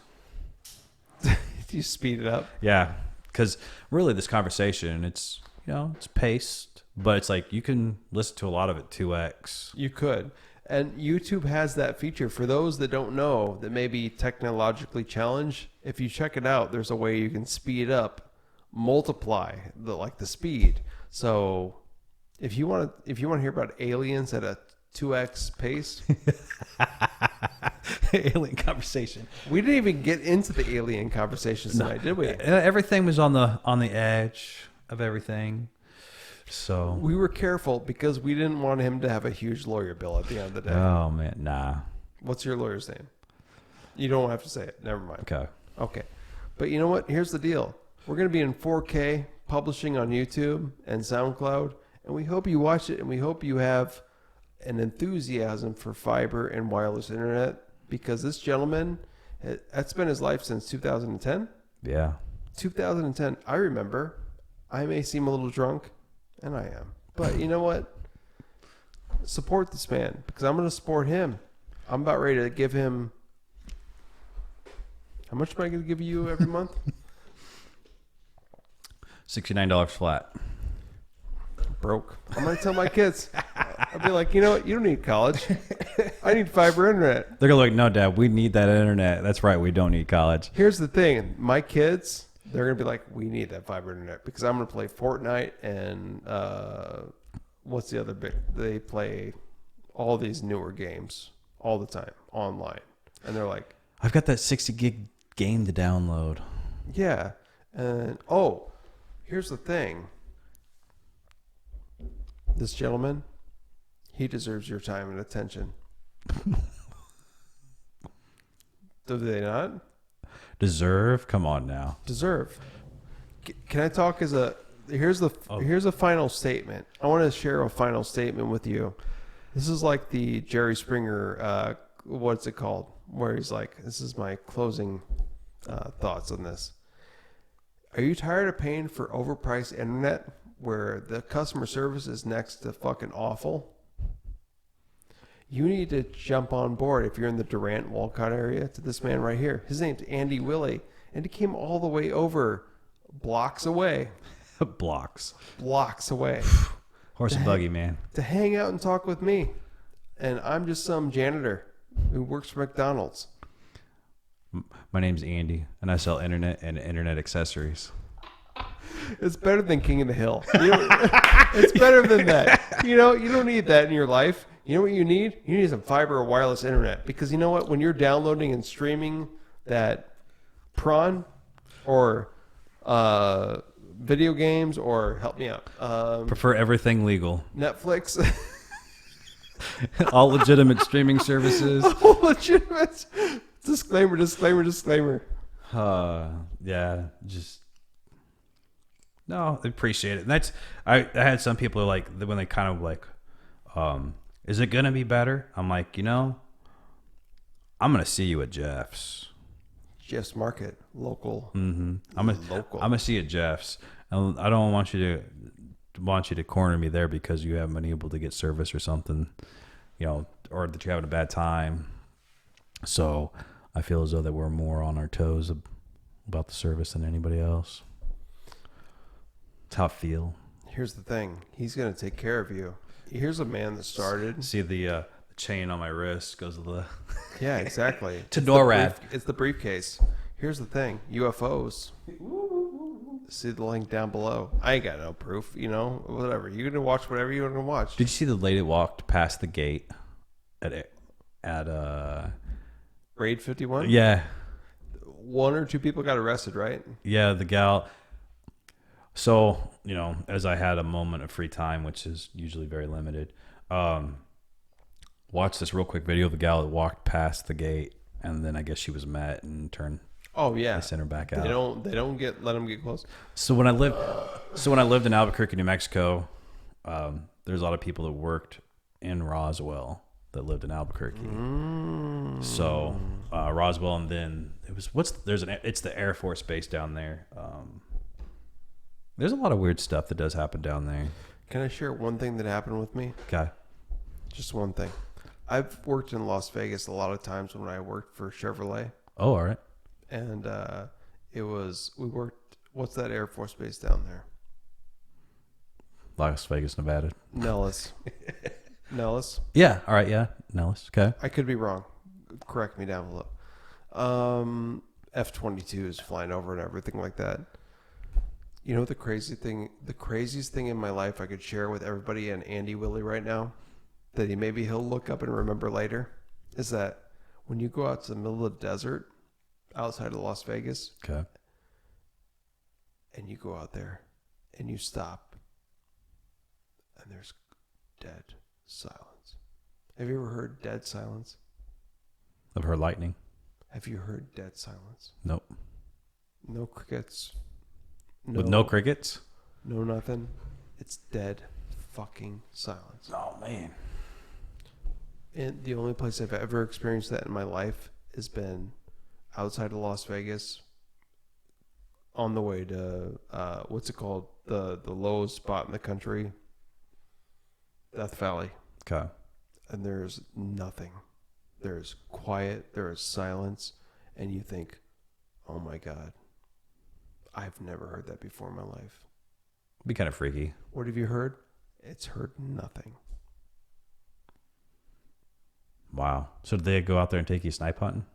You speed it up. Yeah, because really, this conversation, it's it's paced, but it's like you can listen to a lot of it 2x. You could. And YouTube has that feature. For those that don't know, that may be technologically challenged, if you check it out, there's a way you can speed up, multiply the speed. So if you want to hear about aliens at a 2x pace, Alien conversation. we didn't even get into the alien conversations tonight, did we? Everything was on the edge of everything. So We were careful because we didn't want him to have a huge lawyer bill at the end of the day. oh man, nah. What's your lawyer's name? You don't have to say it. Never mind. Okay. Okay. But you know what? Here's the deal. We're going to be in 4K publishing on YouTube and SoundCloud, and we hope you watch it, and we hope you have an enthusiasm for fiber and wireless internet, because this gentleman, that's been his life since 2010. Yeah. 2010. I remember. I may seem a little drunk, and I am. But you know what? Support this man, because I'm going to support him. I'm about ready to give him... How much am I going to give you every month? $69 flat. Broke. I'm going to tell my kids. I'll be like, you know what? You don't need college. I need fiber internet. They're gonna be like, no, Dad, we need that internet. That's right, we don't need college. Here's the thing. My kids, they're going to be like, we need that fiber internet, because I'm going to play Fortnite and what's the other big? They play all these newer games all the time online. And they're like, I've got that 60 gig game to download. yeah. And, here's the thing. This gentleman, he deserves your time and attention. Do they not? Deserve? Come on now. Deserve. Can I talk as a... Here's a final statement. I want to share a final statement with you. This is like the Jerry Springer, what's it called? Where he's like, this is my closing thoughts on this. Are you tired of paying for overpriced internet where the customer service is next to fucking awful? You need to jump on board if you're in the Durant, Walcott area to this man right here. His name's Andy Willey, and he came all the way over blocks away. Blocks. Blocks away. Horse and buggy, man. To hang out and talk with me. And I'm just some janitor who works for McDonald's. My name's Andy, and I sell internet and internet accessories. It's better than King of the Hill. It's better than that. You don't need that in your life. You know what you need? You need some fiber or wireless internet. Because you know what? When you're downloading and streaming that prawn or video games, or help me out, Prefer everything legal. Netflix. All legitimate streaming services. All legitimate. Disclaimer. Yeah, just... No, I appreciate it. And that's... I had some people like, when they kind of like... is it going to be better? I'm like, I'm going to see you at Jeff's. Jeff's Market, local. Mm-hmm. I'm going to see you at Jeff's. And I don't want you to corner me there because you haven't been able to get service or something, or that you're having a bad time. So I feel as though that we're more on our toes about the service than anybody else. It's how I feel. Here's the thing. He's going to take care of you. Here's a man that started. See the chain on my wrist goes to the... Yeah, exactly. to NORAD. It's the briefcase. Here's the thing. UFOs. See the link down below. I ain't got no proof, whatever. You're going to watch whatever you want to watch. Did you see the lady that walked past the gate at Raid 51? Yeah. One or two people got arrested, right? Yeah, the gal. So, as I had a moment of free time, which is usually very limited, watched this real quick video of the gal that walked past the gate, and then I guess she was met and turned. Oh yeah, they sent her back out. They don't let them get close. So when I lived in Albuquerque, New Mexico, there's a lot of people that worked in Roswell that lived in Albuquerque. So Roswell, and then it's the Air Force base down there. There's a lot of weird stuff that does happen down there. Can I share one thing that happened with me? Okay. Just one thing. I've worked in Las Vegas a lot of times when I worked for Chevrolet. Oh, all right. And we worked, what's that Air Force base down there? Las Vegas, Nevada. Nellis. Nellis. Yeah. All right. Yeah. Nellis. Okay. I could be wrong. Correct me down below. F-22 is flying over and everything like that. You know the craziest thing in my life I could share with everybody and Andy Willey right now, that he'll look up and remember later, is that when you go out to the middle of the desert outside of Las Vegas, Okay. and you go out there and you stop and there's dead silence. Have you ever heard dead silence? Of her lightning. Have you heard dead silence? Nope. No crickets. With no crickets? No nothing. It's dead fucking silence. Oh, man. And the only place I've ever experienced that in my life has been outside of Las Vegas on the way to, what's it called? The lowest spot in the country. Death Valley. Okay. And there's nothing. There's quiet. There is silence. And you think, oh my God, I've never heard that before in my life. Be kind of freaky. What have you heard? It's heard nothing. Wow. So did they go out there and take you snipe hunting?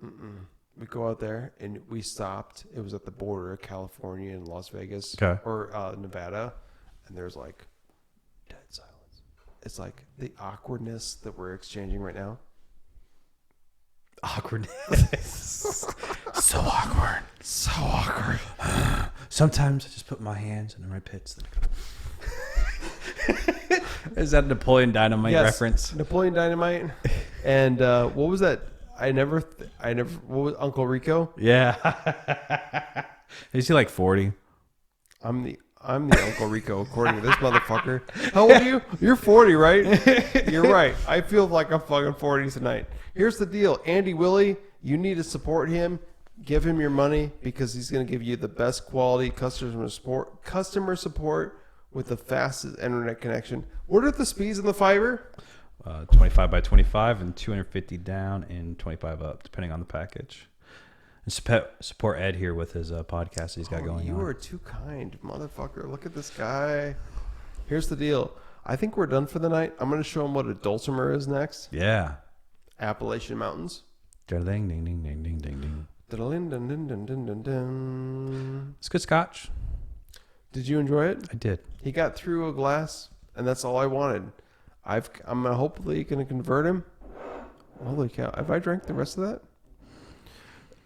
Mm-mm. We go out there and we stopped. It was at the border of California and Las Vegas. Okay. Or Nevada. And there's like dead silence. It's like the awkwardness that we're exchanging right now. Awkwardness. So awkward. So awkward. Sometimes I just put my hands in my pits. Is that a Napoleon Dynamite reference? Napoleon Dynamite. And what was that? What was Uncle Rico? Yeah. Is he like 40? I'm the Uncle Rico, according to this motherfucker. How old are you? You're 40, right? You're right. I feel like I'm fucking 40 tonight. Here's the deal. Andy Willey, you need to support him. Give him your money because he's going to give you the best quality customer support with the fastest internet connection. What are the speeds in the fiber? 25 by 25 and 250 down and 25 up, depending on the package. And support Ed here with his podcast he's got going on. You are too kind, motherfucker. Look at this guy. Here's the deal. I think we're done for the night. I'm going to show him what a dulcimer is next. Yeah. Appalachian Mountains. Ding, ding, ding, ding, ding, ding, ding. Dun, dun, dun, dun, dun, dun, dun. It's good scotch. Did you enjoy it? I did. He got through a glass, and that's all I wanted. I'm hopefully going to convert him. Holy cow. Have I drank the rest of that?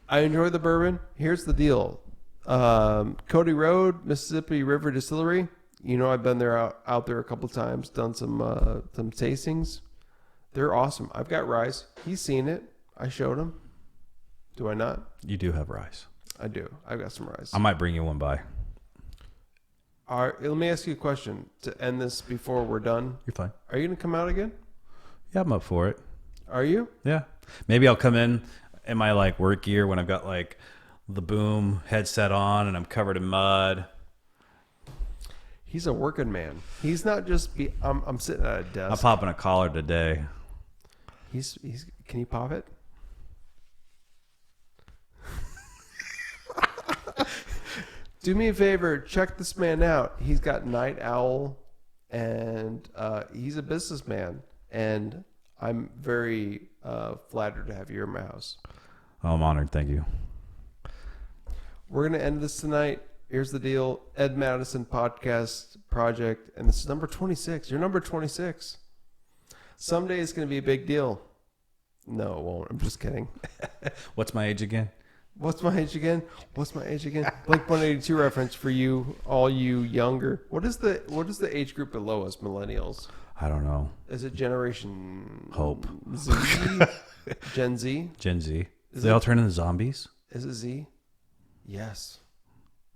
I enjoy the bourbon. Here's the deal. Cody Road, Mississippi River Distillery. You know, I've been there out there a couple times, done some tastings. They're awesome. I've got rice. He's seen it. I showed him. Do I not? You do have rice. I do. I've got some rice. I might bring you one by. All right, let me ask you a question to end this before we're done. You're fine. Are you going to come out again? Yeah, I'm up for it. Are you? Yeah. Maybe I'll come in my like work gear when I've got like the boom headset on and I'm covered in mud. He's a working man. He's not just I'm sitting at a desk. I'm popping a collar today. He's can you pop it? Do me a favor, check this man out. He's got Night Owl, and he's a businessman. And I'm very flattered to have you in my house. Oh, I'm honored. Thank you. We're going to end this tonight. Here's the deal. Ed Madison Podcast Project. And this is number 26. You're number 26. Someday it's going to be a big deal. No, it won't. I'm just kidding. What's my age again? What's my age again? Blink 182 reference for you, all you younger. What is the age group below us, millennials? I don't know. Is it Generation Hope? Z? Gen Z? Gen Z. Is They it- all turn into zombies? Is it Z? Yes.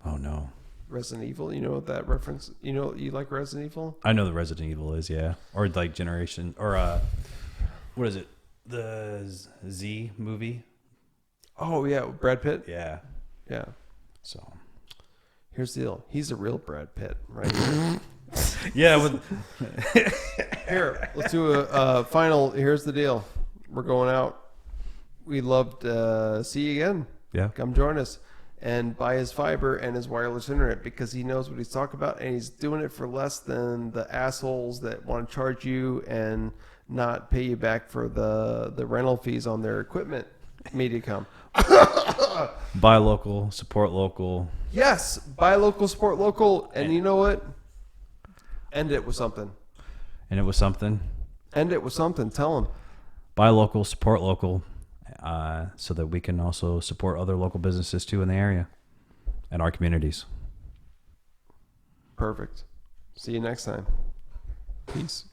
Oh no. Resident Evil. You know what that reference? You know you like Resident Evil? I know the Resident Evil is, yeah. Or like Generation or what is it? The Z movie? Oh yeah, Brad Pitt. Yeah. Yeah. So Here's the deal. He's a real Brad Pitt, right? yeah, with Here, let's do a final. Here's the deal. We're going out. We'd love to see you again. yeah. Come join us. and buy his fiber and his wireless internet because he knows what he's talking about, and he's doing it for less than the assholes that want to charge you and not pay you back for the rental fees on their equipment. Mediacom. Buy local, support local. Yes, buy local, support local, and you know what? End it with something. And it was something. End it with something. Tell them. Buy local, support local, so that we can also support other local businesses too in the area and our communities. Perfect. See you next time. Peace.